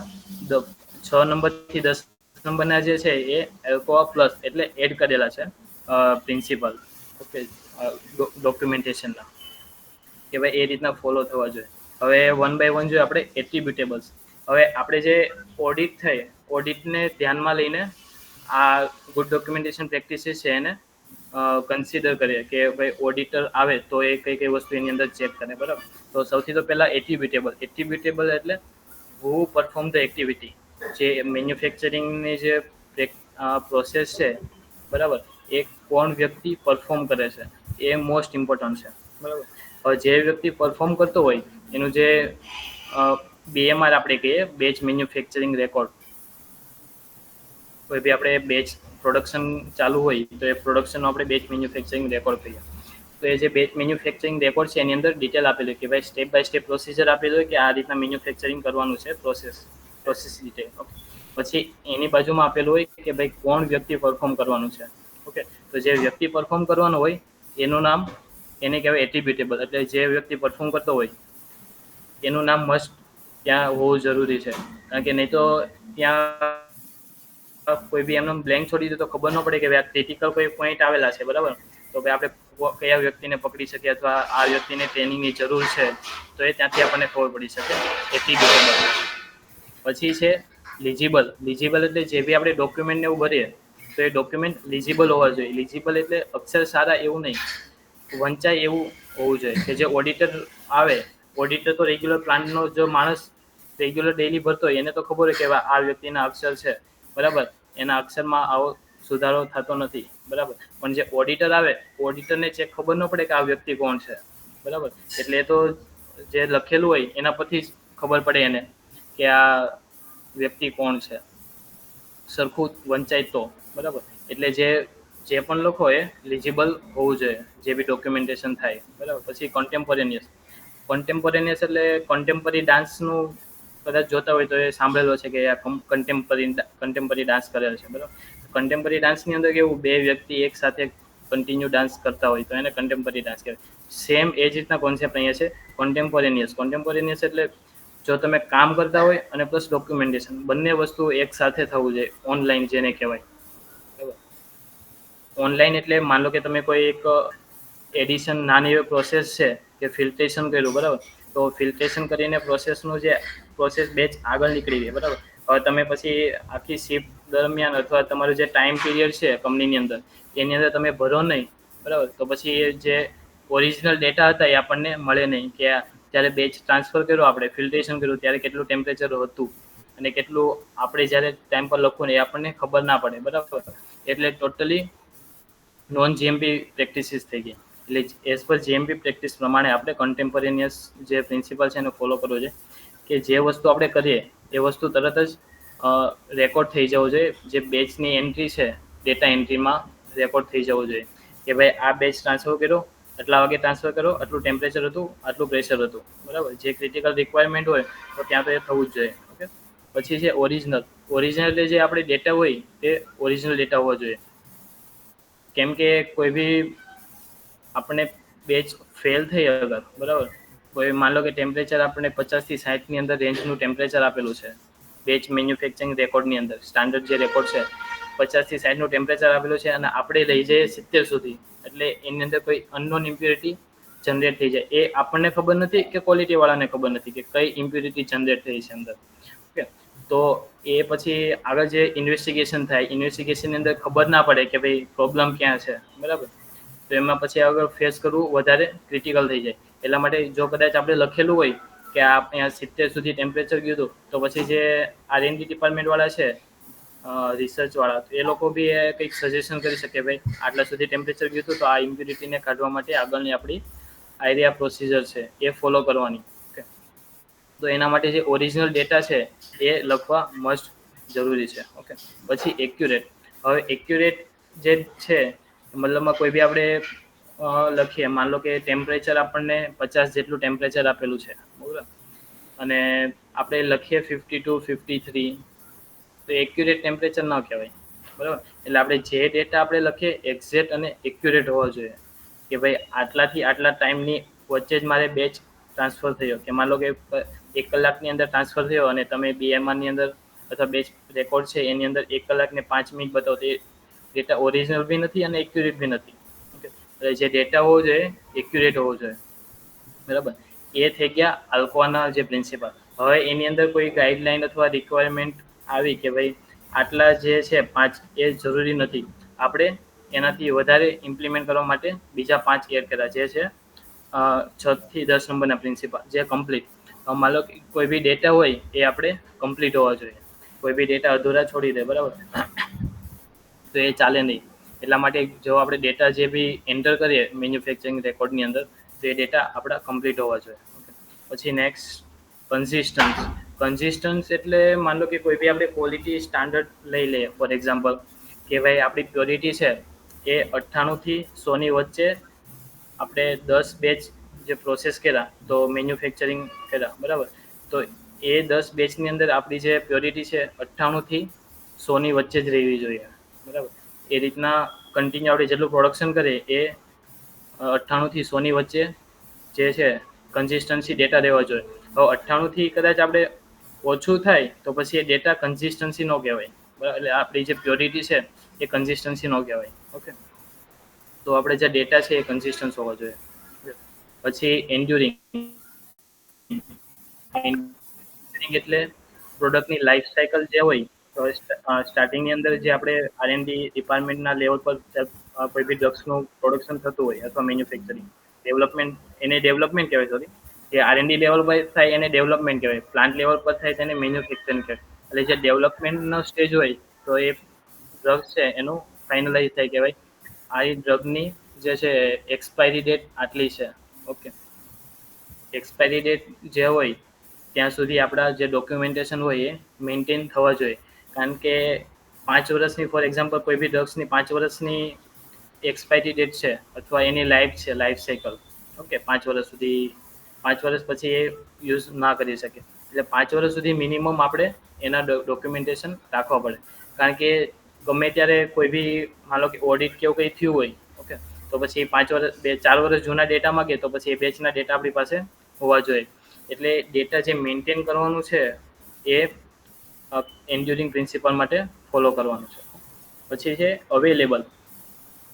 6 નંબરથી 10 નંબરના જે છે એ આલ્કોઆ પ્લસ એટલે એડ કરેલા છે પ્રિન્સિપલ. ઓકે, ડોક્યુમેન્ટેશનના કે ભાઈ એ રીતના ફોલો થવા જોઈએ. હવે 1 બાય 1 જોઈએ આપણે એટ્રીબ્યુટેબલ્સ. હવે આપણે જે ઓડિટ થઈ, ઓડિટને ધ્યાનમાં લઈને આ ગુડ ડોક્યુમેન્ટેશન પ્રેક્ટિસીસ છે એને કન્સિડર કરીએ કે ભાઈ ઓડિટર આવે તો એ કઈ કઈ વસ્તુ એની અંદર ચેક કરે, બરાબર. તો સૌથી તો પહેલાં એટ્રીબ્યુટેબલ એટલે હુ પરફોર્મ ધ એક્ટિવિટી. જે મેન્યુફેક્ચરિંગની જે પ્રોસેસ છે, બરાબર, એ કોણ વ્યક્તિ પરફોર્મ કરે છે એ મોસ્ટ ઇમ્પોર્ટન્ટ છે, બરાબર. હવે જે વ્યક્તિ પરફોર્મ કરતો હોય એનું જે BMR આપણે કહીએ, બેચ મેન્યુફેક્ચરિંગ રેકોર્ડ. કોઈ બી આપણે બેચ પ્રોડક્શન ચાલુ હોય તો એ પ્રોડક્શનનો આપણે બેચ મેન્યુફેક્ચરિંગ રેકોર્ડ કહીએ. તો એ જે બેચ મેન્યુફેક્ચરિંગ રેકોર્ડ છે એની અંદર ડિટેલ આપેલું હોય કે ભાઈ સ્ટેપ બાય સ્ટેપ પ્રોસિજર આપેલું હોય કે આ રીતના મેન્યુફેક્ચરિંગ કરવાનું છે, પ્રોસેસ ડિટેલ. પછી એની બાજુમાં આપેલું હોય કે ભાઈ કોણ વ્યક્તિ પરફોર્મ કરવાનું છે. ઓકે, તો જે વ્યક્તિ પરફોર્મ કરવાનું હોય એનું નામ, એને કહેવાય એટ્રીબ્યુટેબલ. એટલે જે વ્યક્તિ પરફોર્મ કરતો હોય એનું નામ મસ્ટ ત્યાં હોવું જરૂરી છે, કારણ કે નહીં તો ત્યાં કોઈ બી એમનો બ્લેન્ક છોડી દે તો ખબર ન પડે કે ભાઈ આ ક્રિટિકલ કોઈ પોઈન્ટ આવેલા છે, બરાબર. તો ભાઈ આપણે કયા વ્યક્તિને પકડી શકીએ અથવા આ વ્યક્તિને ટ્રેનિંગની જરૂર છે તો એ ત્યાંથી આપણને ખબર પડી શકે. એટ્રીબ્યુટેબલ. પછી છે લીજિબલ એટલે જે બી આપણે ડોક્યુમેન્ટને એવું ભરીએ તો એ ડોક્યુમેન્ટ લીજિબલ હોવા જોઈએ. લીજિબલ એટલે અક્ષર સારા એવું નહીં, વંચાય એવું હોવું જોઈએ કે જે ઓડિટર આવે, ઓડિટર તો રેગ્યુલર પ્લાન્ટનો જો માણસ રેગ્યુલર ડેઈલી ભરતો હોય એને તો ખબર હોય કે આ વ્યક્તિના અક્ષર છે, બરાબર, એના અક્ષરમાં આવો સુધારો થતો નથી, બરાબર. પણ જે ઓડિટર આવે, ઓડિટરને ચેક ખબર ન પડે કે આ વ્યક્તિ કોણ છે, બરાબર. એટલે એ તો જે લખેલું હોય એના પરથી જ ખબર પડે એને કે આ વ્યક્તિ કોણ છે, સરખું વંચાય તો, બરાબર. એટલે જે પણ લખો એ લીજિબલ હોવું જોઈએ જે બી ડોક્યુમેન્ટેશન થાય, બરાબર. પછી કોન્ટેમ્પોરેનિયસ એટલે કન્ટેમ્પરરી ડાન્સનું કદાચ જોતા હોય તો એ સાંભળેલો છે કે આ કન્ટેમ્પરરી ડાન્સ કરેલ છે, બરાબર. કન્ટેમ્પરરી ડાન્સની અંદર કેવું, બે વ્યક્તિ એક સાથે કન્ટિન્યુ ડાન્સ કરતા હોય તો એને કન્ટેમ્પરરી ડાન્સ કહેવાય. સેમ એ જ રીતના કોન્સેપ્ટ અહીંયા છે કોન્ટેમ્પોરેનિયસ એટલે જો તમે કામ કરતા હોય અને પ્લસ ડોક્યુમેન્ટેશન બંને વસ્તુ એક સાથે થવું જોઈએ. ઓનલાઈન જેને કહેવાય, બરાબર. ઓનલાઈન એટલે માન લો કે તમે કોઈ એક એડિશન નાની એવી પ્રોસેસ છે કે ફિલ્ટ્રેશન કર્યું, બરાબર, તો ફિલ્ટ્રેશન કરીને પ્રોસેસ બેચ આગળ નીકળી ગઈ, બરાબર. હવે તમે પછી આખી શિફ્ટ દરમિયાન અથવા તમારું જે ટાઈમ પીરિયડ છે કંપનીની અંદર એની અંદર તમે ભરો નહીં, બરાબર, તો પછી જે ઓરિજિનલ ડેટા હતા એ આપણને મળે નહીં, કે જ્યારે બેચ ટ્રાન્સફર કર્યો, આપણે ફિલ્ટ્રેશન કર્યું ત્યારે કેટલું ટેમ્પરેચર હતું અને કેટલું આપણે જ્યારે ટાઈમ પર લખવું ને એ આપણને ખબર ના પડે, બરાબર. એટલે ટોટલી નોન જીએમપી પ્રેક્ટિસીસ થઈ ગઈ. એટલે એઝ પર જીએમપી પ્રેક્ટિસ પ્રમાણે આપણે કન્ટેમ્પોરેનિયસ જે પ્રિન્સિપલ છે એને ફોલો કરવો જોઈએ, કે જે વસ્તુ આપણે કરીએ એ વસ્તુ તરત જ રેકોર્ડ થઈ જવું જોઈએ. જે બેચની એન્ટ્રી છે ડેટા એન્ટ્રીમાં રેકોર્ડ થઈ જવું જોઈએ કે ભાઈ આ બેચ ટ્રાન્સફર કર્યો, આટલા વાગે ટ્રાન્સફર કરો, આટલું ટેમ્પરેચર હતું, આટલું પ્રેશર હતું, બરાબર. જે ક્રિટિકલ રિક્વાયરમેન્ટ હોય તો ત્યાં તો એ થવું જ જોઈએ. ઓકે. પછી છે ઓરિજિનલ. ઓરિજિનલ જે આપણે ડેટા હોય તે ઓરિજિનલ ડેટા હોવો જોઈએ. કેમ કે કોઈ બી આપણે બેચ ફેલ થઈ અગર, બરાબર, કોઈ માન લો કે ટેમ્પરેચર આપણે 50 થી 60 ની અંદર રેન્જનું ટેમ્પરેચર આપેલું છે બેચ મેન્યુફેક્ચરિંગ રેકોર્ડની અંદર, સ્ટાન્ડર્ડ જે રેકોર્ડ છે 50 થી 60 નું ટેમ્પરેચર આપેલું છે અને આપણે લઈ જઈએ 70 સુધી, એટલે એની અંદર કોઈ અનનોન ઇમ્પ્યોરિટી જનરેટ થઈ જાય. એ આપણને ખબર નથી કે ક્વોલિટી વાળાને ખબર નથી કે કઈ ઇમ્પ્યોરિટી જનરેટ થઈ છે અંદર. ઓકે. તો એ પછી આગળ જે ઇન્વેસ્ટિગેશન થાય, ઇન્વેસ્ટિગેશનની અંદર ખબર ના પડે કે ભાઈ પ્રોબ્લેમ ક્યાં છે, બરાબર. તો એમાં પછી આગળ ફેસ કરવું વધારે ક્રિટિકલ થઈ જાય. એટલા માટે જો કદાચ આપણે લખેલું હોય કે આ અહીંયા 70 સુધી ટેમ્પરેચર ગયું હતું, તો પછી જે R&D ડિપાર્ટમેન્ટ વાળા છે, રિસર્ચ વાળા, તો એ લોકો બી કંઈક સજેશન કરી શકે, ભાઈ આટલા સુધી ટેમ્પરેચર ગયું હતું તો આ ઇમ્પ્યુરિટીને કાઢવા માટે આગળની આપણી આઈડિયા પ્રોસિજર છે એ ફોલો કરવાની. ઓકે. તો એના માટે જે ઓરિજિનલ ડેટા છે એ લખવા મસ્ટ જરૂરી છે. ઓકે. પછી એક્યુરેટ. હવે એક્યુરેટ જે છે મતલબમાં કોઈ બી આપણે લખીએ, માન લો કે ટેમ્પરેચર આપણને 50 જેટલું ટેમ્પરેચર આપેલું છે, બરાબર, અને આપણે લખીએ 52, 53, તો એક્યુરેટ ટેમ્પરેચર ન કહેવાય, બરાબર. એટલે આપણે જે ડેટા આપણે લખીએ એક્ઝેક્ટ અને એક્યુરેટ હોવો જોઈએ, કે ભાઈ આટલાથી આટલા ટાઈમની વચ્ચે જ મારે બેચ ટ્રાન્સફર થયો, કે માન લો કે 1 કલાકની અંદર ટ્રાન્સફર થયો અને તમે BMR-ની અંદર અથવા બેચ રેકોર્ડ છે એની અંદર 1 કલાક ને 5 મિનિટ બતાવો, તો એ ડેટા ઓરિજિનલ બી નથી અને એક્યુરેટ બી નથી. ઓકે. એટલે જે ડેટા હોવો જોઈએ એક્યુરેટ હોવો જોઈએ, બરાબર. એ થઈ ગયા આલ્કોઆના જે પ્રિન્સિપલ. હવે એની અંદર કોઈ ગાઈડલાઈન અથવા રિક્વાયરમેન્ટ આવી કે ભાઈ આટલા જે છે 5 એ જરૂરી નથી, આપણે એનાથી વધારે ઇમ્પ્લિમેન્ટ કરવા માટે બીજા 5 એડ કર્યા, જે છે 6 થી 10 નંબરના પ્રિન્સિપલ, જે કમ્પ્લીટ. માન લો કે કોઈ બી ડેટા હોય એ આપણે કમ્પ્લીટ હોવા જોઈએ. કોઈ બી ડેટા અધૂરા છોડી દે, બરાબર, તો એ ચાલે નહીં. એટલા માટે જો આપણે ડેટા જે બી એન્ટર કરીએ મેન્યુફેક્ચરિંગ રેકોર્ડની અંદર, તો એ ડેટા આપણા કમ્પ્લીટ હોવા જોઈએ. પછી નેક્સ્ટ કન્સિસ્ટન્સ. કન્સિસ્ટન્સ એટલે માન લો કે કોઈ બી આપણે ક્વોલિટી સ્ટાન્ડર્ડ લઈ લઈએ, ફોર એક્ઝામ્પલ કે ભાઈ આપણી પ્યોરિટી છે એ 98 થી 100ની વચ્ચે આપણે 10 બેચ જે પ્રોસેસ કર્યા, તો મેન્યુફેક્ચરિંગ કર્યા, બરાબર, તો એ 10 બેચની અંદર આપણી જે પ્યોરિટી છે 98 થી 100ની વચ્ચે જ રહેવી જોઈએ, બરાબર. એ રીતના કન્ટિન્યુ આપણે જેટલું પ્રોડક્શન કરીએ એ 98 થી 100ની વચ્ચે જે છે કન્સિસ્ટન્સી ડેટા રહેવા જોઈએ. હવે 98 થી કદાચ આપણે ઓછું થાય તો પછી એ ડેટા કન્સિસ્ટન્સી ન કહેવાય, બરાબર. એટલે આપણી જે પ્યોરિટી છે એ કન્સિસ્ટન્સી ન કહેવાય. ઓકે. તો આપણે જે ડેટા છે એ કન્સિસ્ટન્સ હોવો જોઈએ. પછી એન્ડ્યુરિંગ. એટલે પ્રોડક્ટની લાઈફ સાયકલ જે હોય, તો સ્ટાર્ટિંગની અંદર જે આપણે R&D ડિપાર્ટમેન્ટના લેવલ પર કોઈ બી ડ્રગ્સનું પ્રોડક્શન થતું હોય અથવા મેન્યુફેક્ચરિંગ ડેવલપમેન્ટ, એને ડેવલપમેન્ટ કહેવાય, સોરી, જે R&D લેવલ પર થાય એને ડેવલપમેન્ટ કહેવાય, પ્લાન્ટ લેવલ પર થાય તેને મેન્યુફેક્ચરિંગ કહેવાય. એટલે જે ડેવલપમેન્ટનો સ્ટેજ હોય તો એ ડ્રગ્સ છે એનું ફાઇનલાઇઝ થાય કે ભાઈ આ ડ્રગની જે છે એક્સપાયરી ડેટ આટલી છે. ઓકે. એક્સપાયરી ડેટ જે હોય ત્યાં સુધી આપણા જે ડોક્યુમેન્ટેશન હોય એ મેન્ટેન થવા જોઈએ. કારણ કે 5 વર્ષની, ફોર એક્ઝામ્પલ કોઈ બી ડ્રગ્સની 5 વર્ષની એક્સપાયરી ડેટ છે અથવા એની લાઈફ છે, લાઈફ સાયકલ. ઓકે. 5 વર્ષ સુધી, 5 વર્ષ પછી એ યુઝ ના કરી શકે. એટલે 5 વર્ષ સુધી મિનિમમ આપણે એના ડોક્યુમેન્ટેશન રાખવા પડે. કારણ કે ગમે ત્યારે કોઈ બી માન લો કે ઓડિટ કે એવું કંઈ થયું હોય, ઓકે, તો પછી 5 વર્ષ, 4 વર્ષ જૂના ડેટા માગે તો પછી એ બેચના ડેટા આપણી પાસે હોવા જોઈએ. એટલે ડેટા જે મેન્ટેન કરવાનું છે એ એન્ડ્યુરિંગ પ્રિન્સિપલ માટે ફોલો કરવાનું છે. પછી છે અવેલેબલ.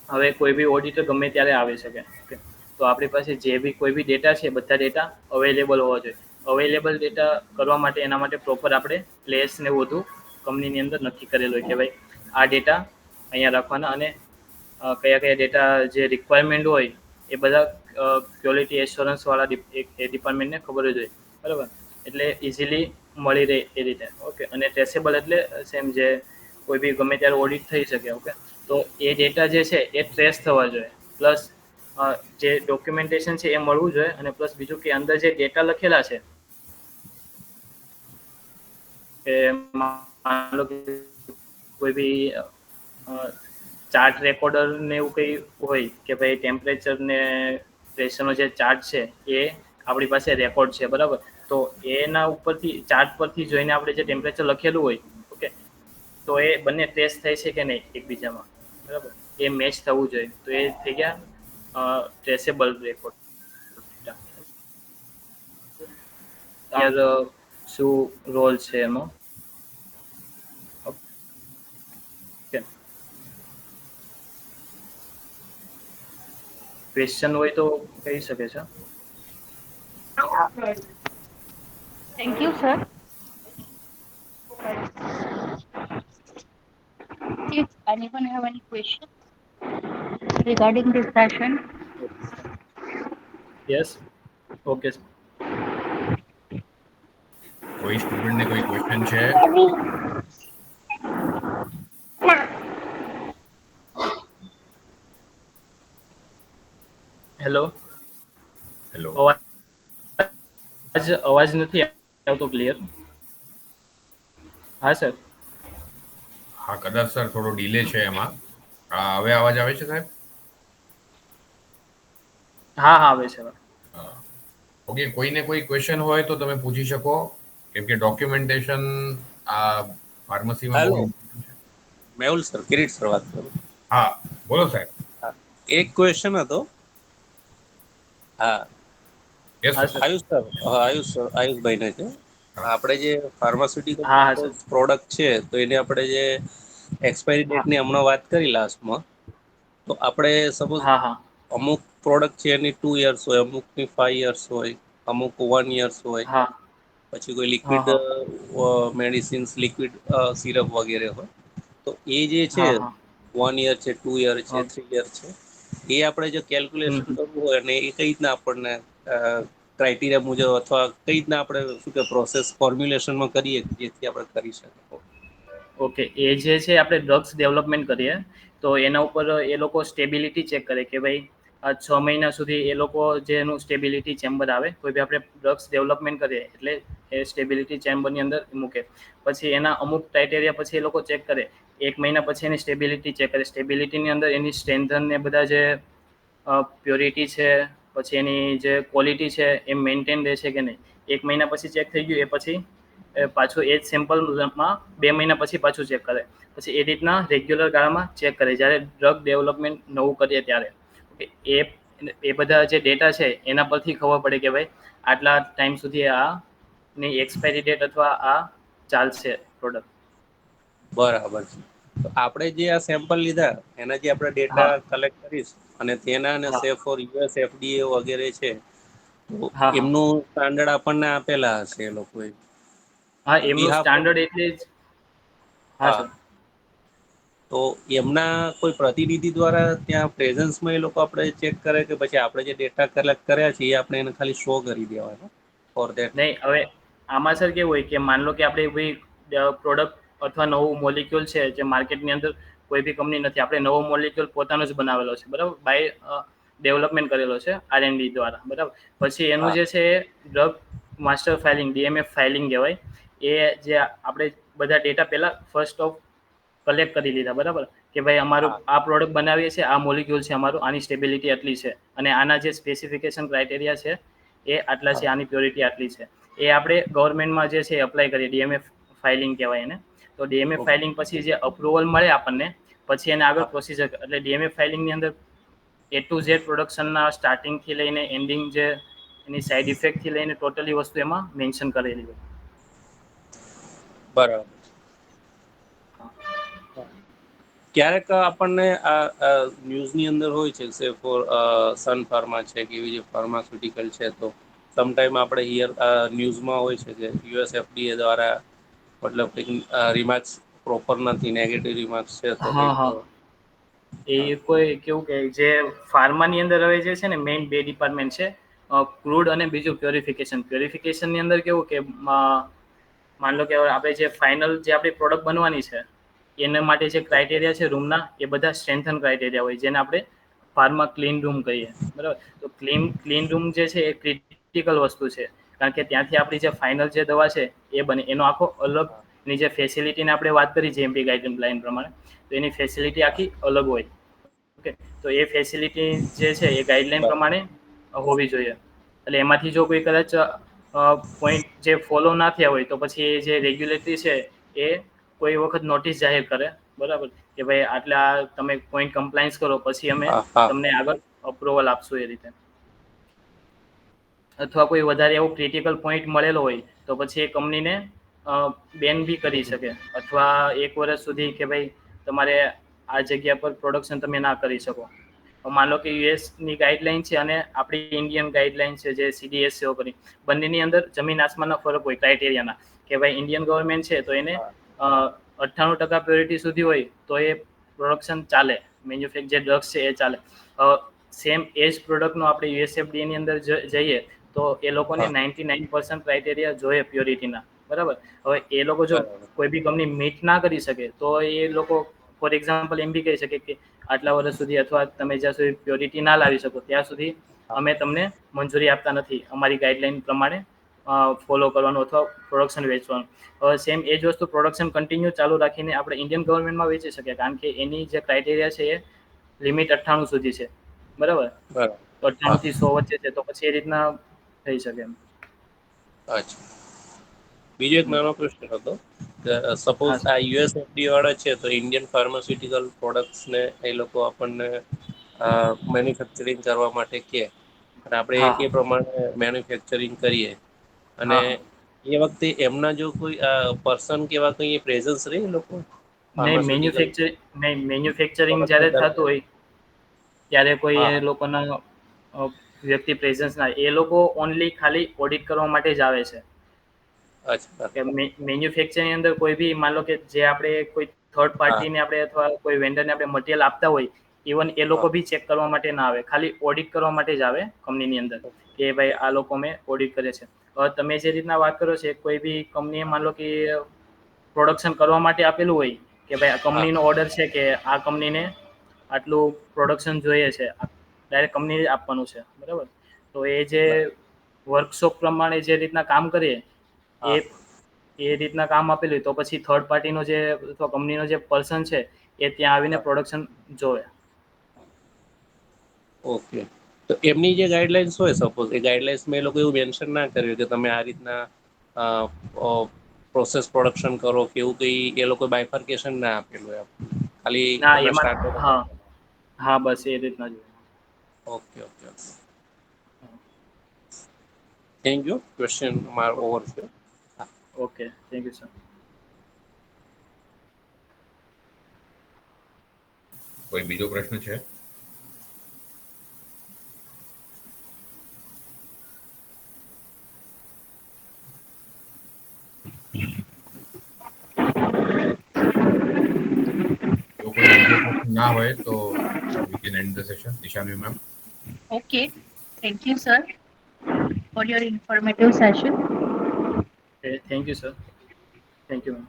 હવે કોઈ બી ઓડિટર ગમે ત્યારે આવી શકે, ઓકે, તો આપણી પાસે જે બી કોઈ બી ડેટા છે બધા ડેટા અવેલેબલ હોવા જોઈએ. અવેલેબલ ડેટા કરવા માટે એના માટે પ્રોપર આપણે પ્લેસ ને એવું બધું કંપનીની અંદર નક્કી કરેલું હોય કે ભાઈ આ ડેટા અહીંયા રાખવાના અને કયા કયા ડેટા જે રિક્વાયરમેન્ટ હોય એ બધા ક્વોલિટી એશ્યોરન્સ વાળા એ ડિપાર્ટમેન્ટને ખબર જ હોય, બરાબર. એટલે ઇઝીલી મળી રહે એ રીતે. ઓકે. અને ટ્રેસેબલ એટલે સેમ જે કોઈ બી ગમે ત્યારે ઓડિટ થઈ શકે. ઓકે. તો એ ડેટા જે છે એ ટ્રેસ થવા જોઈએ, પ્લસ જે ડોક્યુમેન્ટેશન છે એ મળવું જોઈએ, અને પ્લસ બીજું કે અંદર જે ડેટા લખેલા છે કે માની લો કે કોઈ બી ચાર્ટ રેકોર્ડર ને એવું કંઈ હોય કે ભાઈ ટેમ્પરેચર ને પ્રેશરનો જે ચાર્ટ છે એ આપણી પાસે રેકોર્ડ છે, બરાબર. તો એના ઉપરથી ચાર્ટ પરથી જોઈને આપણે જે ટેમ્પરેચર લખેલું હોય, ઓકે, તો એ બંને ટ્રેસ થાય છે કે નહીં એકબીજામાં, બરાબર, એ મેચ થવું જોઈએ. તો એ થઈ ગયા ટ્રેસેબલ રેકોર્ડ. શું રોલ છે એનો? ક્વેશ્ચન હોય તો કહી શકે છે. Thank you, sir. If anyone have any question regarding this session, yes. Okay. કોઈ સ્ટુડન્ટને કોઈ ક્વેશ્ચન છે? હેલો. હેલો. અવાજ નથી આવતો ક્લિયર. હા સર. હા, કદાચ સર થોડો ડિલે છે એમાં. હવે અવાજ આવે છે સાહેબ? હા આવે છે. ઓકે, કોઈને કોઈ ક્વેશ્ચન હોય તો તમે પૂછી શકો, કેમ કે ડોક્યુમેન્ટેશન આ ફાર્મસીમાં બહુ. મેહુલ સર, કિરીટ સર વાત કરું. હા, બોલો સાહેબ. એક ક્વેશ્ચન હતો. હા, યસ સર. આયુષભાઈને છે. આપણે જે ફાર્માસ્યુટિકલ હા સર. પ્રોડક્ટ છે, તો એને આપણે જે એક્સપાયરી ડેટની હમણાં વાત કરી લાસ્ટમાં, તો આપણે સપોઝ હા હા અમુક પ્રોડક્ટ છે એની 2 યર્સ હોય, અમુકની 5 યર્સ હોય, અમુક 1 યર્સ હોય, હા પછી કોઈ હા લિક્વિડ હા મેડિસિન્સ, લિક્વિડ સિરપ વગેરે હોય. તો એ જે છે હા હા 1 યર છે, 2 યર છે, હા 3 યર છે, એ આપણે જો કેલ્ક્યુલેશન હમ કરવું હોય અને એ કઈ રીતના આપણને ક્રાઇટેરિયા મુજબ અથવા કઈ રીતના આપણે શું કે પ્રોસેસ ફોર્મ્યુલેશનમાં કરીએ જેથી આપણે કરી શકીએ. ઓકે. એ જે છે આપણે ડ્રગ્સ ડેવલપમેન્ટ કરીએ તો એના ઉપર એ લોકો સ્ટેબિલિટી ચેક કરે કે ભાઈ 6 મહિના સુધી એ લોકો જે એનું સ્ટેબિલિટી ચેમ્બર આવે, કોઈ બી આપણે ડ્રગ્સ ડેવલપમેન્ટ કરીએ એટલે એ સ્ટેબિલિટી ચેમ્બરની અંદર મૂકે. પછી એના અમુક ક્રાઇટેરિયા પછી એ લોકો ચેક કરે. 1 મહિના પછી એની સ્ટેબિલિટી ચેક કરે. સ્ટેબિલિટીની અંદર એની સ્ટ્રેન્થન ને બધા જે પ્યોરિટી છે, પછી એની જે ક્વોલિટી છે એ મેન્ટેન રહે છે કે નહીં. 1 મહિના પછી ચેક થઈ ગયું એ પછી પાછું એ જ સેમ્પલમાં 2 મહિના પછી પાછું ચેક કરે. પછી એ રીતના રેગ્યુલર ગાળામાં ચેક કરે જ્યારે ડ્રગ ડેવલપમેન્ટ નવું કરીએ ત્યારે. એ એ બધા જે ડેટા છે એના પરથી ખબર પડે કે ભાઈ આટલા ટાઈમ સુધી ની એક્સપાયરી ડેટ અથવા આ ચાલશે પ્રોડક્ટ. બરાબર છે. તો આપણે જે આ સેમ્પલ લીધા એના જે આપણે હા ડેટા કલેક્ટ કરીશ અને તેના અને હા સેફ ફોર યુએસ એફડીએ વગેરે છે, તો હા હા એમનું સ્ટાન્ડર્ડ આપણને આપેલા હશે એ લોકોએ. હા એમનું બિહાફ ઓફ, સ્ટાન્ડર્ડ એટલે જ. હા સર. તો એમના કોઈ પ્રતિનિધિ દ્વારા ત્યાં પ્રેઝન્સમાં એ લોકો આપણે ચેક કરે કે પછી આપણે જે ડેટા કલેક્ટ કર્યા છે એ આપણે એને ખાલી શો કરી દેવાનો ફોર ધેટ? નહીં, હવે આમાં સર કેવું હોય કે માન લો કે આપણે કોઈ પ્રોડક્ટ અથવા નવું મોલિક્યુલ છે જે માર્કેટની અંદર કોઈ બી કંપની નથી, આપણે નવો મોલિક્યુલ પોતાનો જ બનાવેલો છે, બરાબર, બાય ડેવલપમેન્ટ કરેલો છે R&D દ્વારા, બરાબર. પછી એનું હા જે છે drug master filing, DMF filing કહેવાય. એ જે આપણે બધા ડેટા પહેલાં ફર્સ્ટ ઓફ કલેક્ટ કરી લીધા, બરાબર, કે ભાઈ અમારું હા આ પ્રોડક્ટ બનાવીએ છીએ, આ મોલિક્યુલ છે અમારું, આની સ્ટેબિલિટી આટલી છે અને આના જે સ્પેસિફિકેશન ક્રાઇટેરિયા છે એ આટલા છે, આની પ્યોરિટી આટલી છે. એ આપણે ગવર્મેન્ટમાં જે છે એપ્લાય કરીએ, DMF ફાઇલિંગ કહેવાય એને. તો DMF ઓકે. ફાઇલિંગ પછી જે અપ્રુવલ મળે આપણને, પછી એને આગળ હા પ્રોસીજર, એટલે DMF ફાઇલિંગની અંદર A to Z પ્રોડક્શનના સ્ટાર્ટિંગથી લઈને એન્ડિંગ જે એની સાઈડ ઇફેક્ટથી લઈને ટોટલી વસ્તુ એમાં મેન્શન કરેલી હોય. બરાબર. ક્યારેક આપણને આ ન્યૂઝની અંદર હોય છે સે ફોર સન ફાર્મા છે કે એવી જે ફાર્માસ્યુટિકલ છે, તો સમટાઈમ આપણે ન્યૂઝમાં હોય છે કે યુએસએફડીએ દ્વારા મતલબ રિમાર્ક્સ પ્રોપર નથી, નેગેટિવ રિમાર્ક્સ છે, તો હા કંઈક હા એ કોઈ કેવું કે જે ફાર્માની અંદર હવે જે છે ને મેઇન 2 ડિપાર્ટમેન્ટ છે, ક્રૂડ અને બીજું પ્યોરિફિકેશનની અંદર કેવું કે માન લો કે આપણે જે ફાઇનલ જે આપણી પ્રોડક્ટ બનવાની છે એના માટે જે ક્રાઇટેરિયા છે રૂમના, એ બધા સ્ટ્રેન્થન ક્રાઇટેરિયા હોય, જેને આપણે ફાર્મા ક્લીન રૂમ કહીએ, બરાબર. તો ક્લીન રૂમ જે છે એ ક્રિટિકલ વસ્તુ છે, કારણ કે ત્યાંથી આપણી જે ફાઇનલ જે દવા છે એ બને. એનો આખો અલગની જે ફેસિલિટીની આપણે વાત કરી GMP ગાઈડલાઈન પ્રમાણે, તો એની ફેસિલિટી આખી અલગ હોય. ઓકે, તો એ ફેસિલિટી જે છે એ ગાઈડલાઈન પ્રમાણે હોવી જોઈએ. એટલે એમાંથી જો કોઈ કદાચ પોઈન્ટ જે ફોલો ના થયા હોય તો પછી એ જે રેગ્યુલેટરી છે એ કોઈ વખત નોટિસ જાહેર કરે, બરાબર, કે ભાઈ આટલા તમે પોઈન્ટ કમ્પ્લાયન્સ કરો પછી અમે તમને આગળ અપ્રુવલ આપશું એ રીતે. અથવા કોઈ વધારે એવો ક્રિટિકલ પોઈન્ટ મળેલો હોય તો પછી એ કંપનીને બેન બી કરી શકે, અથવા 1 વર્ષ સુધી કે ભાઈ તમારે આ જગ્યા પર પ્રોડક્શન તમે ના કરી શકો. માન લો કે યુએસની ગાઈડલાઈન છે અને આપણી ઇન્ડિયન ગાઈડલાઈન છે જે CDSCO કરી, બંનેની અંદર જમીન આસમાનનો ફરક હોય ક્રાઇટેરિયાના. કે ભાઈ ઇન્ડિયન ગવર્મેન્ટ છે તો એને 98% પ્યોરિટી સુધી હોય તો એ પ્રોડક્શન ચાલે, મેન્યુફેક્ચર જે ડ્રગ્સ છે એ ચાલે. સેમ એ જ પ્રોડક્ટનો આપણે USFDA ની અંદર જઈએ તો એ લોકોને 99% ક્રાઇટેરિયા જોઈએ પ્યોરિટીના, બરાબર. હવે એ લોકો જો કોઈ બી કંપની મીટ ના કરી શકે તો એ લોકો ફોર એક્ઝામ્પલ એમ બી કહી શકે કે આટલા વર્ષ સુધી અથવા તમે જ્યાં સુધી પ્યોરિટી ના લાવી શકો ત્યાં સુધી અમે તમને મંજૂરી આપતા નથી અમારી ગાઈડલાઈન પ્રમાણે ફોલો કરવાનું અથવા પ્રોડક્શન વેચવાનું. હવે સેમ એ જ વસ્તુ પ્રોડક્શન કન્ટિન્યુ ચાલુ રાખીને આપણે ઇન્ડિયન ગવર્મેન્ટમાં વેચી શકીએ, કારણ કે એની જે ક્રાઇટેરિયા છે એ લિમિટ 98 સુધી છે, બરાબર. 98 થી 100 વચ્ચે છે, તો પછી એ રીતના થઈ શકે એમ. અચ્છા, બીજો એક નાનો પ્રશ્ન હતો કે સપોઝ આ USFDA વાળા છે તો ઇન્ડિયન ફાર્માસ્યુટિકલ પ્રોડક્ટ્સને એ લોકો આપણને મેન્યુફેક્ચરિંગ કરવા માટે કે, અને આપણે એ પ્રમાણે મેન્યુફેક્ચરિંગ કરીએ અને એ વખતે એમના જો કોઈ પર્સન કેવા કઈ પ્રેઝન્સ રહે એ લોકો નહીં, ફાર્માસ્યુટિકલ મેન્યુફેક્ચરિંગ જ્યારે થતું હોય ત્યારે કોઈ એ લોકોના વ્યક્તિ પ્રેઝન્સ ના, એ લોકો ઓનલી ખાલી ઓડિટ કરવા માટે જ આવે છે. કે મેન્યુફેક્ચરની અંદર કોઈ બી માન લો કે જે આપણે કોઈ થર્ડ પાર્ટીને આપણે અથવા કોઈ વેન્ડરને આપણે મટીરિયલ આપતા હોય, ઇવન એ લોકો બી ચેક કરવા માટે ના આવે, ખાલી ઓડિટ કરવા માટે જ આવે કંપનીની અંદર કે ભાઈ આ લોકો મેં ઓડિટ કરે છે. તમે જે રીતના વાત કરો છો, કોઈ બી કંપનીએ માન લો કે પ્રોડક્શન કરવા માટે આપેલું હોય કે ભાઈ આ કંપનીનો ઓર્ડર છે કે આ કંપનીને આટલું પ્રોડક્શન જોઈએ છે, ડાયરેક્ટ કંપની આપવાનું છે, બરાબર. તો એ જે વર્કશોપ પ્રમાણે જે રીતના કામ કરીએ એ રીતના કામ આપેલું તો પછી થર્ડ પાર્ટીનો જે અથવા કંપનીનો જે પર્સન છે એ ત્યાં આવીને પ્રોડક્શન જોવે. ઓકે, તો એમની જે ગાઈડલાઇન્સ હોય, સપોઝ એ ગાઈડલાઇન્સમાં એ લોકો એવું મેન્શન ના કર્યું કે તમે આ રીતના પ્રોસેસ પ્રોડક્શન કરો કે એવું કંઈ એ લોકો બાયફર્કેશન ના આપેલું એમ, ખાલી ના તમને એમાં સ્ટાર્ટ. હા બસ એ રીતના જ. Okay okay okay, thank you. Question મારો ઓવર છે. Okay, thank you sir. કોઈ બીજો પ્રશ્ન છે? જો કોઈ બીજો પ્રશ્ન ના હોય તો we can end the session. Dishanu ma'am. Okay, thank you, sir, for your informative session. Thank you, sir. Thank you, ma'am.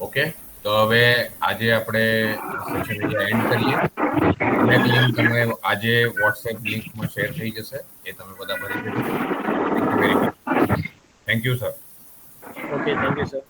Okay, તો હવે આજે આપણે સેશન અહીંયા એન્ડ કરીએ. એક લિંક તમે આજે વોટ્સએપ લિંકમાં શેર થઈ જશે, એ તમે બધા ભરી દેજો. Thank you very much. Thank you sir. Okay, thank you sir.